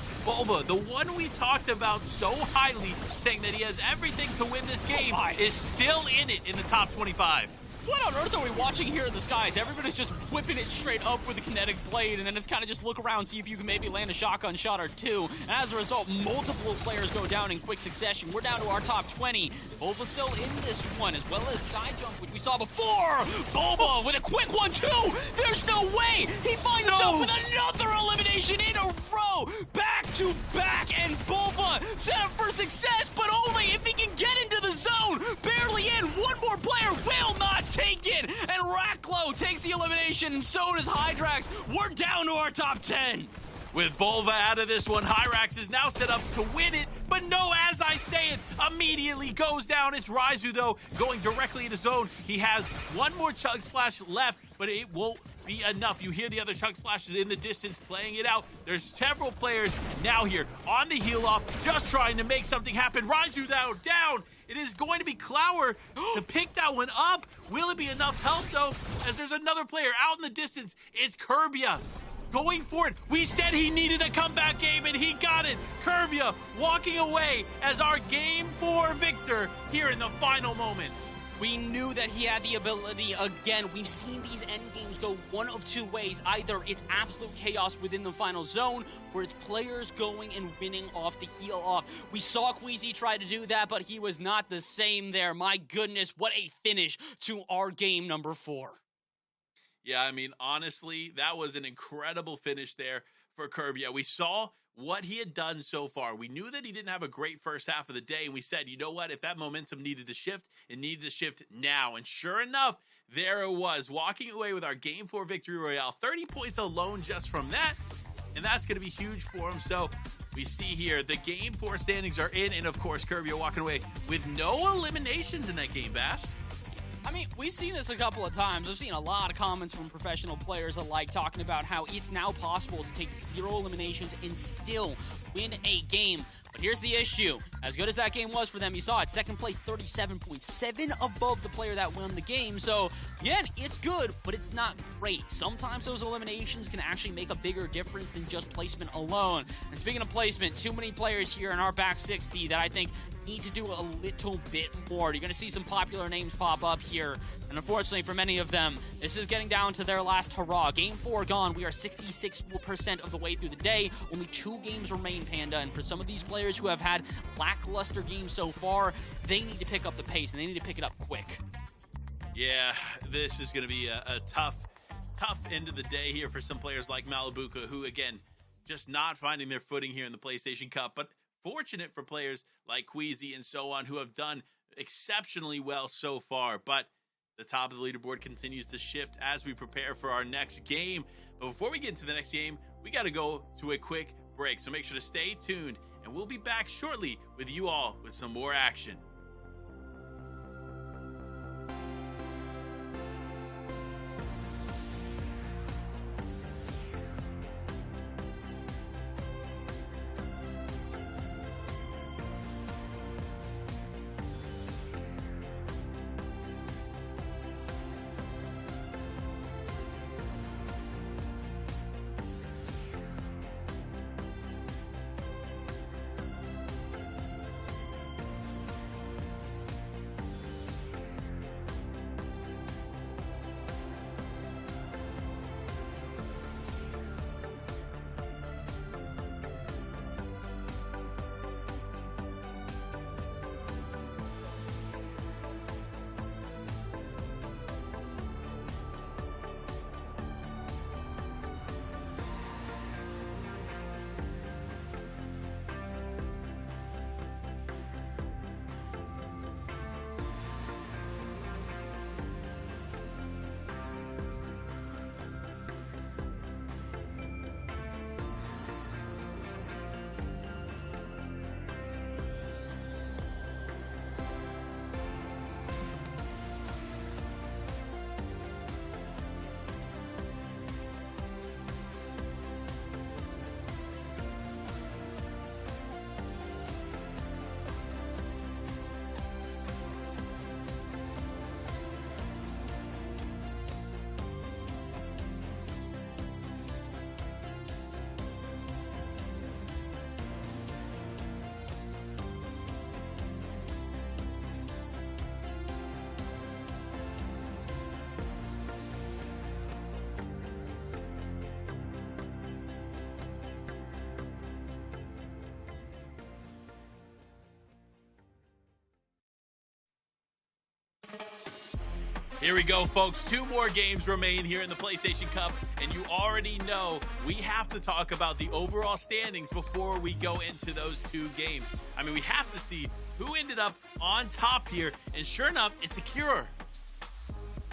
the one we talked about so highly, saying that he has everything to win this game, is still in it in the top 25. What on earth are we watching here in the skies? Everybody's just whipping it straight up with a kinetic blade, and then it's kind of just look around, see if you can maybe land a shotgun shot or 2. And as a result, multiple players go down in quick succession. We're down to our top 20. Bulba's still in this one, as well as Side Jump, which we saw before. Bulba with a quick 1-2. There's no way. He finds himself with another elimination in a row. Back to back, and Bulba set up for success, but only if he can get into the zone. Barely in. One more player will not take it, and Racklow takes the elimination, and so does Hydrax. We're down to our top 10. With Bulva out of this one, Hyrax is now set up to win it, but no, as I say it, immediately goes down. It's Raizu, though, going directly into zone. He has one more Chug Splash left, but it won't be enough. You hear the other Chug Splashes in the distance playing it out. There's several players now here on the heal off, just trying to make something happen. Raizu down. It is going to be Clower to pick that one up. Will it be enough help, though, as there's another player out in the distance? It's Curbia going for it. We said he needed a comeback game, and he got it. Curbia walking away as our Game 4 victor here in the final moments. We knew that he had the ability. Again, we've seen these end games go one of 2 ways. Either it's absolute chaos within the final zone, or it's players going and winning off the heal off. We saw Queasy try to do that, but he was not the same there. My goodness, what a finish to our game number 4. Yeah, I mean, honestly, that was an incredible finish there for Kirby. Yeah, we saw what he had done so far. We knew that he didn't have a great first half of the day, and we said, you know what? If that momentum needed to shift, it needed to shift now. And sure enough, there it was, walking away with our Game 4 victory royale. 30 points alone just from that, and that's going to be huge for him. So we see here the Game 4 standings are in, and of course, Kirby are walking away with no eliminations in that game, Bass. I mean, we've seen this a couple of times. I've seen a lot of comments from professional players alike talking about how it's now possible to take 0 eliminations and still win a game. But here's the issue. As good as that game was for them, you saw it. Second place, 37.7 above the player that won the game. So, again, it's good, but it's not great. Sometimes those eliminations can actually make a bigger difference than just placement alone. And speaking of placement, too many players here in our back 60 that I think need to do a little bit more. You're going to see some popular names pop up here, and unfortunately for many of them, this is getting down to their last hurrah. Game 4 gone. We are 66% of the way through the day. Only 2 games remain, Panda, and for some of these players who have had lackluster games so far, they need to pick up the pace, and they need to pick it up quick. Yeah, this is going to be a tough end of the day here for some players like Malibuka, who, again, just not finding their footing here in the PlayStation Cup, but fortunate for players like Queasy and so on who have done exceptionally well so far. But the top of the leaderboard continues to shift as we prepare for our next game. But before we get into the next game, we got to go to a quick break. So make sure to stay tuned, and we'll be back shortly with you all with some more action. Here we go, folks. 2 more games remain here in the PlayStation Cup, and you already know we have to talk about the overall standings before we go into those 2 games. I mean, we have to see who ended up on top here, and sure enough, it's Akira.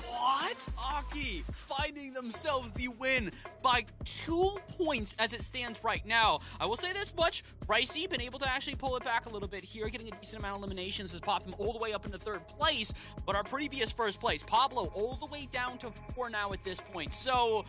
What? Aki finding themselves the win by 2 points as it stands right now. I will say this much, Ricey been able to actually pull it back a little bit here, getting a decent amount of eliminations, has popped him all the way up into 3rd place, but our previous 1st place, Pablo, all the way down to 4 now at this point. So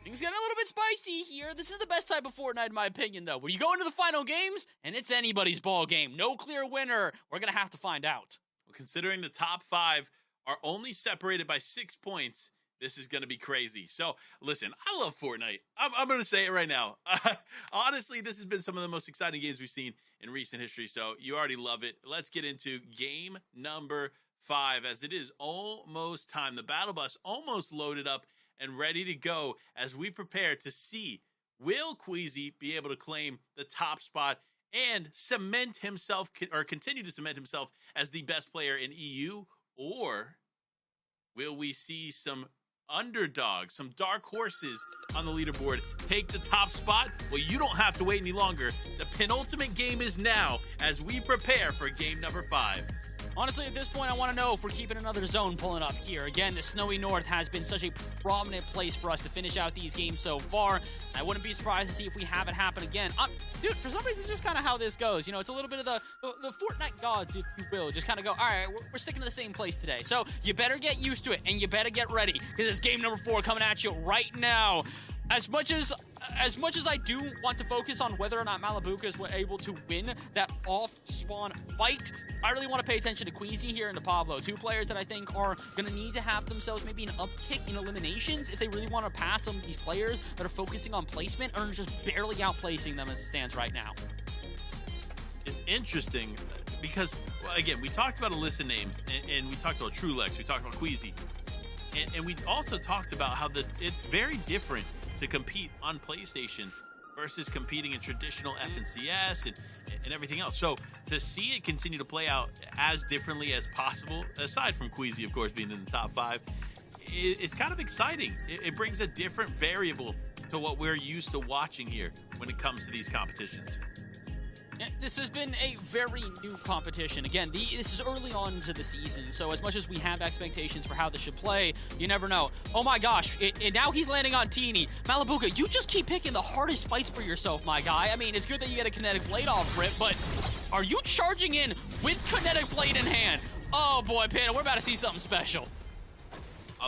things getting a little bit spicy here. This is the best type of Fortnite in my opinion, though. When you go into the final games, and it's anybody's ball game. No clear winner. We're going to have to find out. Well, considering the top 5 are only separated by 6 points, this is going to be crazy. So, listen, I love Fortnite. I'm going to say it right now. Honestly, this has been some of the most exciting games we've seen in recent history, so you already love it. Let's get into game number 5, as it is almost time. The battle bus almost loaded up and ready to go as we prepare to see, will Queasy be able to claim the top spot and cement himself, or continue to cement himself as the best player in EU, or will we see some underdogs, some dark horses on the leaderboard take the top spot. Well, you don't have to wait any longer. The penultimate game is now as we prepare for game number 5. Honestly, at this point, I want to know if we're keeping another zone pulling up here. Again, the snowy north has been such a prominent place for us to finish out these games so far. I wouldn't be surprised to see if we have it happen again. Dude, for some reason, it's just kind of how this goes. You know, it's a little bit of the Fortnite gods, if you will. Just kind of go, all right, we're sticking to the same place today. So you better get used to it, and you better get ready, because it's game number 4 coming at you right now. As much as I do want to focus on whether or not Malibuca is able to win that off-spawn fight, I really want to pay attention to Queasy here and to Pablo, 2 players that I think are going to need to have themselves maybe an uptick in eliminations if they really want to pass some of these players that are focusing on placement or just barely outplacing them as it stands right now. It's interesting because, well, again, we talked about a list of names, and we talked about Trulex, we talked about Queasy, and we also talked about how it's very different to compete on PlayStation versus competing in traditional FNCS and everything else. So to see it continue to play out as differently as possible, aside from Queasy, of course, being in the top 5, it's kind of exciting. It brings a different variable to what we're used to watching here when it comes to these competitions. This has been a very new competition. Again, this is early on into the season, so as much as we have expectations for how this should play, you never know. Oh my gosh, now he's landing on Teeny. Malibuca, you just keep picking the hardest fights for yourself, my guy. I mean, it's good that you get a kinetic blade off rip, but are you charging in with kinetic blade in hand? Oh boy, Panda, we're about to see something special.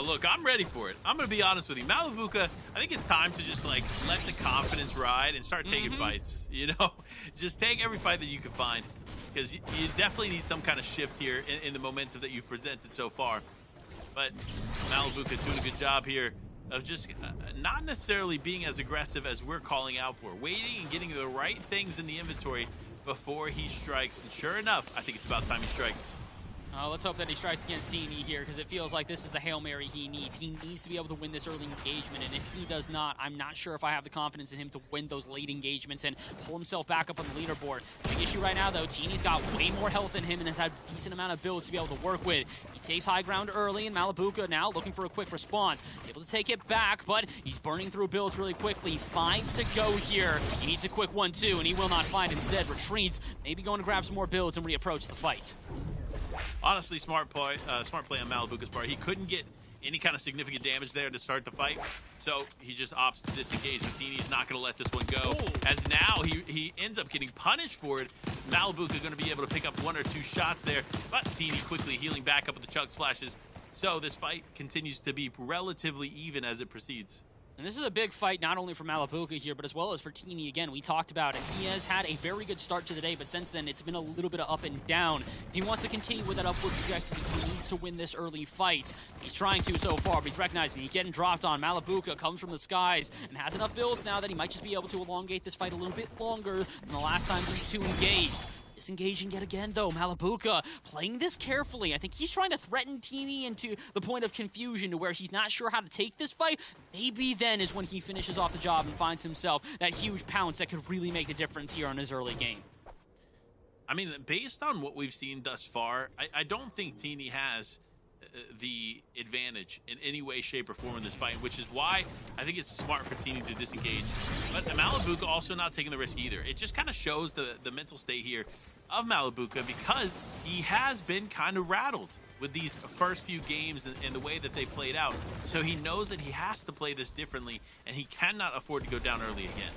Look, I'm ready for it. I'm going to be honest with you. Malibuca, I think it's time to just, let the confidence ride and start taking fights. You know, just take every fight that you can find, because you definitely need some kind of shift here in the momentum that you've presented so far. But Malibuca doing a good job here of just not necessarily being as aggressive as we're calling out for. Waiting and getting the right things in the inventory before he strikes. And sure enough, I think it's about time he strikes. Let's hope that he strikes against Teeny here, because it feels like this is the Hail Mary he needs. He needs to be able to win this early engagement, and if he does not, I'm not sure if I have the confidence in him to win those late engagements and pull himself back up on the leaderboard. The big issue right now, though, Teeny's got way more health than him and has had a decent amount of builds to be able to work with. He takes high ground early, and Malibuca now looking for a quick response. Able to take it back, but he's burning through builds really quickly. 5 to go here. He needs a quick 1-2, and he will not find. Instead, retreats, maybe going to grab some more builds and reapproach the fight. Honestly, smart play on Malibuca's part. He couldn't get any kind of significant damage there to start the fight, so he just opts to disengage. Teeny's not going to let this one go, as now he ends up getting punished for it. Malibuca going to be able to pick up 1 or 2 shots there, but Teeny quickly healing back up with the chug splashes. So this fight continues to be relatively even as it proceeds. And this is a big fight not only for Malibuca here, but as well as for Teeny. Again, we talked about it. He has had a very good start to the day, but since then, it's been a little bit of up and down. If he wants to continue with that upward trajectory, he needs to win this early fight. He's trying to so far, but he's recognizing he's getting dropped on. Malibuca comes from the skies and has enough builds now that he might just be able to elongate this fight a little bit longer than the last time these two engaged. Disengaging yet again, though. Malibuca playing this carefully. I think he's trying to threaten Teeny into the point of confusion to where he's not sure how to take this fight. Maybe then is when he finishes off the job and finds himself that huge pounce that could really make the difference here on his early game. I mean, based on what we've seen thus far, I don't think Teeny has the advantage in any way, shape, or form in this fight, which is why I think it's smart for Teeny to disengage. But Malibuca also not taking the risk either. It just kind of shows the mental state here of Malibuca, because he has been kind of rattled with these first few games and the way that they played out. So he knows that he has to play this differently, and he cannot afford to go down early again.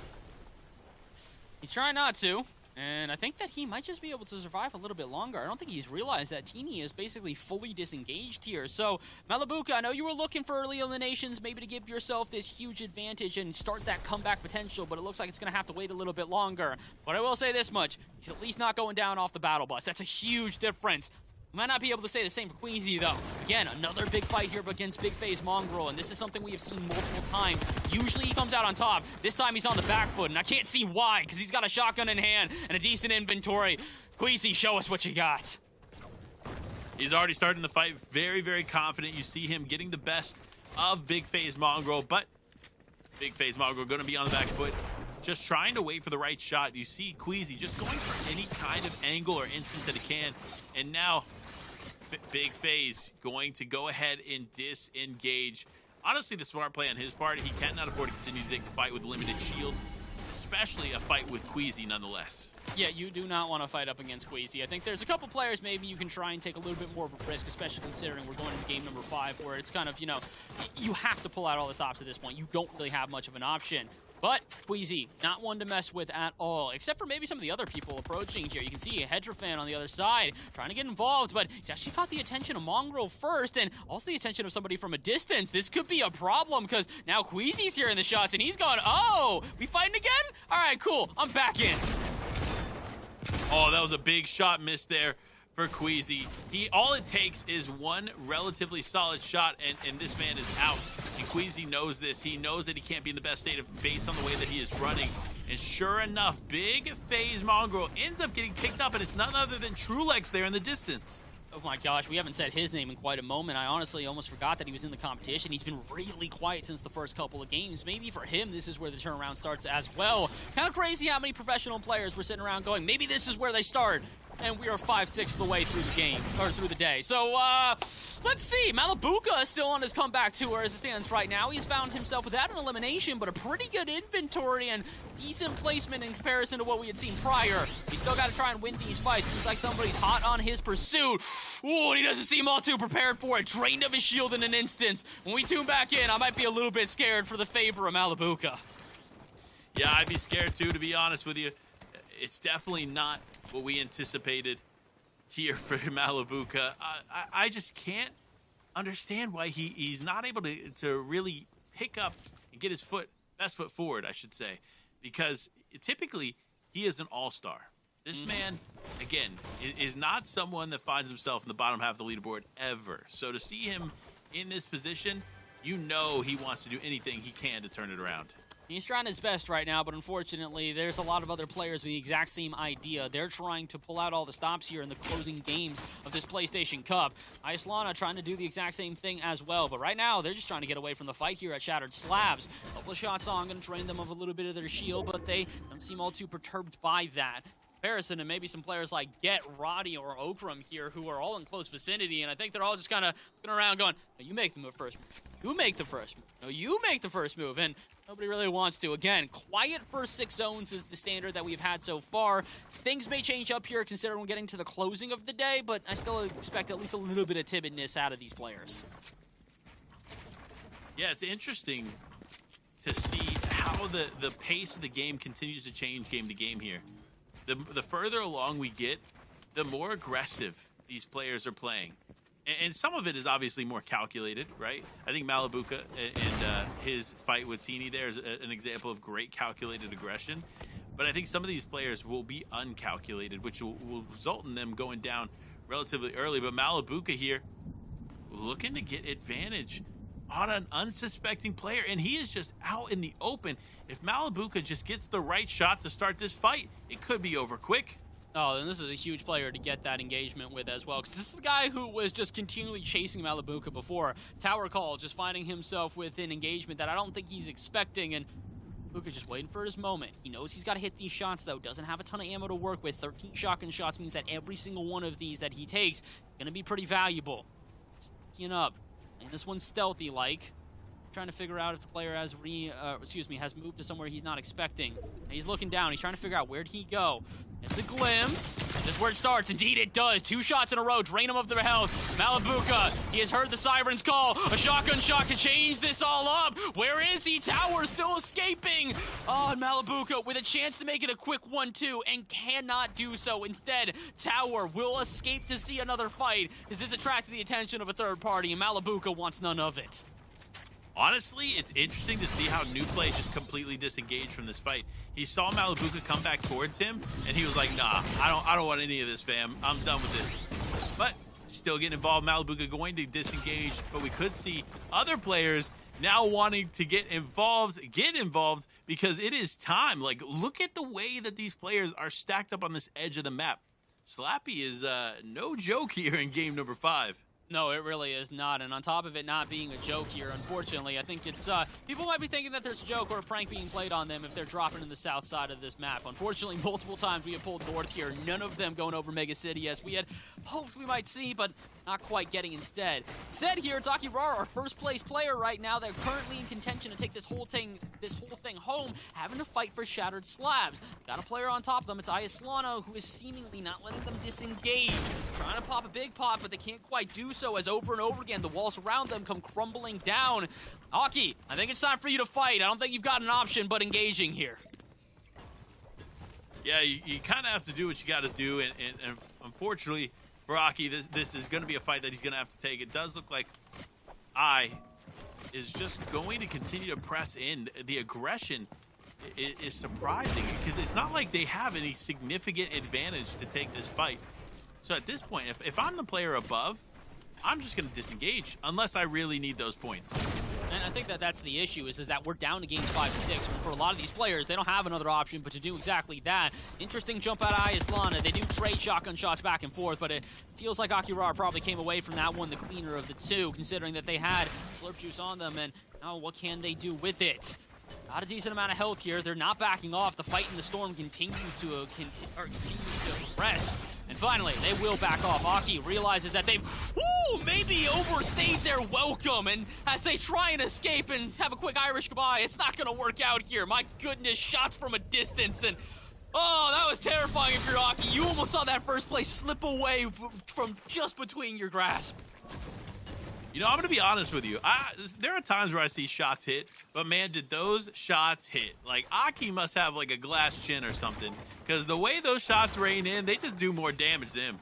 He's trying not to. And I think that he might just be able to survive a little bit longer. I don't think he's realized that Teeny is basically fully disengaged here. So, Malibuca, I know you were looking for early eliminations, maybe to give yourself this huge advantage and start that comeback potential, but it looks like it's going to have to wait a little bit longer. But I will say this much, he's at least not going down off the battle bus. That's a huge difference. We might not be able to say the same for Queasy, though. Again, another big fight here against Big Phase Mongrel, and this is something we have seen multiple times. Usually he comes out on top. This time he's on the back foot, and I can't see why, because he's got a shotgun in hand and a decent inventory. Queasy, show us what you got. He's already starting the fight very, very confident. You see him getting the best of Big Phase Mongrel, but Big Phase Mongrel going to be on the back foot, just trying to wait for the right shot. You see Queasy just going for any kind of angle or entrance that he can, and now Big Phase going to go ahead and disengage. honestly the smart play on his part. He cannot afford to continue to take the fight with limited shield, especially a fight with Queasy nonetheless. Yeah, you do not want to fight up against Queasy. I think there's a couple players maybe you can try and take a little bit more of a risk, especially considering we're going into game number 5, where it's kind of, you know, you have to pull out all the stops at this point. You don't really have much of an option. But Queasy, not one to mess with at all, except for maybe some of the other people approaching here. You can see a Hedrofan on the other side trying to get involved, but he's actually caught the attention of Mongrel first, and also the attention of somebody from a distance. This could be a problem, because now Queasy's here in the shots, and he's going, oh, we fighting again? All right, cool, I'm back in. Oh, that was a big shot missed there for Queasy. All it takes is one relatively solid shot, and this man is out. And Queasy knows this. He knows that he can't be in the best state based on the way that he is running. And sure enough, big phase Mongrel ends up getting picked up, and it's none other than Trulex there in the distance. Oh my gosh, we haven't said his name in quite a moment. I honestly almost forgot that he was in the competition. He's been really quiet since the first couple of games. Maybe for him, this is where the turnaround starts as well. Kind of crazy how many professional players were sitting around going, maybe this is where they start. And we are 5/6 of the way through the game, or through the day. So, let's see. Malibuca is still on his comeback tour as it stands right now. He's found himself without an elimination, but a pretty good inventory and decent placement in comparison to what we had seen prior. He's still got to try and win these fights. Seems like somebody's hot on his pursuit. Ooh, and he doesn't seem all too prepared for it. Drained of his shield in an instant. When we tune back in, I might be a little bit scared for the favor of Malibuca. Yeah, I'd be scared too, to be honest with you. It's definitely not what we anticipated here for Malibuca. I just can't understand why he's not able to really pick up and get his best foot forward, I should say, because typically he is an all-star. This man, again, is not someone that finds himself in the bottom half of the leaderboard ever. So to see him in this position, you know he wants to do anything he can to turn it around. He's trying his best right now, but unfortunately, there's a lot of other players with the exact same idea. They're trying to pull out all the stops here in the closing games of this PlayStation Cup. Islana trying to do the exact same thing as well, but right now, they're just trying to get away from the fight here at Shattered Slabs. A couple of shots on, going to drain them of a little bit of their shield, but they don't seem all too perturbed by that. Comparison and maybe some players like Get, Roddy, or Okram here who are all in close vicinity, and I think they're all just kind of looking around going, no, you make the first move. You make the first move. No, you make the first move, and nobody really wants to. Again, quiet first 6 zones is the standard that we've had so far. Things may change up here considering we're getting to the closing of the day, but I still expect at least a little bit of timidness out of these players. Yeah, it's interesting to see how the pace of the game continues to change game to game here. The further along we get, the more aggressive these players are playing. And some of it is obviously more calculated, right? I think Malibuca and his fight with Teeny there is an example of great calculated aggression. But I think some of these players will be uncalculated, which will result in them going down relatively early. But Malibuca here looking to get advantage on an unsuspecting player, and he is just out in the open. If Malibuca just gets the right shot to start this fight, it could be over quick. Oh, and this is a huge player to get that engagement with as well, because this is the guy who was just continually chasing Malibuca before. Tower Call, just finding himself with an engagement that I don't think he's expecting, and Malibuca just waiting for his moment. He knows he's got to hit these shots, though. Doesn't have a ton of ammo to work with. 13 shotgun shots means that every single one of these that he takes is going to be pretty valuable. Sneaking up. And this one's stealthy-like. Trying to figure out if the player has has moved to somewhere he's not expecting. And he's looking down. He's trying to figure out where'd he go. It's a glimpse. This is where it starts. Indeed, it does. 2 shots in a row. Drain him of their health. Malibuca, he has heard the siren's call. A shotgun shot to change this all up. Where is he? Tower still escaping. Oh, and Malibuca with a chance to make it a quick 1-2 and cannot do so. Instead, Tower will escape to see another fight. As this attracted the attention of a third party, and Malibuca wants none of it. Honestly, it's interesting to see how New Play just completely disengaged from this fight. He saw Malibuca come back towards him, and he was like, nah, I don't want any of this, fam. I'm done with this. But still getting involved. Malibuca going to disengage, but we could see other players now wanting to get involved because it is time. Like, look at the way that these players are stacked up on this edge of the map. Slappy is no joke here in game number 5. No, it really is not. And on top of it not being a joke here, unfortunately, I think it's, people might be thinking that there's a joke or a prank being played on them if they're dropping in the south side of this map. Unfortunately, multiple times we have pulled north here, none of them going over Mega City, as we had hoped we might see, but not quite getting instead. Instead here, it's Akirara, our first place player right now. They're currently in contention to take this whole thing home, having to fight for Shattered Slabs. Got a player on top of them. It's Ayaslano, who is seemingly not letting them disengage. Trying to pop a big pot, but they can't quite do so, as over and over again, the walls around them come crumbling down. Aki, I think it's time for you to fight. I don't think you've got an option but engaging here. Yeah, you kind of have to do what you got to do, and unfortunately for Aki, this is going to be a fight that he's going to have to take. It does look like is just going to continue to press in. The aggression is surprising, because it's not like they have any significant advantage to take this fight. So at this point, if I'm the player above, I'm just going to disengage unless I really need those points. And I think that's the issue, is that we're down to games 5 and 6. For a lot of these players, they don't have another option but to do exactly that. Interesting jump out of Ayaslana. They do trade shotgun shots back and forth, but it feels like Akirara probably came away from that one the cleaner of the two, considering that they had Slurp Juice on them, and now what can they do with it? Got a decent amount of health here. They're not backing off. The fight in the storm continues to progress. And finally, they will back off. Aki realizes that they've maybe overstayed their welcome, and as they try and escape and have a quick Irish goodbye, it's not going to work out here. My goodness, shots from a distance, and oh, that was terrifying if you're Aki. You almost saw that first place slip away from just between your grasp. You know, I'm going to be honest with you. There are times where I see shots hit, but man, did those shots hit. Like, Aki must have like a glass chin or something, because the way those shots rain in, they just do more damage to him.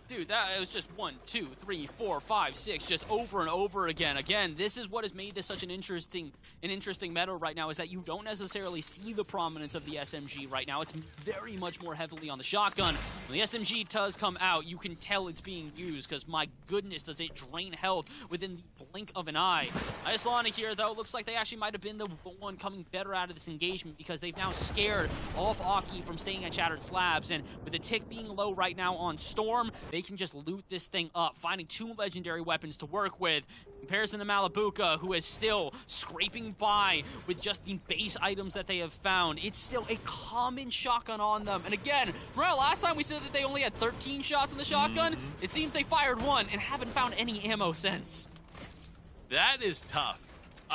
Dude, that was just 1, 2, 3, 4, 5, 6, just over and over again. Again, this is what has made this such an interesting meta right now, is that you don't necessarily see the prominence of the SMG right now. It's very much more heavily on the shotgun. When the SMG does come out, you can tell it's being used, because my goodness, does it drain health within the blink of an eye. Ayaslana here, though, looks like they actually might have been the one coming better out of this engagement, because they've now scared off Aki from staying at Shattered Slabs, and with the tick being low right now on Storm, they can just loot this thing up, finding 2 legendary weapons to work with. In comparison to Malabuka, who is still scraping by with just the base items that they have found. It's still a common shotgun on them. And again, remember last time we said that they only had 13 shots on the shotgun? It seems they fired 1 and haven't found any ammo since. That is tough.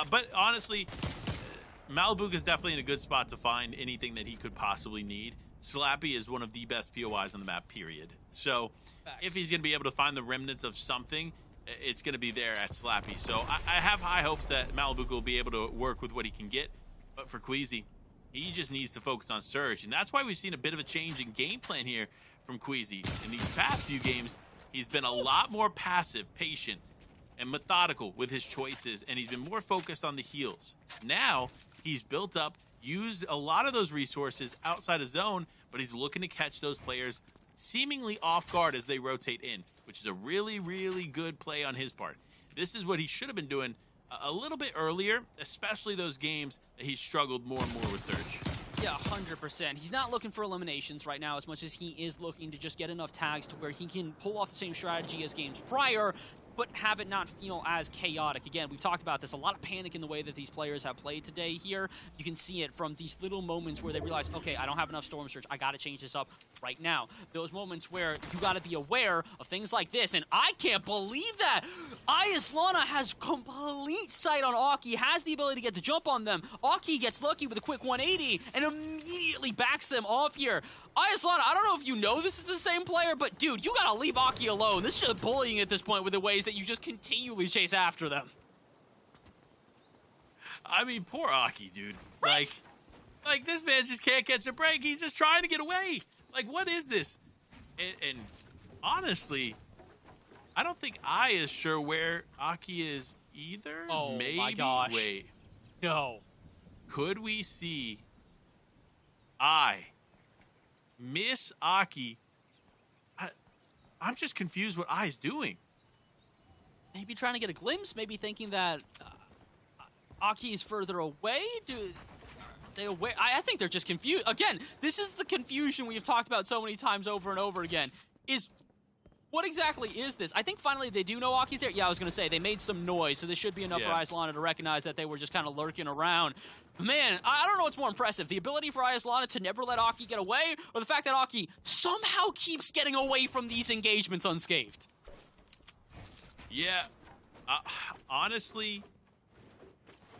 But honestly, Malabuka is definitely in a good spot to find anything that he could possibly need. Slappy is one of the best POIs on the map, period. So if he's going to be able to find the remnants of something, it's going to be there at Slappy. So I have high hopes that Malabuka will be able to work with what he can get. But for Queasy, he just needs to focus on Surge. And that's why we've seen a bit of a change in game plan here from Queasy. In these past few games, he's been a lot more passive, patient, and methodical with his choices. And he's been more focused on the heals. Now, he's built up, used a lot of those resources outside of zone, but he's looking to catch those players seemingly off guard as they rotate in, which is a really, really good play on his part. This is what he should have been doing a little bit earlier, especially those games that he struggled more and more with Surge. Yeah, 100%. He's not looking for eliminations right now as much as he is looking to just get enough tags to where he can pull off the same strategy as games prior, but have it not feel as chaotic. Again, we've talked about this, a lot of panic in the way that these players have played today here. You can see it from these little moments where they realize, okay, I don't have enough Storm Surge, I gotta change this up right now. Those moments where you gotta be aware of things like this, and I can't believe that! Ayaslana has complete sight on Aki, has the ability to get the jump on them. Aki gets lucky with a quick 180, and immediately backs them off here. Ayaslana, I don't know if you know this is the same player, but dude, you gotta leave Aki alone. This is just bullying at this point with the ways that you just continually chase after them. I mean, poor Aki, dude. Right? Like this man just can't catch a break. He's just trying to get away. Like, what is this? And honestly, I don't think I is sure where Aki is either. Oh, maybe. My gosh. Wait. No. Could we see Miss Aki? I'm just confused what I's doing. Maybe trying to get a glimpse, maybe thinking that Aki is further away? They aware? I think they're just confused. Again, this is the confusion we've talked about so many times over and over again. Is What exactly is this? I think finally they do know Aki's there. Yeah, I was going to say, they made some noise, so this should be enough for Iyslana to recognize that they were just kind of lurking around. Man, I don't know what's more impressive, the ability for Iyslana to never let Aki get away, or the fact that Aki somehow keeps getting away from these engagements unscathed. Yeah, honestly,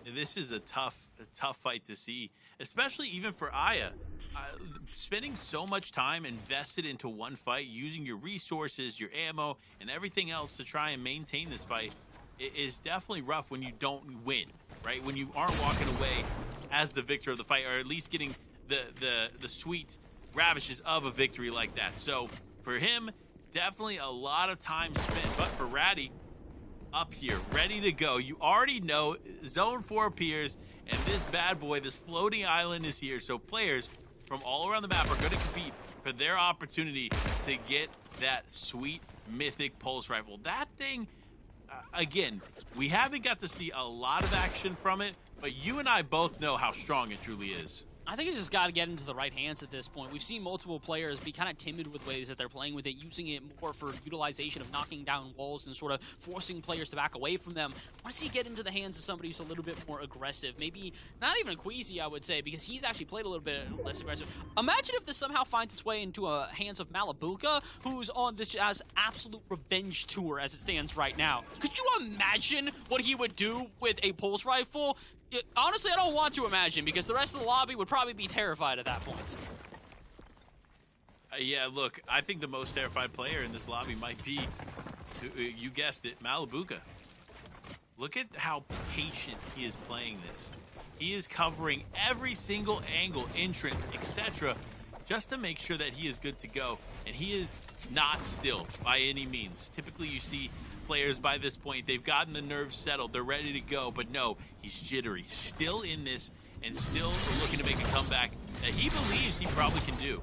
this is a tough fight to see, especially even for Aya. Spending so much time invested into one fight, using your resources, your ammo, and everything else to try and maintain this fight is definitely rough when you don't win, right? When you aren't walking away as the victor of the fight, or at least getting the sweet ravishes of a victory like that. So for him, definitely a lot of time spent. But for Ratty, up here, ready to go. You already know Zone 4 appears, and this bad boy, this floating island is here. So players from all around the map are going to compete for their opportunity to get that sweet mythic pulse rifle. That thing, again, we haven't got to see a lot of action from it, but you and I both know how strong it truly is. I think it's just got to get into the right hands at this point. We've seen multiple players be kind of timid with ways that they're playing with it, using it more for utilization of knocking down walls and sort of forcing players to back away from them. I want to see it get into the hands of somebody who's a little bit more aggressive. Maybe not even a Queasy, I would say, because he's actually played a little bit less aggressive. Imagine if this somehow finds its way into hands of Malabuka, who's on this as absolute revenge tour as it stands right now. Could you imagine what he would do with a pulse rifle? Honestly, I don't want to imagine, because the rest of the lobby would probably be terrified at that point. Yeah, look, I think the most terrified player in this lobby might be, you guessed it, Malabuka. Look at how patient he is playing this. He is covering every single angle, entrance, etc., just to make sure that he is good to go. And he is not still by any means. Typically, you see players by this point, they've gotten the nerves settled, they're ready to go, but no, he's jittery, still in this, and still looking to make a comeback that he believes he probably can do.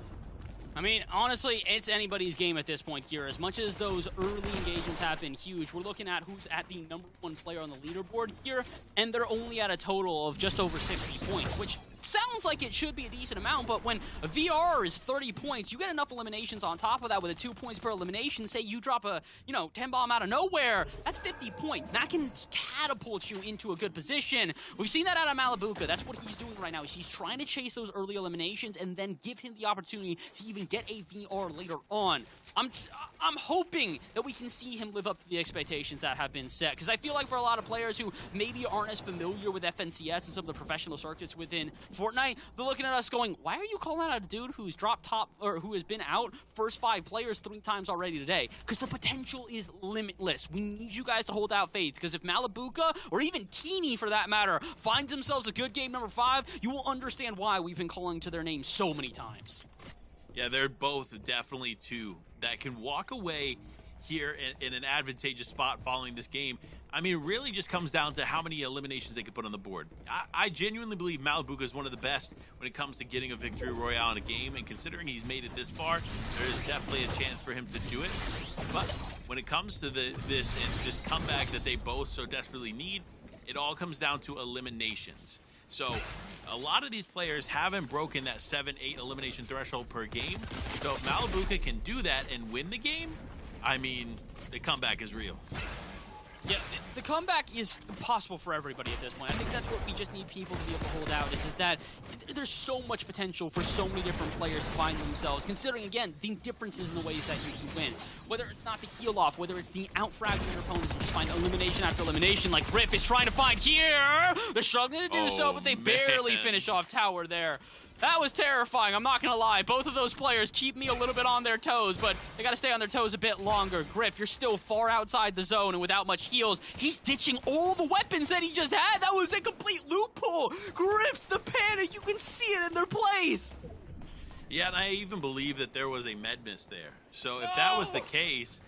I mean, honestly, it's anybody's game at this point here. As much as those early engagements have been huge, we're looking at who's at the #1 player on the leaderboard here, and they're only at a total of just over 60 points, which sounds like it should be a decent amount, but when a VR is 30 points, you get enough eliminations on top of that with a 2 points per elimination. Say you drop a, 10 bomb out of nowhere, that's 50 points. That can catapult you into a good position. We've seen that out of Malabuka. That's what he's doing right now. He's trying to chase those early eliminations and then give him the opportunity to even get a VR later on. I'm hoping that we can see him live up to the expectations that have been set, because I feel like for a lot of players who maybe aren't as familiar with FNCS and some of the professional circuits within Fortnite, they're looking at us going, why are you calling out a dude who's dropped top, or who has been out first 5 players 3 times already today? Because the potential is limitless. We need you guys to hold out faith, because if Malabuka, or even Teeny for that matter, finds themselves a good game #5, you will understand why we've been calling to their name so many times. Yeah, they're both definitely two that can walk away here in an advantageous spot following this game. I mean, it really just comes down to how many eliminations they can put on the board. I genuinely believe Malabuka is one of the best when it comes to getting a victory royale in a game, and considering he's made it this far, there is definitely a chance for him to do it. But when it comes to this comeback that they both so desperately need, it all comes down to eliminations. So a lot of these players haven't broken that 7-8 elimination threshold per game. So if Malabuka can do that and win the game, I mean, the comeback is real. Yeah, the comeback is possible for everybody at this point. I think that's what we just need people to be able to hold out, is that there's so much potential for so many different players to find themselves, considering, again, the differences in the ways that you can win. Whether it's not the heal off, whether it's the out-fragging your opponents and just find elimination after elimination like Griff is trying to find here. They're struggling to do so, but they barely finish off tower there. That was terrifying, I'm not going to lie. Both of those players keep me a little bit on their toes, but they got to stay on their toes a bit longer. Griff, you're still far outside the zone and without much heals. He's ditching all the weapons that he just had. That was a complete loophole. Griff's the panic. You can see it in their place. Yeah, and I even believe that there was a med miss there. So if that was the case,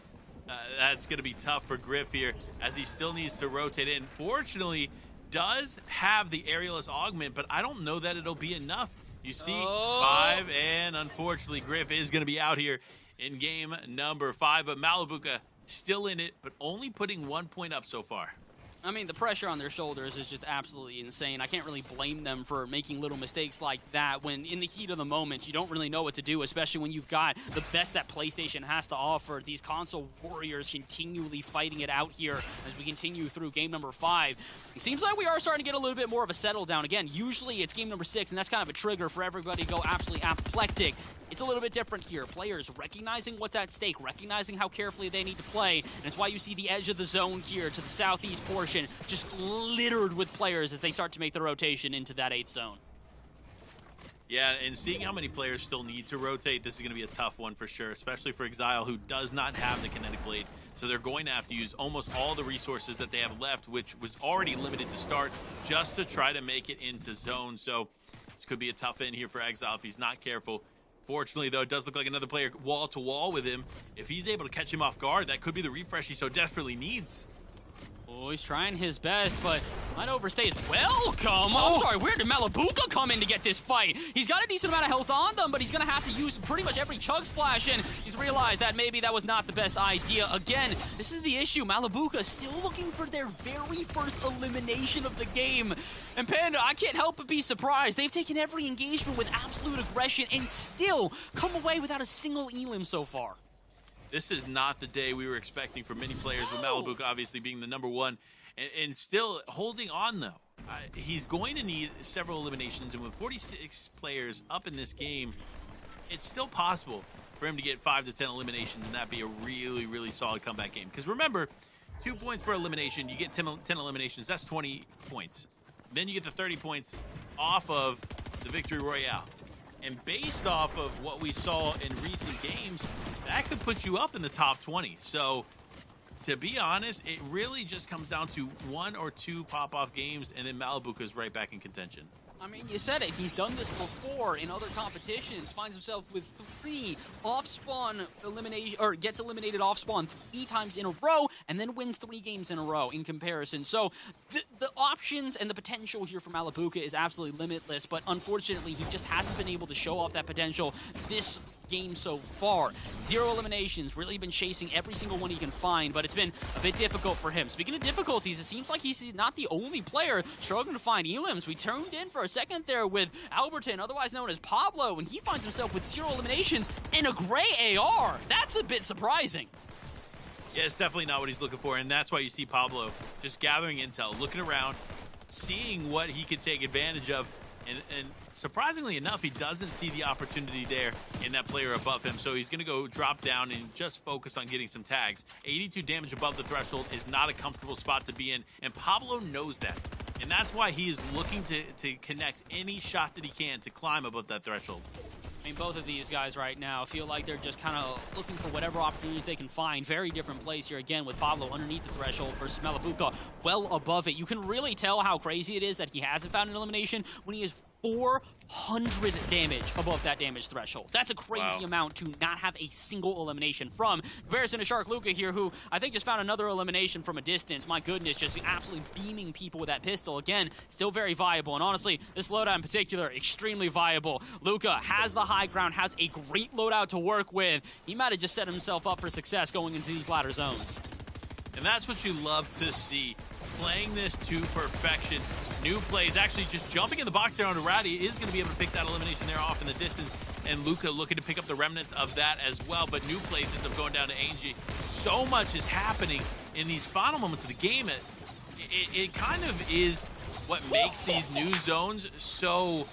that's going to be tough for Griff here, as he still needs to rotate in. Fortunately, does have the aerialist augment, but I don't know that it'll be enough. You see 5, and unfortunately, Griff is going to be out here in game #5. But Malabuka still in it, but only putting 1 point up so far. I mean, the pressure on their shoulders is just absolutely insane. I can't really blame them for making little mistakes like that when in the heat of the moment, you don't really know what to do, especially when you've got the best that PlayStation has to offer. These console warriors continually fighting it out here as we continue through game number 5. It seems like we are starting to get a little bit more of a settle down. Again, usually it's game number 6, and that's kind of a trigger for everybody to go absolutely apoplectic. It's a little bit different here. Players recognizing what's at stake, recognizing how carefully they need to play, and it's why you see the edge of the zone here to the southeast portion just littered with players as they start to make the rotation into that 8th zone. Yeah, and seeing how many players still need to rotate, this is going to be a tough one for sure, especially for Exile, who does not have the Kinetic Blade. So they're going to have to use almost all the resources that they have left, which was already limited to start, just to try to make it into zone. So this could be a tough end here for Exile if he's not careful. Fortunately, though, it does look like another player wall-to-wall with him. If he's able to catch him off guard, that could be the refresh he so desperately needs. Oh, he's trying his best, but might overstay his welcome. Oh, I'm sorry, where did Malibuka come in to get this fight? He's got a decent amount of health on them, but he's going to have to use pretty much every chug splash, and he's realized that maybe that was not the best idea. Again, this is the issue. Malibuka still looking for their very first elimination of the game. And Panda, I can't help but be surprised. They've taken every engagement with absolute aggression and still come away without a single elim so far. This is not the day we were expecting for many players, with Malibuka obviously being the #1 and still holding on, though. He's going to need several eliminations, and with 46 players up in this game, it's still possible for him to get 5 to 10 eliminations, and that'd be a really, really solid comeback game. Because remember, 2 points per elimination, you get 10 eliminations, that's 20 points. Then you get the 30 points off of the Victory Royale. And based off of what we saw in recent games, that could put you up in the top 20. So, to be honest, it really just comes down to 1 or 2 pop-off games, and then Malibuka is right back in contention. I mean, you said it. He's done this before in other competitions. Finds himself with 3 off-spawn elimination, or gets eliminated off-spawn 3 times in a row, and then wins 3 games in a row in comparison. So the options and the potential here for Malibuka is absolutely limitless, but unfortunately, he just hasn't been able to show off that potential this game so far. 0 eliminations, really been chasing every single one he can find, but it's been a bit difficult for him. Speaking of difficulties, it seems like he's not the only player struggling to find elims. We turned in for a second there with Alberton, otherwise known as Pablo, and he finds himself with 0 eliminations and a gray AR. That's a bit surprising. Yeah, it's definitely not what he's looking for, and that's why you see Pablo just gathering intel, looking around, seeing what he could take advantage of, and surprisingly enough, he doesn't see the opportunity there in that player above him, so he's going to go drop down and just focus on getting some tags. 82 damage above the threshold is not a comfortable spot to be in, and Pablo knows that. And that's why he is looking to connect any shot that he can to climb above that threshold. I mean, both of these guys right now feel like they're just kind of looking for whatever opportunities they can find. Very different plays here again with Pablo underneath the threshold versus Malibuka well above it. You can really tell how crazy it is that he hasn't found an elimination when he is 400 damage above that damage threshold. That's a crazy amount to not have a single elimination from. Comparison to Shark Luka here, who I think just found another elimination from a distance. My goodness, just absolutely beaming people with that pistol. Again, still very viable. And honestly, this loadout in particular, extremely viable. Luka has the high ground, has a great loadout to work with. He might have just set himself up for success going into these latter zones. And that's what you love to see. Playing this to perfection. New plays, actually just jumping in the box there on Rowdy is going to be able to pick that elimination there off in the distance. And Luka looking to pick up the remnants of that as well. But new plays ends up going down to Angie. So much is happening in these final moments of the game. It kind of is what makes these new zones so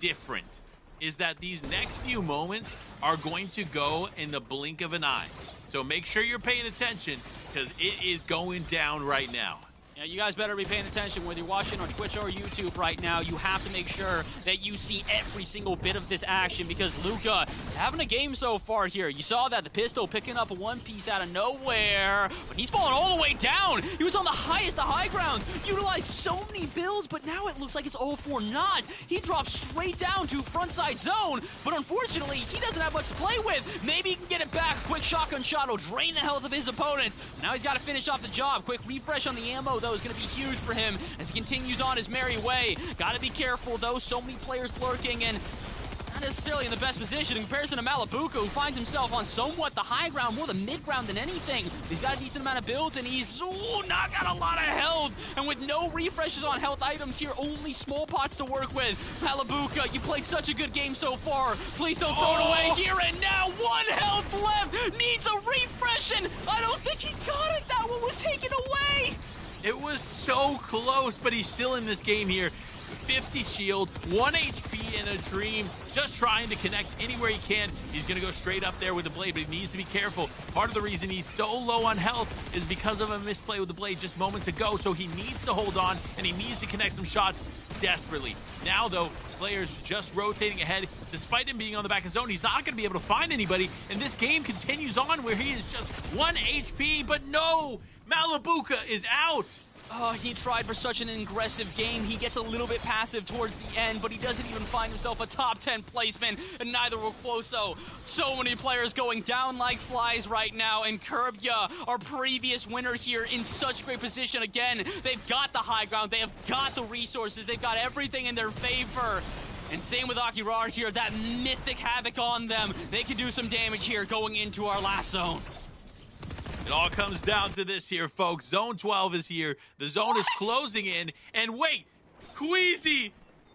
different. Is that these next few moments are going to go in the blink of an eye. So make sure you're paying attention, because it is going down right now. Yeah, you guys better be paying attention whether you're watching on Twitch or YouTube right now. You have to make sure that you see every single bit of this action, because Luka is having a game so far here. You saw that, the pistol picking up a one piece out of nowhere, but he's falling all the way down. He was on the highest of high ground, utilized so many builds, but now it looks like it's all for naught. He drops straight down to frontside zone, but unfortunately, he doesn't have much to play with. Maybe he can get it back. Quick shotgun shot will drain the health of his opponents. Now he's got to finish off the job. Quick refresh on the ammo, though, is going to be huge for him as he continues on his merry way. Got to be careful, though. So many players lurking, and not necessarily in the best position in comparison to Malabuka, who finds himself on somewhat the high ground, more the mid ground than anything. He's got a decent amount of builds, and he's not got a lot of health. And with no refreshes on health items here, only small pots to work with. Malabuka, you played such a good game so far. Please don't throw it away here and now. 1 health left. Needs a refresh, and I don't think he got it. That one was taken away. It was so close, but he's still in this game here. 50 shield, 1 HP in a dream, just trying to connect anywhere he can. He's going to go straight up there with the blade, but he needs to be careful. Part of the reason he's so low on health is because of a misplay with the blade just moments ago, so he needs to hold on, and he needs to connect some shots desperately. Now, though, players just rotating ahead. Despite him being on the back of zone, he's not going to be able to find anybody, and this game continues on where he is just 1 HP, but no! Malabuka is out! Oh, he tried for such an aggressive game. He gets a little bit passive towards the end, but he doesn't even find himself a top 10 placement, and neither will Quoso. So many players going down like flies right now, and Kerbya, our previous winner here, in such great position again. They've got the high ground, they have got the resources, they've got everything in their favor. And same with Akirar here, that mythic havoc on them. They can do some damage here going into our last zone. It all comes down to this here, folks. Zone 12 is here. The zone is closing in. And wait, Queasy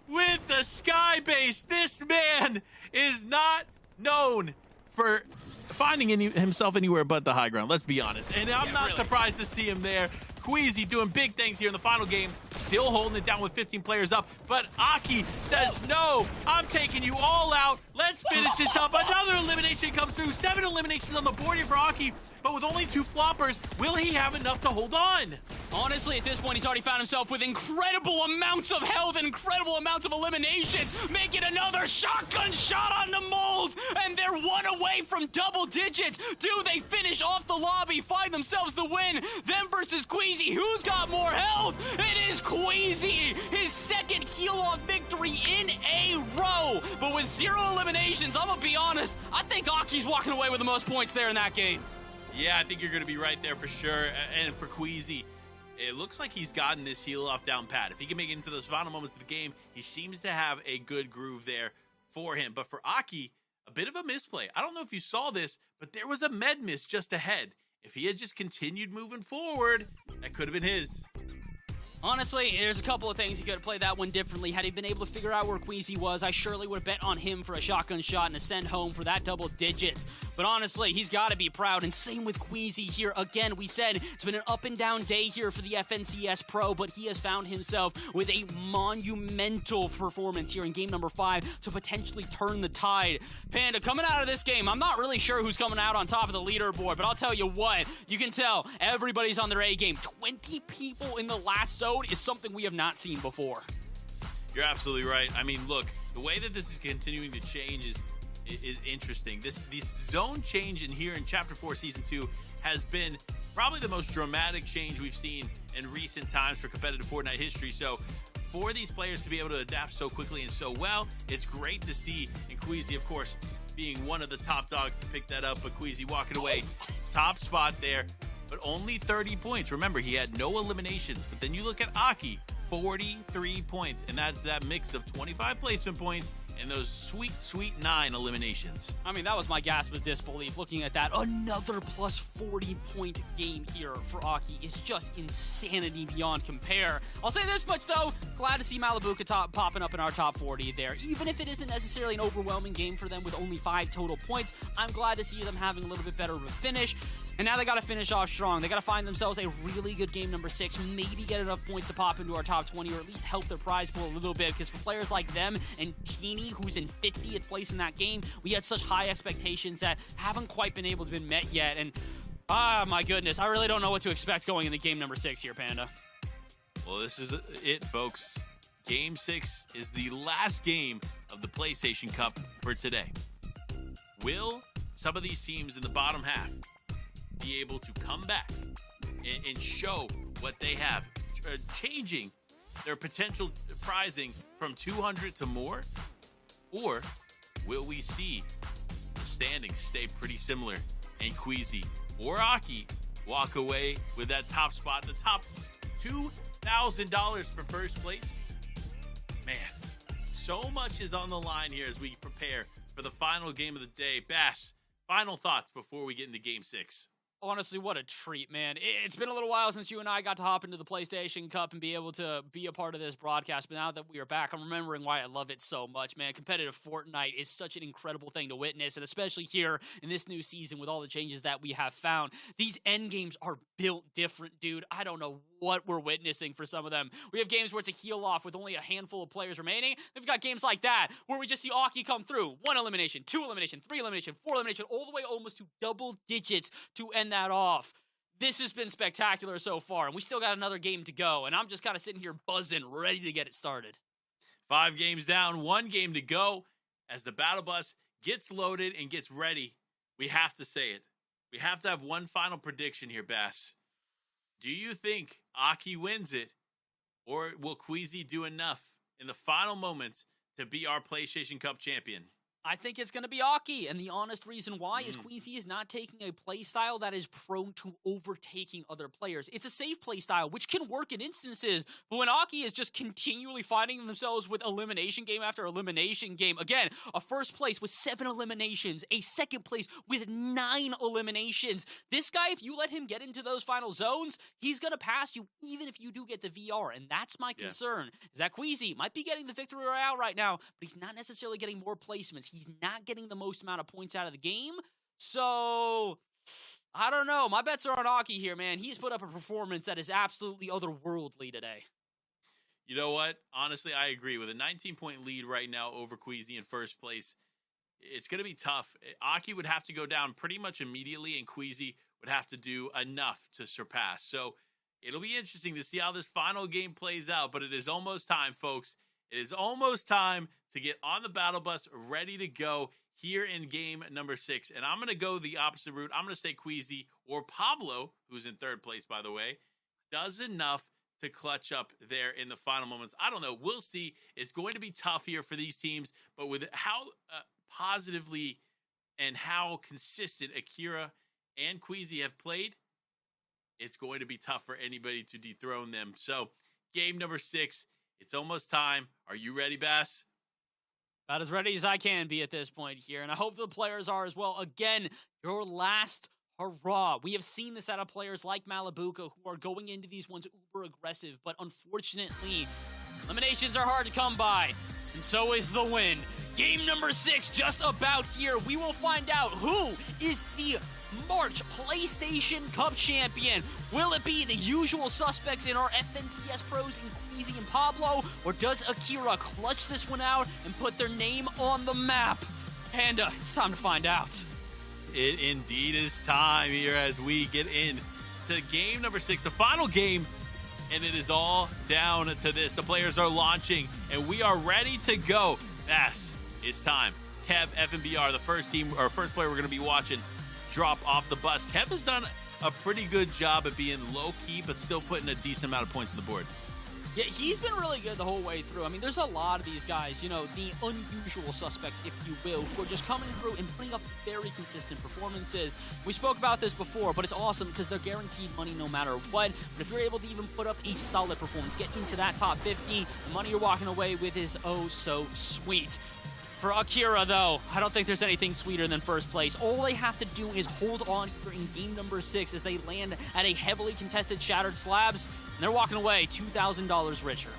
with the sky base. This man is not known for finding himself anywhere but the high ground. Let's be honest. And I'm not surprised to see him there. Queasy doing big things here in the final game. Still holding it down with 15 players up. But Aki says, no, I'm taking you all out. Let's finish this up. Another elimination comes through. 7 eliminations on the board here for Aki. But with only 2 floppers, will he have enough to hold on? Honestly, at this point, he's already found himself with incredible amounts of health and incredible amounts of eliminations, making another shotgun shot on the moles, and they're 1 away from double digits. Do they finish off the lobby, find themselves the win? Them versus Queasy. Who's got more health? It is Queasy, his 2nd heal-off victory in a row. But with 0 eliminations, I'm gonna be honest, I think Aki's walking away with the most points there in that game. Yeah, I think you're going to be right there for sure. And for Queasy, it looks like he's gotten this heal-off down pat. If he can make it into those final moments of the game, he seems to have a good groove there for him. But for Aki, a bit of a misplay. I don't know if you saw this, but there was a med miss just ahead. If he had just continued moving forward, that could have been his. Honestly, there's a couple of things he could have played that one differently. Had he been able to figure out where Queasy was, I surely would have bet on him for a shotgun shot and a send home for that double digits. But honestly, he's got to be proud, and same with Queasy here. Again, we said it's been an up and down day here for the FNCS Pro, but he has found himself with a monumental performance here in game number 5 to potentially turn the tide. Panda, coming out of this game, I'm not really sure who's coming out on top of the leaderboard, but I'll tell you what, you can tell everybody's on their A game. 20 people in the last zone is something we have not seen before. You're absolutely right. I mean, look, the way that this is continuing to change is interesting. This zone change in here in Chapter 4 Season 2 has been probably the most dramatic change we've seen in recent times for competitive Fortnite history. So for these players to be able to adapt so quickly and so well, it's great to see. And Queasy, of course, being one of the top dogs to pick that up, but Queasy walking away, top spot there, but only 30 points. Remember, he had no eliminations, but then you look at Aki, 43 points, and that's that mix of 25 placement points and those sweet, sweet 9 eliminations. I mean, that was my gasp of disbelief looking at that. Another plus 40-point game here for Aki is just insanity beyond compare. I'll say this much, though. Glad to see Malabuka popping up in our top 40 there. Even if it isn't necessarily an overwhelming game for them with only 5 total points, I'm glad to see them having a little bit better of a finish. And now they got to finish off strong. They got to find themselves a really good game number 6, maybe get enough points to pop into our top 20, or at least help their prize pool a little bit, because for players like them and Teeny, who's in 50th place in that game, we had such high expectations that haven't quite been able to be met yet. And, my goodness, I really don't know what to expect going into game number 6 here, Panda. Well, this is it, folks. Game 6 is the last game of the PlayStation Cup for today. Will some of these teams in the bottom half be able to come back and show what they have, changing their potential prizing from 200 to more? Or will we see the standings stay pretty similar and Queasy or Aki walk away with that top spot, the top $2,000 for first place? Man, So much is on the line here as we prepare for the final game of the day. Bass, final thoughts before we get into Game 6. Honestly, what a treat, man. It's been a little while since you and I got to hop into the PlayStation Cup and be able to be a part of this broadcast, but now that we are back, I'm remembering why I love it so much, man. Competitive Fortnite is such an incredible thing to witness, and especially here in this new season with all the changes that we have found. These end games are built different, dude. I don't know what we're witnessing for some of them. We have games where it's a heal off with only a handful of players remaining. Then we've got games like that where we just see Aki come through. 1 elimination, 2 elimination, 3 elimination, 4 elimination, all the way almost to double digits to end that off. This has been spectacular so far, and we still got another game to go, and I'm just kind of sitting here buzzing, ready to get it started. 5 games down, 1 game to go. As the battle bus gets loaded and gets ready, we have to say it. We have to have one final prediction here, Bass. Do you think Aki wins it, or will Queasy do enough in the final moments to be our PlayStation Cup champion? I think it's going to be Aki, and the honest reason why is Queasy is not taking a playstyle that is prone to overtaking other players. It's a safe playstyle, which can work in instances, but when Aki is just continually finding themselves with elimination game after elimination game, again, a first place with 7 eliminations, a second place with 9 eliminations. This guy, if you let him get into those final zones, he's going to pass you even if you do get the VR, and that's my concern, is that Queasy might be getting the victory royale right now, but he's not necessarily getting more placements. He's not getting the most amount of points out of the game. So, I don't know. My bets are on Aki here, man. He's put up a performance that is absolutely otherworldly today. You know what? Honestly, I agree. With a 19-point lead right now over Queasy in first place, it's going to be tough. Aki would have to go down pretty much immediately, and Queasy would have to do enough to surpass. So, it'll be interesting to see how this final game plays out, but it is almost time, folks. It is almost time to get on the battle bus, ready to go here in game number 6. And I'm going to go the opposite route. I'm going to say Queasy or Pablo, who's in third place, by the way, does enough to clutch up there in the final moments. I don't know. We'll see. It's going to be tough here for these teams, but with how positively and how consistent Akira and Queasy have played, it's going to be tough for anybody to dethrone them. So, game number 6. It's almost time. Are you ready, Bass? About as ready as I can be at this point here, and I hope the players are as well. Again, your last hurrah. We have seen this out of players like Malibuka who are going into these ones uber aggressive, but unfortunately, eliminations are hard to come by, and so is the win. Game number 6 just about here. We will find out who is the March PlayStation Cup champion. Will it be the usual suspects in our FNCS pros in Queasy and Pablo, or does Akira clutch this one out and put their name on the map? Panda, it's time to find out. It indeed is time here as we get in to game number 6, the final game, and it is all down to this. The players are launching, and we are ready to go. Bass, it's time. Kev, FNBR, the first team, or first player we're going to be watching, drop off the bus. Kev has done a pretty good job at being low-key, but still putting a decent amount of points on the board. Yeah, he's been really good the whole way through. I mean, there's a lot of these guys, you know, the unusual suspects, if you will, who are just coming through and putting up very consistent performances. We spoke about this before, but it's awesome because they're guaranteed money no matter what. But if you're able to even put up a solid performance, get into that top 50, the money you're walking away with is oh so sweet. For Akira, though, I don't think there's anything sweeter than first place. All they have to do is hold on here in game number 6 as they land at a heavily contested Shattered Slabs, and they're walking away $2,000 richer.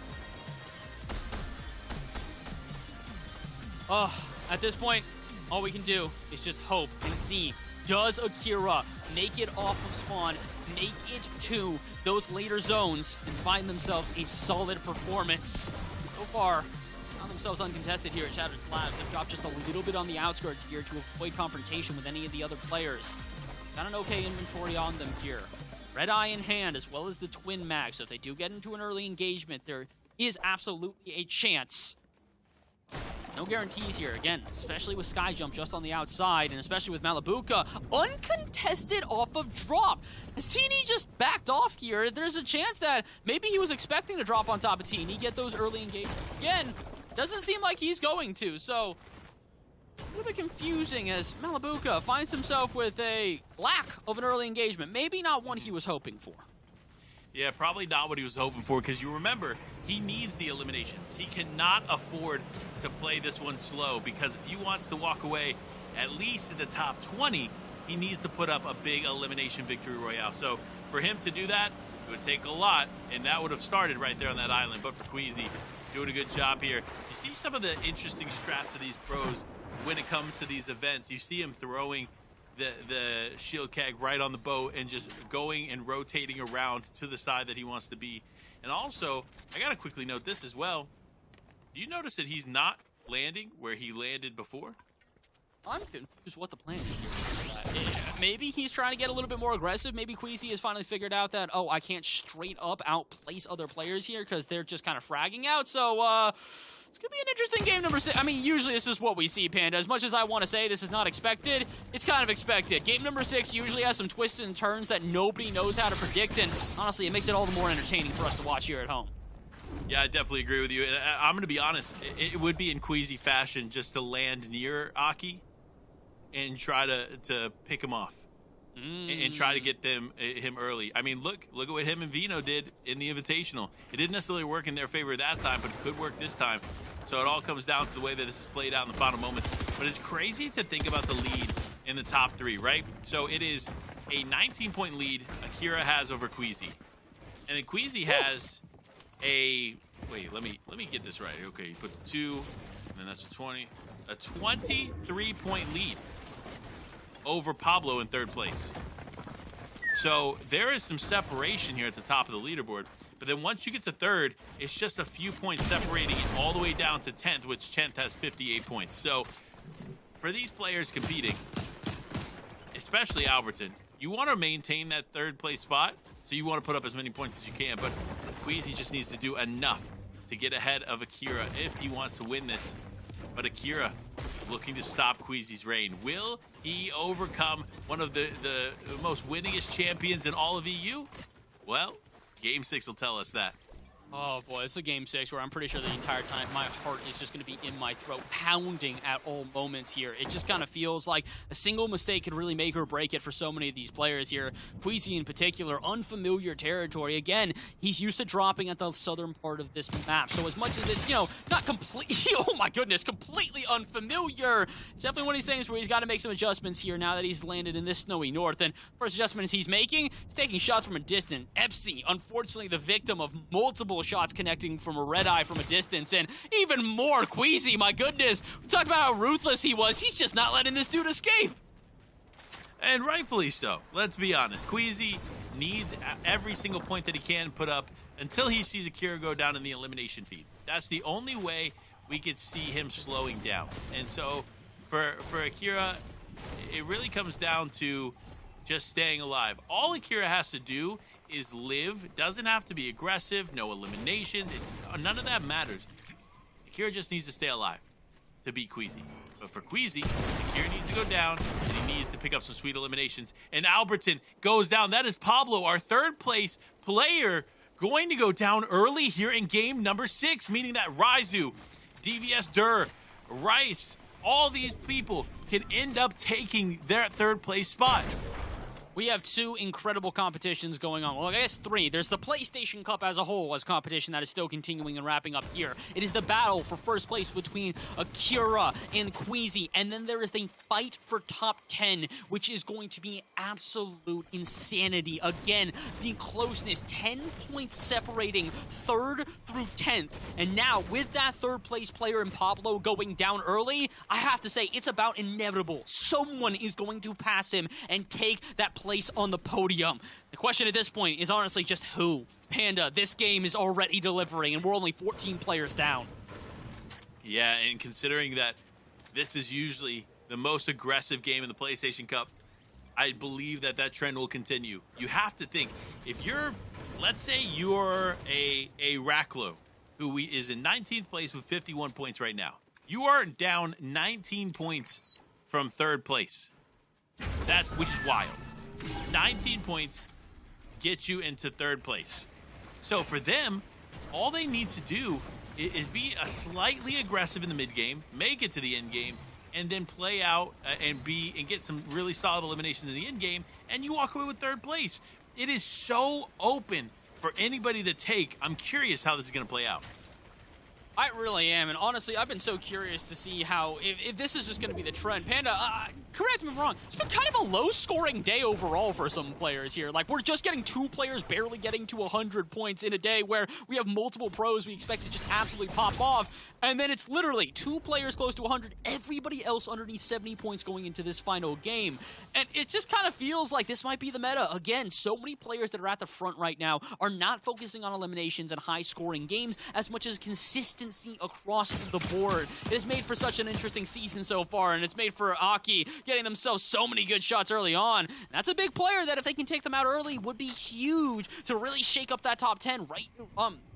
At this point, all we can do is just hope and see. Does Akira make it off of spawn, make it to those later zones, and find themselves a solid performance? So far, found themselves uncontested here at Shattered Slabs. They've dropped just a little bit on the outskirts here to avoid confrontation with any of the other players. Got an okay inventory on them here. Red Eye in hand, as well as the Twin Mag. So if they do get into an early engagement, there is absolutely a chance. No guarantees here, again, especially with Sky Jump just on the outside, and especially with Malibuka, uncontested off of drop. As Teeny just backed off here, there's a chance that maybe he was expecting to drop on top of Teeny, get those early engagements. Again, doesn't seem like he's going to, so a little bit confusing as Malibuka finds himself with a lack of an early engagement. Maybe not one he was hoping for. Yeah, probably not what he was hoping for, because you remember, he needs the eliminations. He cannot afford to play this one slow, because if he wants to walk away at least in the top 20, he needs to put up a big elimination victory royale. So for him to do that, it would take a lot, and that would have started right there on that island. But for Queasy, doing a good job here. You see some of the interesting strats of these pros when it comes to these events. You see him throwing the shield keg right on the boat and just going and rotating around to the side that he wants to be. And also, I gotta quickly note this as well. Do you notice that he's not landing where he landed before? I'm confused what the plan is here. Maybe he's trying to get a little bit more aggressive. Maybe Queasy has finally figured out that, oh, I can't straight up outplace other players here because they're just kind of fragging out. So, it's going to be an interesting game number 6. I mean, usually this is what we see, Panda. As much as I want to say this is not expected, it's kind of expected. Game number 6 usually has some twists and turns that nobody knows how to predict, and honestly, it makes it all the more entertaining for us to watch here at home. Yeah, I definitely agree with you. And I'm going to be honest, it would be in Queasy fashion just to land near Aki and try to pick him off and try to get him early. I mean, look at what him and Vino did in the Invitational. It didn't necessarily work in their favor that time, but it could work this time. So it all comes down to the way that this is played out in the final moments. But it's crazy to think about the lead in the top 3, right? So it is a 19-point lead Akira has over Queasy. And then Queasy has a... Wait, let me get this right. Okay, you put the 2, and then that's a 20. A 23-point lead over Pablo in 3rd place. So there is some separation here at the top of the leaderboard. But then once you get to 3rd, it's just a few points separating it all the way down to 10th, which 10th has 58 points. So for these players competing, especially Alberton, you want to maintain that 3rd place spot, so you want to put up as many points as you can. But Queasy just needs to do enough to get ahead of Akira if he wants to win this. But Akira looking to stop Queasy's reign. Will he overcome one of the most winningest champions in all of EU? Well, Game 6 will tell us that. Oh boy, this is a game 6 where I'm pretty sure the entire time my heart is just going to be in my throat, pounding at all moments here. It just kind of feels like a single mistake could really make or break it for so many of these players here. Queasy in particular, unfamiliar territory. Again, he's used to dropping at the southern part of this map. So as much as it's, not completely, oh my goodness, completely unfamiliar, it's definitely one of these things where he's got to make some adjustments here now that he's landed in this snowy north. And first adjustments he's making, he's taking shots from a distance. Epsi, unfortunately the victim of multiple shots connecting from a red eye from a distance, and even more Queasy, my goodness. We talked about how ruthless he was. He's just not letting this dude escape. And rightfully so. Let's be honest. Queasy needs every single point that he can put up until he sees Akira go down in the elimination feed. That's the only way we could see him slowing down. And so for Akira, it really comes down to just staying alive. All Akira has to do is live. Doesn't have to be aggressive, no eliminations. None of that matters. Akira just needs to stay alive to beat Queasy. But for Queasy, Akira needs to go down, and he needs to pick up some sweet eliminations. And Alberton goes down. That is Pablo, our 3rd place player, going to go down early here in game number 6, meaning that Raizu, DVS Dur, Rice, all these people can end up taking their 3rd place spot. We have 2 incredible competitions going on. Well, I guess 3. There's the PlayStation Cup as a whole as competition that is still continuing and wrapping up here. It is the battle for 1st place between Akira and Queasy. And then there is the fight for top 10, which is going to be absolute insanity. Again, the closeness, 10 points separating 3rd through 10th. And now, with that 3rd place player in Pablo going down early, I have to say, it's about inevitable. Someone is going to pass him and take that place on the podium. The question at this point is honestly just who. Panda, this game is already delivering, and we're only 14 players down. Yeah, and considering that this is usually the most aggressive game in the PlayStation Cup, I believe that trend will continue. You have to think, if you're, let's say you're a Racklow, who is in 19th place with 51 points right now. You are down 19 points from 3rd place. Which is wild. 19 points get you into 3rd place. So for them, all they need to do is be slightly aggressive in the mid game, make it to the end game, and then play out and get some really solid eliminations in the end game, and you walk away with 3rd place. It is so open for anybody to take. I'm curious how this is going to play out. I really am, and honestly, I've been so curious to see how, if this is just going to be the trend. Panda, correct me if I'm wrong, it's been kind of a low-scoring day overall for some players here. Like, we're just getting 2 players barely getting to 100 points in a day where we have multiple pros we expect to just absolutely pop off, and then it's literally 2 players close to 100, everybody else underneath 70 points going into this final game. And it just kind of feels like this might be the meta. Again, so many players that are at the front right now are not focusing on eliminations and high-scoring games as much as consistency across the board. It has made for such an interesting season so far, and it's made for Aki getting themselves so many good shots early on. And that's a big player that if they can take them out early would be huge to really shake up that top 10 right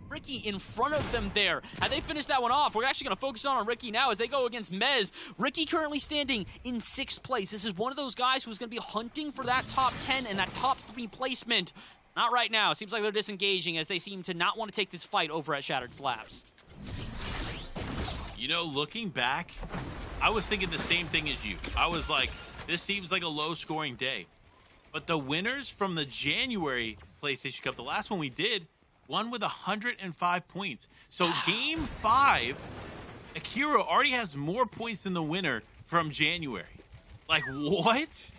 Ricky in front of them there. Had they finished that one off, we're actually going to focus on Ricky now as they go against Mez. Ricky currently standing in 6th place. This is one of those guys who's going to be hunting for that top 10 and that top 3 placement. Not right now. Seems like they're disengaging as they seem to not want to take this fight over at Shattered Slabs. You know, looking back, I was thinking the same thing as you. I was like, this seems like a low-scoring day. But the winners from the January PlayStation Cup, the last one we did, won with 105 points. So Game 5, Akira already has more points than the winner from January. Like, what?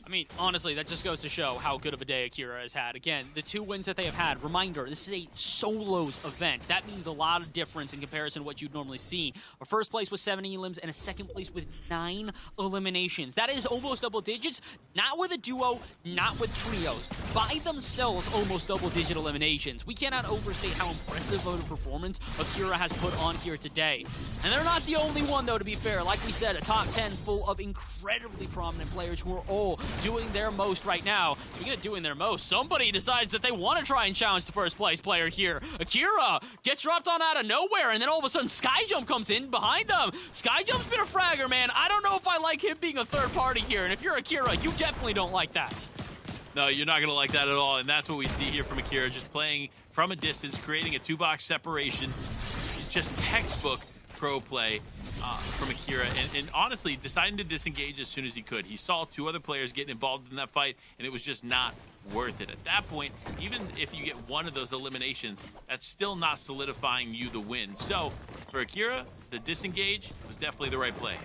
I mean, honestly, that just goes to show how good of a day Akira has had. Again, the 2 wins that they have had, reminder, this is a solos event. That means a lot of difference in comparison to what you'd normally see. A 1st place with 7 elims and a 2nd place with 9 eliminations. That is almost double digits, not with a duo, not with trios. By themselves, almost double-digit eliminations. We cannot overstate how impressive of a performance Akira has put on here today. And they're not the only one, though, to be fair. Like we said, a top 10 full of incredibly prominent players who are all doing their most right now. Speaking of doing their most, somebody decides that they want to try and challenge the 1st place player here. Akira gets dropped on out of nowhere, and then all of a sudden Skyjump comes in behind them. Skyjump's been a fragger, man. I don't know if I like him being a 3rd party here, and if you're Akira, you definitely don't like that. No, you're not going to like that at all, and that's what we see here from Akira, just playing from a distance, creating a 2-box separation. Just textbook pro play from Akira, and honestly, deciding to disengage as soon as he could. He saw 2 other players getting involved in that fight, and it was just not worth it. At that point, even if you get one of those eliminations, that's still not solidifying you the win. So, for Akira, the disengage was definitely the right play.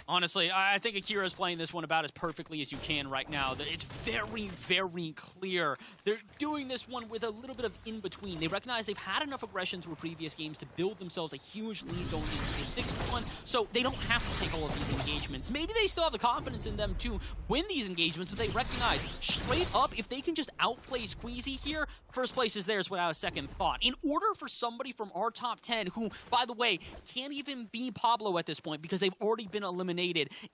Honestly, I think Akira's playing this one about as perfectly as you can right now. It's very, very clear. They're doing this one with a little bit of in-between. They recognize they've had enough aggression through previous games to build themselves a huge lead going into the 6th one, so they don't have to take all of these engagements. Maybe they still have the confidence in them to win these engagements, but they recognize straight up, if they can just outplay Squeezy here, 1st place is theirs without a second thought. In order for somebody from our top 10, who, by the way, can't even be Pablo at this point because they've already been eliminated,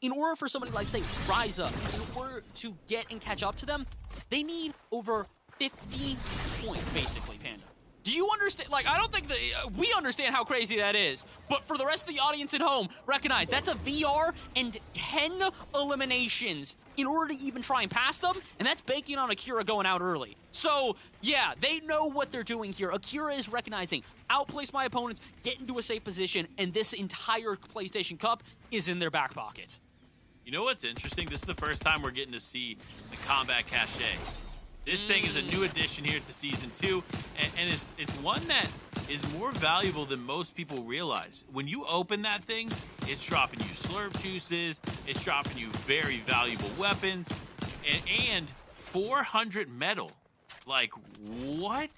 in order for somebody like, say, Ryza, in order to get and catch up to them, they need over 50 points, basically, Panda. Do you understand? Like, I don't think that we understand how crazy that is. But for the rest of the audience at home, recognize that's a VR and 10 eliminations in order to even try and pass them. And that's banking on Akira going out early. So, yeah, they know what they're doing here. Akira is recognizing, outplace my opponents, get into a safe position, and this entire PlayStation Cup is in their back pocket. You know what's interesting? This is the first time we're getting to see the combat cachet. This thing is a new addition here to Season 2, and it's one that is more valuable than most people realize. When you open that thing, it's dropping you slurp juices, it's dropping you very valuable weapons, and 400 metal. Like, what?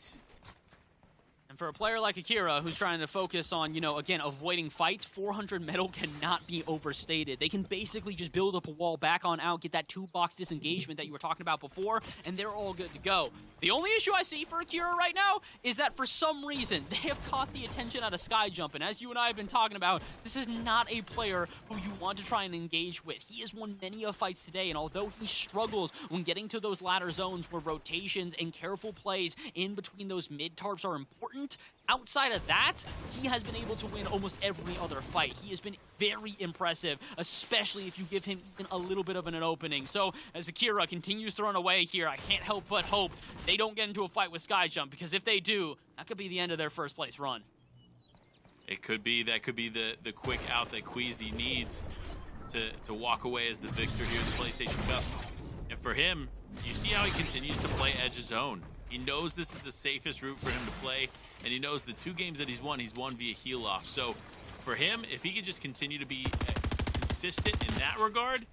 And for a player like Akira, who's trying to focus on, you know, again, avoiding fights, 400 metal cannot be overstated. They can basically just build up a wall, back on out, get that 2-box disengagement that you were talking about before, and they're all good to go. The only issue I see for Akira right now is that for some reason, they have caught the attention out of Skyjump, and as you and I have been talking about, this is not a player who you want to try and engage with. He has won many of fights today, and although he struggles when getting to those ladder zones where rotations and careful plays in between those mid-tarps are important, outside of that, he has been able to win almost every other fight. He has been very impressive, especially if you give him even a little bit of an opening. So as Akira continues to run away here, I can't help but hope they don't get into a fight with Skyjump, because if they do, that could be the end of their 1st place run. It could be. That could be the quick out that Queasy needs to walk away as the victor here in the PlayStation Cup. And for him, you see how he continues to play Edge's own. He knows this is the safest route for him to play, and he knows the 2 games that he's won via heal off. So for him, if he could just continue to be consistent in that regard,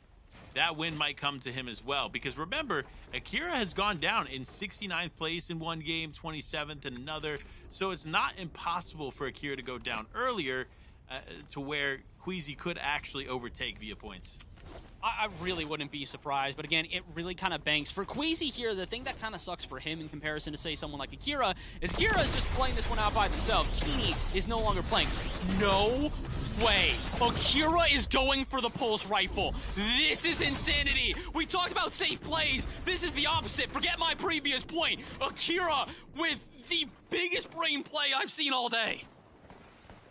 that win might come to him as well. Because remember, Akira has gone down in 69th place in one game, 27th in another. So it's not impossible for Akira to go down earlier to where Queasy could actually overtake via points. I really wouldn't be surprised, but again, it really kind of banks. For Queasy here, the thing that kind of sucks for him in comparison to, say, someone like Akira is just playing this one out by themselves. Teeny is no longer playing. No way. Akira is going for the pulse rifle. This is insanity. We talked about safe plays. This is the opposite. Forget my previous point. Akira with the biggest brain play I've seen all day.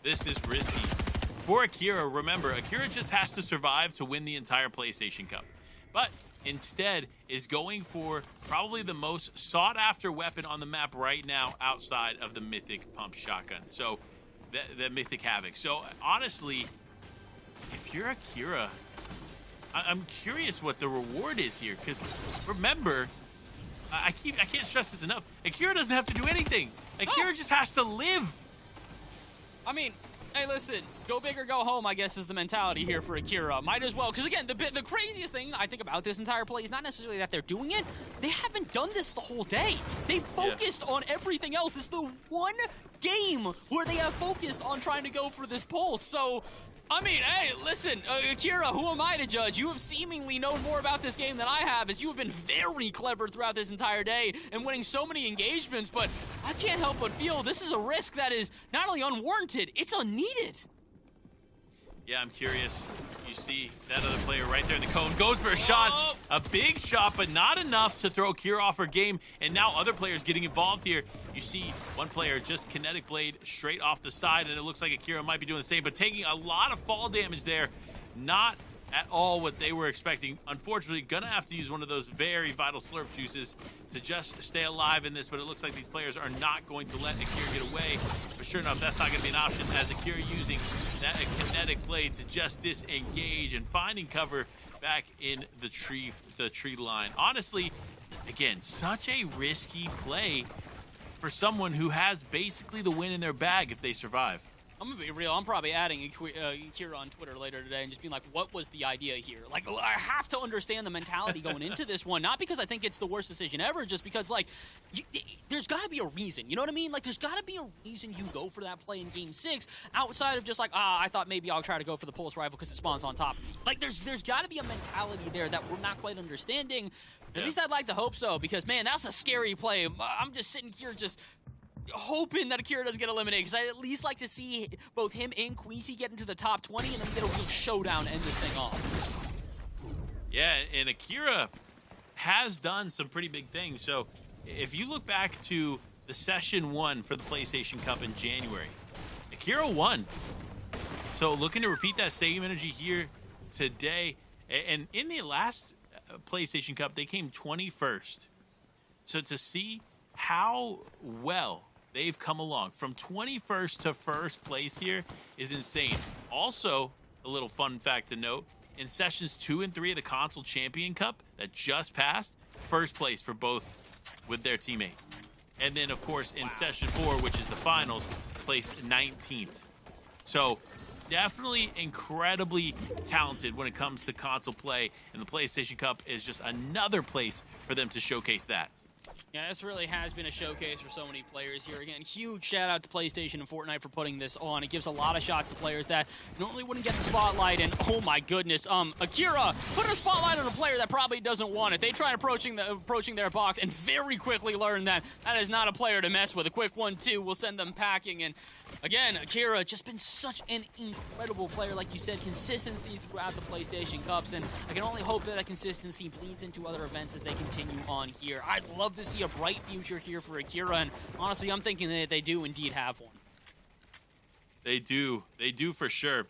This is risky. For Akira, remember, Akira just has to survive to win the entire PlayStation Cup. But instead is going for probably the most sought-after weapon on the map right now outside of the Mythic Pump Shotgun. So, the Mythic Havoc. So, honestly, if you're Akira, I'm curious what the reward is here. Because, remember, I can't stress this enough. Akira doesn't have to do anything. Akira just has to live. I mean, hey, listen, go big or go home, I guess, is the mentality here for Akira. Might as well, because again, the craziest thing I think about this entire play is not necessarily that they're doing it. They haven't done this the whole day. They focused on everything else. This is the one game where they have focused on trying to go for this pulse. So, I mean, hey, listen, Akira, who am I to judge? You have seemingly known more about this game than I have, as you have been very clever throughout this entire day and winning so many engagements, but I can't help but feel this is a risk that is not only unwarranted, it's unneeded. Yeah, I'm curious. You see that other player right there in the cone. Goes for a shot. A big shot, but not enough to throw Akira off her game. And now other players getting involved here. You see one player just kinetic blade straight off the side, and it looks like Akira might be doing the same, but taking a lot of fall damage there. Not at all what they were expecting. Unfortunately, gonna have to use one of those very vital slurp juices to just stay alive in this, but it looks like these players are not going to let Akira get away. But sure enough, that's not gonna be an option, as Akira using that kinetic blade to just disengage and finding cover back in the tree line. Honestly, again, such a risky play for someone who has basically the win in their bag if they survive. I'm gonna be real. I'm probably adding Akira on Twitter later today and just being like, what was the idea here? Like, I have to understand the mentality going into this one. Not because I think it's the worst decision ever, just because, like, there's got to be a reason. You know what I mean? Like, there's got to be a reason you go for that play in Game 6 outside of just like, I thought maybe I'll try to go for the pulse rifle because it spawns on top of me. Like, there's got to be a mentality there that we're not quite understanding. At least I'd like to hope so, because, man, that's a scary play. I'm just sitting here just hoping that Akira doesn't get eliminated, because I'd at least like to see both him and Queasy get into the top 20 and then get a real showdown, end this thing off. Yeah, and Akira has done some pretty big things. So if you look back to the Session 1 for the PlayStation Cup in January, Akira won. So looking to repeat that same energy here today. And in the last PlayStation Cup, they came 21st. So to see how well they've come along from 21st to first place here is insane. Also, a little fun fact to note, in Sessions 2 and 3 of the Console Champion Cup that just passed, first place for both with their teammate. And then, of course, in Session 4, which is the finals, placed 19th. So, definitely incredibly talented when it comes to console play, and the PlayStation Cup is just another place for them to showcase that. Yeah, this really has been a showcase for so many players here. Again, huge shout out to PlayStation and Fortnite for putting this on. It gives a lot of shots to players that normally wouldn't get the spotlight, and oh my goodness, Akira put a spotlight on a player that probably doesn't want it. They try approaching their box and very quickly learn that that is not a player to mess with. A quick 1-2 will send them packing, and again, Akira just been such an incredible player, like you said, consistency throughout the PlayStation Cups, and I can only hope that consistency bleeds into other events as they continue on here. I'd love to see a bright future here for Akira, and honestly, I'm thinking that they do indeed have one. They do for sure.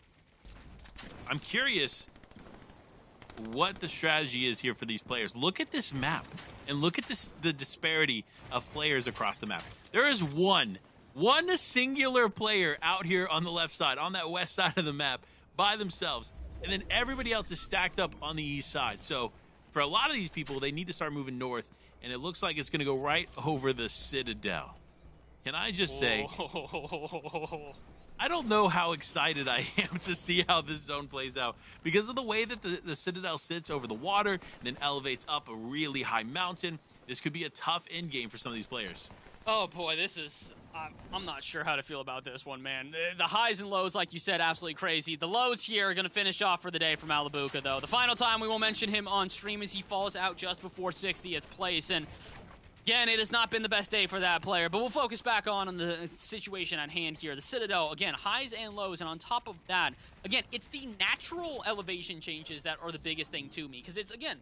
I'm curious what the strategy is here for these players. Look at this map, and look at the disparity of players across the map. There is one singular player out here on the left side, on that west side of the map, by themselves, and then everybody else is stacked up on the east side. So for a lot of these people, they need to start moving north and it looks like it's going to go right over the Citadel. Can I just say, I don't know how excited I am to see how this zone plays out because of the way that the Citadel sits over the water and then elevates up a really high mountain. This could be a tough end game for some of these players. Oh boy, this is... I'm not sure how to feel about this one, man. The highs and lows, like you said, absolutely crazy. The lows here are going to finish off for the day for Malibuca, though. The final time we will mention him on stream as he falls out just before 60th place. And again, it has not been the best day for that player, but we'll focus back on the situation at hand here. The Citadel, again, highs and lows, and on top of that, again, it's the natural elevation changes that are the biggest thing to me, because it's, again,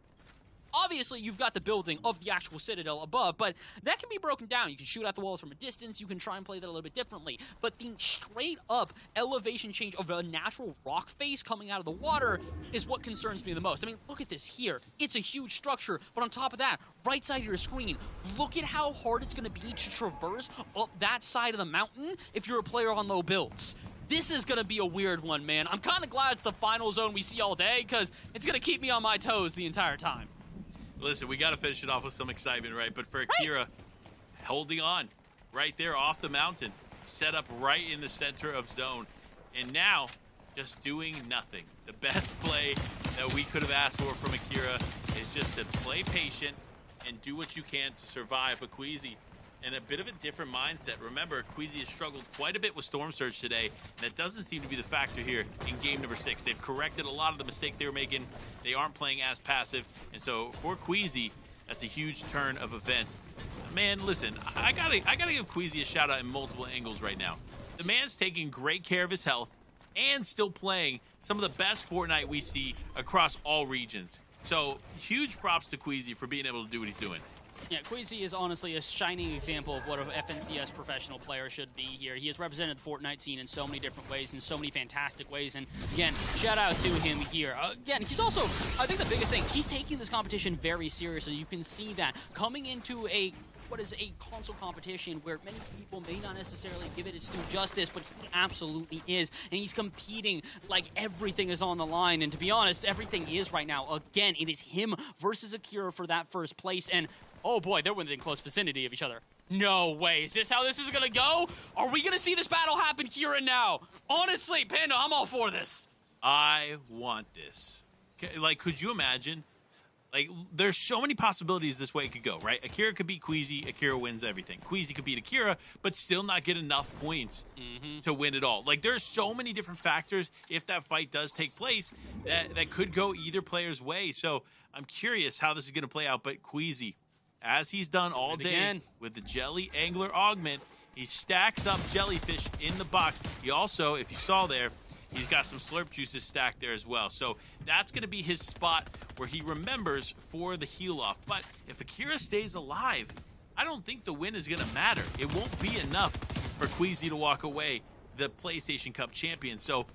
obviously, you've got the building of the actual Citadel above, but that can be broken down. You can shoot at the walls from a distance. You can try and play that a little bit differently. But the straight-up elevation change of a natural rock face coming out of the water is what concerns me the most. I mean, look at this here. It's a huge structure, but on top of that, right side of your screen, look at how hard it's going to be to traverse up that side of the mountain if you're a player on low builds. This is going to be a weird one, man. I'm kind of glad it's the final zone we see all day, because it's going to keep me on my toes the entire time. Listen, we got to finish it off with some excitement, right? But for Akira, holding on right there off the mountain, set up right in the center of zone, and now just doing nothing. The best play that we could have asked for from Akira is just to play patient and do what you can to survive. But Queasy, in a bit of a different mindset. Remember, Queasy has struggled quite a bit with Storm Surge today. That doesn't seem to be the factor here in game number 6. They've corrected a lot of the mistakes they were making. They aren't playing as passive. And so for Queasy, that's a huge turn of events. Man, listen, I gotta give Queasy a shout out in multiple angles right now. The man's taking great care of his health and still playing some of the best Fortnite we see across all regions. So huge props to Queasy for being able to do what he's doing. Yeah, Queasy is honestly a shining example of what an FNCS professional player should be here. He has represented the Fortnite scene in so many different ways, in so many fantastic ways, and again, shout out to him here. Again, he's also, I think the biggest thing, he's taking this competition very seriously. You can see that coming into what is a console competition where many people may not necessarily give it its due justice, but he absolutely is. And he's competing like everything is on the line. And to be honest, everything is right now. Again, it is him versus Akira for that first place. And oh boy, they're within close vicinity of each other. No way. Is this how this is going to go? Are we going to see this battle happen here and now? Honestly, Panda, I'm all for this. I want this. Like, could you imagine? Like, there's so many possibilities this way it could go, right? Akira could beat Queasy, Akira wins everything. Queasy could beat Akira, but still not get enough points to win it all. Like, there's so many different factors, if that fight does take place, that could go either player's way. So I'm curious how this is going to play out. But Queasy, as he's done all day with the Jelly Angler Augment, he stacks up jellyfish in the box. He also, if you saw there, he's got some slurp juices stacked there as well. So that's going to be his spot where he remembers for the heal off. But if Akira stays alive, I don't think the win is going to matter. It won't be enough for Queasy to walk away the PlayStation Cup champion. So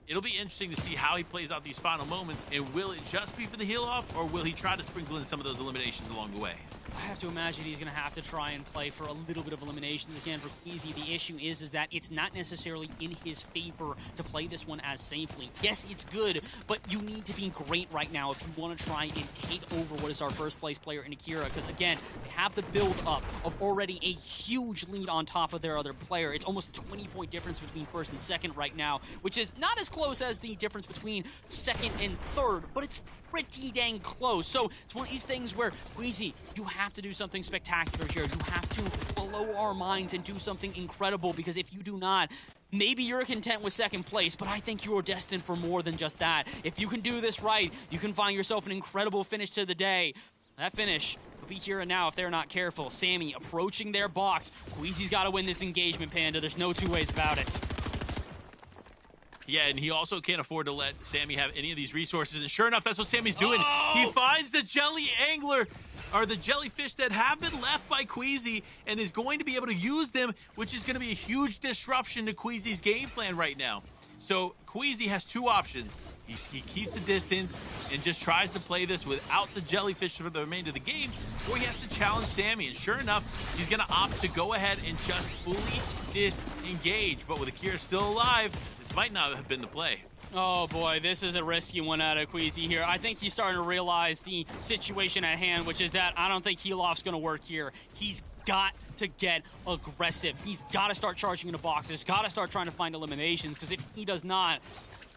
it'll be interesting to see how he plays out these final moments. And will it just be for the heal off, or will he try to sprinkle in some of those eliminations along the way? I have to imagine he's going to have to try and play for a little bit of eliminations. Again, for Queasy, the issue is that it's not necessarily in his favor to play this one as safely. Yes, it's good, but you need to be great right now if you want to try and take over what is our first place player in Akira, because again, they have the build up of already a huge lead on top of their other player. It's almost a 20-point difference between first and second right now, which is not as close as the difference between second and third, but it's pretty dang close. So it's one of these things where, Queasy, you have to do something spectacular here. You have to blow our minds and do something incredible, because if you do not, maybe you're content with second place, but I think you're destined for more than just that. If you can do this right, you can find yourself an incredible finish to the day. That finish will be here and now if they're not careful. Sammy approaching their box. Queasy's got to win this engagement, Panda. There's no two ways about it. Yeah, and he also can't afford to let Sammy have any of these resources. And sure enough, that's what Sammy's doing. Oh! He finds the jelly angler, or the jellyfish that have been left by Queasy, and is going to be able to use them, which is going to be a huge disruption to Queasy's game plan right now. So Queasy has two options. He keeps the distance and just tries to play this without the jellyfish for the remainder of the game, or he has to challenge Sammy. And sure enough, he's going to opt to go ahead and just fully disengage. But with Akira still alive, this might not have been the play. Oh boy, this is a risky one out of Queasy here. I think he's starting to realize the situation at hand, which is that I don't think heel-off's going to work here. He's got to get aggressive. He's got to start charging into boxes, got to start trying to find eliminations, because if he does not,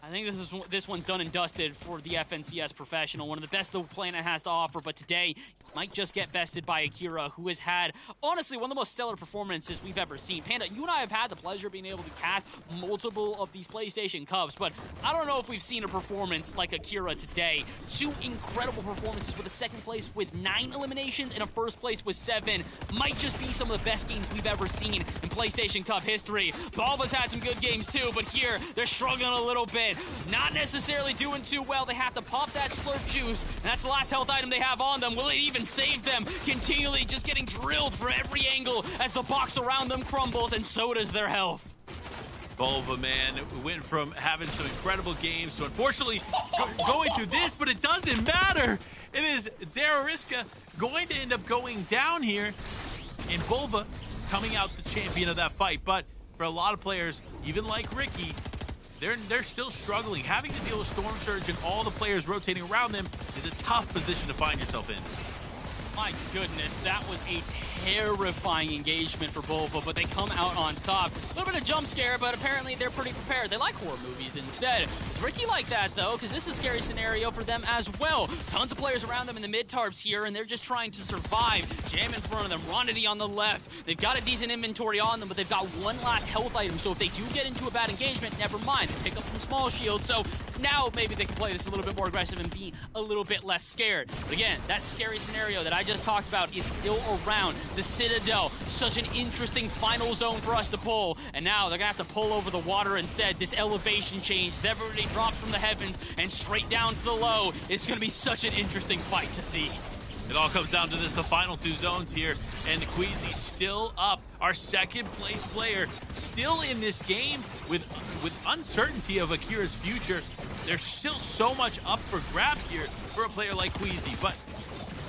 I think this one's done and dusted for the FNCS Professional. One of the best the planet has to offer, but today might just get bested by Akira, who has had, honestly, one of the most stellar performances we've ever seen. Panda, you and I have had the pleasure of being able to cast multiple of these PlayStation Cups, but I don't know if we've seen a performance like Akira today. 2 incredible performances with a second place with 9 eliminations and a first place with 7. Might just be some of the best games we've ever seen in PlayStation Cup history. Balba's had some good games too, but here they're struggling a little bit. Not necessarily doing too well. They have to pop that slurp juice, and that's the last health item they have on them. Will it even save them? Continually just getting drilled for every angle as the box around them crumbles, and so does their health. Volva, man, went from having some incredible games to unfortunately going through this, but it doesn't matter. It is Darariska going to end up going down here, and Volva coming out the champion of that fight. But for a lot of players, even like Ricky, they're still struggling. Having to deal with Storm Surge and all the players rotating around them is a tough position to find yourself in. My goodness, that was a terrifying engagement for Volva, but they come out on top. A little bit of jump scare, but apparently they're pretty prepared. They like horror movies instead. Is Ricky like that, though? Because this is a scary scenario for them as well. Tons of players around them in the mid-tarps here, and they're just trying to survive. Jam in front of them, Rondity on the left. They've got a decent inventory on them, but they've got one last health item, so if they do get into a bad engagement, never mind. They pick up some small shields, so now maybe they can play this a little bit more aggressive and be a little bit less scared. But again, that scary scenario that I just talked about is still around. The Citadel, such an interesting final zone for us to pull, and now they're gonna have to pull over the water instead. This elevation change, everybody dropped from the heavens and straight down to the low. It's gonna be such an interesting fight to see. It all comes down to this, the final 2 zones here, and Queasy still up. Our second place player still in this game with uncertainty of Akira's future. There's still so much up for grabs here for a player like Queasy, but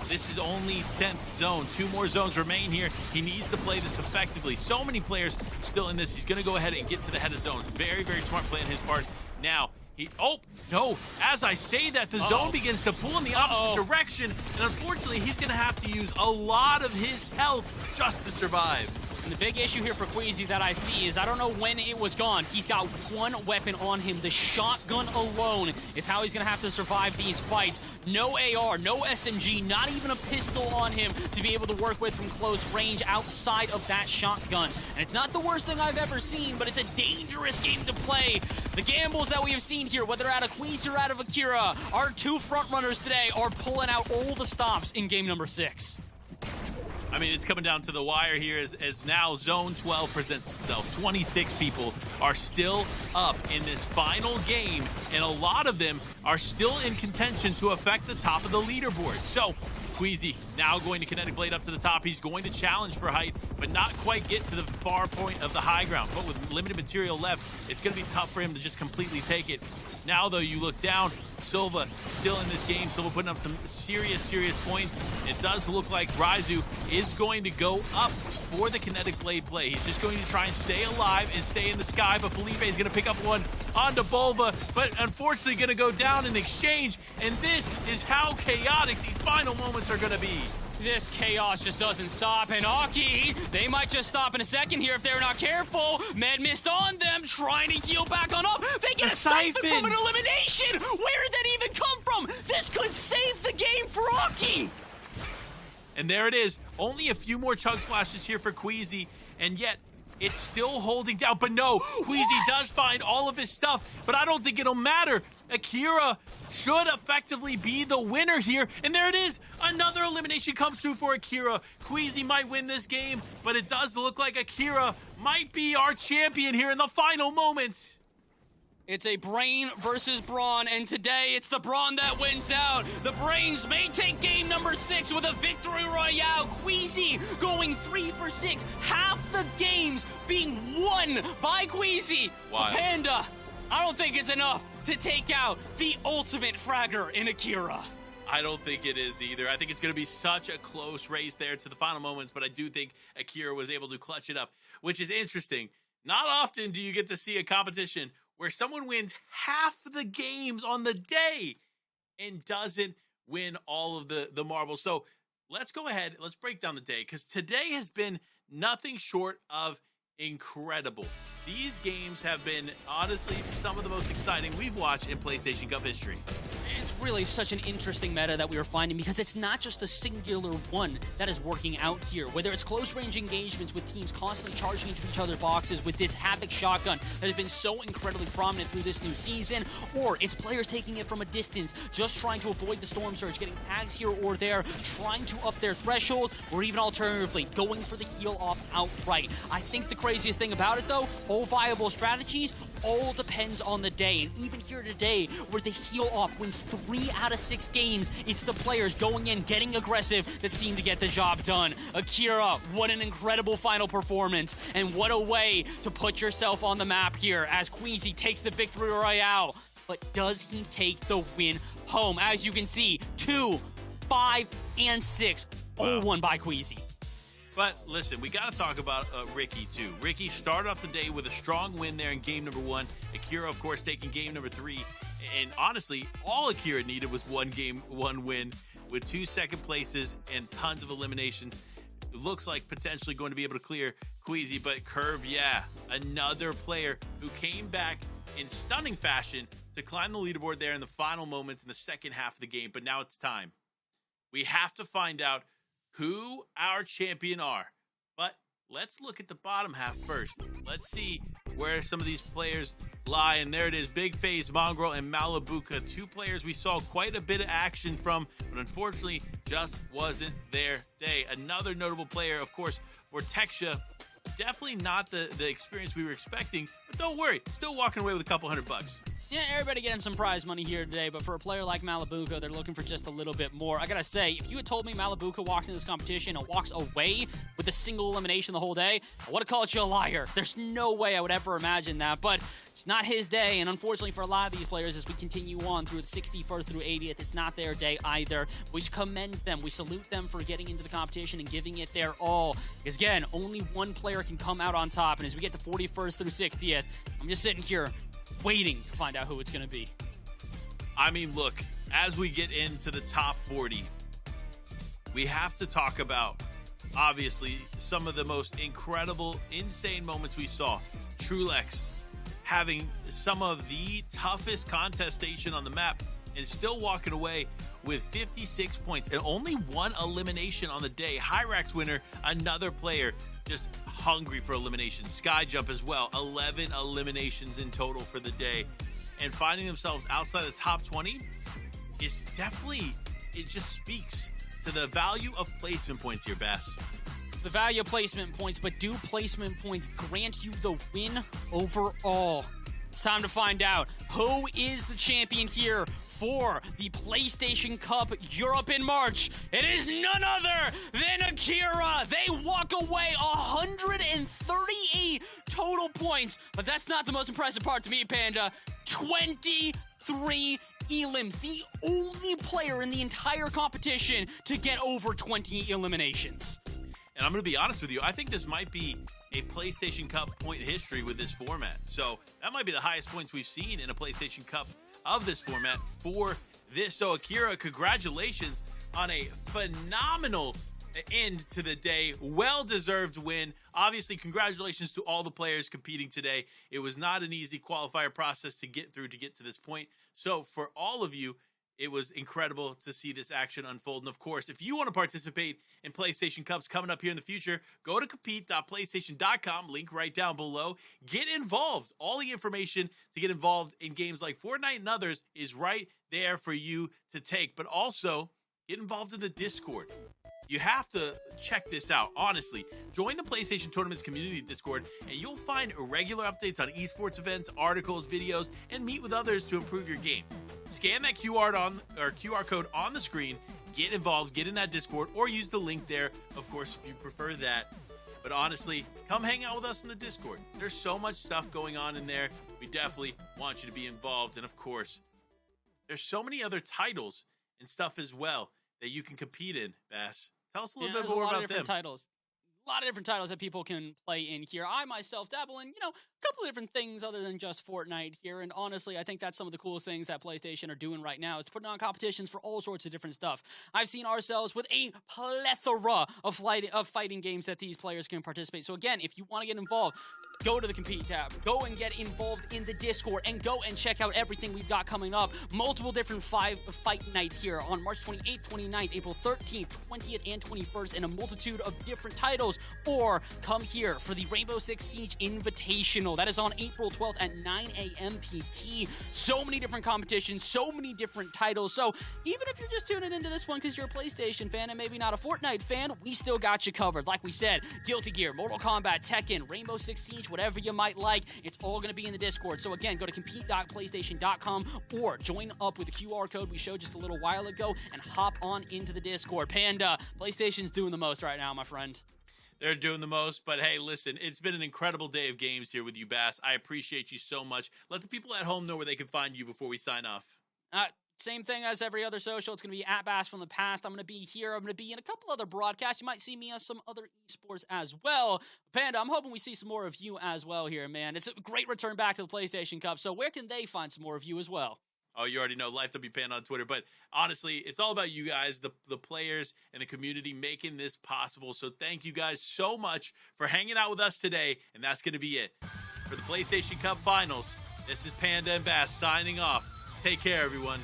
this is only 10th zone. 2 more zones remain here. He needs to play this effectively. So many players still in this. He's going to go ahead and get to the head of zone. Very, very smart play on his part. Now, oh, no. As I say that, the zone begins to pull in the opposite direction, and unfortunately, he's going to have to use a lot of his health just to survive. And the big issue here for Queasy that I see is I don't know when it was gone. He's got one weapon on him. The shotgun alone is how he's going to have to survive these fights. No AR, no SMG, not even a pistol on him to be able to work with from close range outside of that shotgun. And it's not the worst thing I've ever seen, but it's a dangerous game to play. The gambles that we have seen here, whether out of Queasy or out of Akira, our 2 frontrunners today are pulling out all the stops in game number 6. I mean, it's coming down to the wire here as now Zone 12 presents itself. 26 people are still up in this final game, and a lot of them are still in contention to affect the top of the leaderboard. So, Queasy now going to Kinetic Blade up to the top. He's going to challenge for height, but not quite get to the far point of the high ground. But with limited material left, it's going to be tough for him to just completely take it. Now, though, you look down, Silva still in this game. Silva putting up some serious points. It does look like Raizu is going to go up for the Kinetic Blade play. He's just going to try and stay alive and stay in the sky, but Felipe is going to pick up one onto Volva, but unfortunately going to go down in exchange, and this is how chaotic these final moments are going to be. This chaos just doesn't stop, and Aki, they might just stop in a second here if they're not careful. Med mist on them, trying to heal back on up. They get a siphon from an elimination. Where did that even come from? This could save the game for Aki. And there it is. Only a few more chug splashes here for Queasy, and yet it's still holding down. But no, Queasy does find all of his stuff, but I don't think it'll matter. Akira should effectively be the winner here. And there it is. Another elimination comes through for Akira. Queasy might win this game, but it does look like Akira might be our champion here in the final moments. It's a Brain versus Brawn, and today it's the Brawn that wins out. The Brains may take game number 6 with a victory royale. Queasy going 3 for 6. Half the games being won by Queasy. Wow. Panda, I don't think it's enough to take out the ultimate fragger in Akira. I don't think it is either. I think it's going to be such a close race there to the final moments, but I do think Akira was able to clutch it up, which is interesting. Not often do you get to see a competition where someone wins half the games on the day and doesn't win all of the marbles. So let's go ahead. Let's break down the day, because today has been nothing short of incredible. These games have been, honestly, some of the most exciting we've watched in PlayStation Cup history. It's really such an interesting meta that we are finding, because it's not just a singular one that is working out here. Whether it's close-range engagements with teams constantly charging into each other's boxes with this Havoc shotgun that has been so incredibly prominent through this new season, or it's players taking it from a distance, just trying to avoid the Storm Surge, getting tags here or there, trying to up their threshold, or even alternatively, going for the heal off outright. I think the craziest thing about it, though, all viable strategies, all depends on the day. And even here today, where the heal off wins 3 out of 6 games, it's the players going in, getting aggressive, that seem to get the job done. Akira, what an incredible final performance, and what a way to put yourself on the map here as Queasy takes the victory royale. But does he take the win home? As you can see, 2, 5, and 6, all won by Queasy. But listen, we got to talk about Ricky, too. Ricky started off the day with a strong win there in game number 1. Akira, of course, taking game number 3. And honestly, all Akira needed was one win with 2 second places and tons of eliminations. It looks like potentially going to be able to clear Queasy, but Curve, yeah, another player who came back in stunning fashion to climb the leaderboard there in the final moments in the second half of the game. But now it's time. We have to find out who our champion are. But let's look at the bottom half first. Let's see where some of these players lie. And there it is, Big Face, Mongrel, and Malabuka. 2 players we saw quite a bit of action from, but unfortunately just wasn't their day. Another notable player, of course, Vortexia. Definitely not the experience we were expecting, but don't worry, still walking away with a couple $100. Yeah, everybody getting some prize money here today, but for a player like Malabuka, they're looking for just a little bit more. I gotta say, if you had told me Malabuka walks into this competition and walks away with a single elimination the whole day, I would have called you a liar. There's no way I would ever imagine that, but it's not his day, and unfortunately for a lot of these players, as we continue on through the 61st through 80th, it's not their day either. We commend them. We salute them for getting into the competition and giving it their all. Because again, only one player can come out on top, and as we get to 41st through 60th, I'm just sitting here waiting to find out who it's going to be. I mean, look, as we get into the top 40, we have to talk about, obviously, some of the most incredible, insane moments we saw. Trulex having some of the toughest contestation on the map and still walking away with 56 points and only 1 elimination on the day. Hyrax winner, another player just hungry for elimination. Skyjump as well, 11 eliminations in total for the day. And finding themselves outside the top 20 is definitely, it just speaks to the value of placement points here, Bass. It's the value of placement points, but do placement points grant you the win overall? It's time to find out who is the champion here for the PlayStation Cup Europe in March. It is none other than Akira. They walk away 138 total points, but that's not the most impressive part to me, Panda. 23 elims, the only player in the entire competition to get over 20 eliminations. And I'm going to be honest with you, I think this might be a PlayStation Cup point history with this format. So that might be the highest points we've seen in a PlayStation Cup of this format for this. So Akira, congratulations on a phenomenal end to the day. Well-deserved win. Obviously, congratulations to all the players competing today. It was not an easy qualifier process to get through to get to this point. So for all of you, it was incredible to see this action unfold. And of course, if you want to participate in PlayStation Cups coming up here in the future, go to compete.playstation.com, link right down below. Get involved. All the information to get involved in games like Fortnite and others is right there for you to take. But also, get involved in the Discord. You have to check this out, honestly. Join the PlayStation Tournaments community Discord, and you'll find regular updates on esports events, articles, videos, and meet with others to improve your game. Scan that QR code on the screen, get involved, get in that Discord, or use the link there, of course, if you prefer that. But honestly, come hang out with us in the Discord. There's so much stuff going on in there. We definitely want you to be involved. And of course, there's so many other titles and stuff as well that you can compete in, Bass. Tell us a little bit more about them. Titles. A lot of different titles that people can play in here. I myself dabble in, a couple of different things other than just Fortnite here. And honestly, I think that's some of the coolest things that PlayStation are doing right now is putting on competitions for all sorts of different stuff. I've seen ourselves with a plethora of fighting games that these players can participate. So again, if you want to get involved, go to the Compete tab, go and get involved in the Discord, and go and check out everything we've got coming up. Multiple different fight nights here on March 28th, 29th, April 13th, 20th, and 21st, and a multitude of different titles. Or come here for the Rainbow Six Siege Invitational. That is on April 12th at 9 a.m. PT. So many different competitions, so many different titles. So even if you're just tuning into this one because you're a PlayStation fan and maybe not a Fortnite fan, we still got you covered. Like we said, Guilty Gear, Mortal Kombat, Tekken, Rainbow Six Siege, whatever you might like, it's all going to be in the Discord. So again, go to compete.playstation.com or join up with the QR code we showed just a little while ago and hop on into the Discord. Panda, PlayStation's doing the most right now, my friend. They're doing the most, but hey, listen, it's been an incredible day of games here with you, Bass. I appreciate you so much. Let the people at home know where they can find you before we sign off. Same thing as every other social. It's going to be at Bass from the Past. I'm going to be here. I'm going to be in a couple other broadcasts. You might see me on some other esports as well. Panda, I'm hoping we see some more of you as well here, man. It's a great return back to the PlayStation Cup. So where can they find some more of you as well? Oh, you already know, LifeWPanda on Twitter. But honestly, it's all about you guys, the players and the community making this possible. So thank you guys so much for hanging out with us today. And that's going to be it for the PlayStation Cup Finals. This is Panda and Bass signing off. Take care, everyone.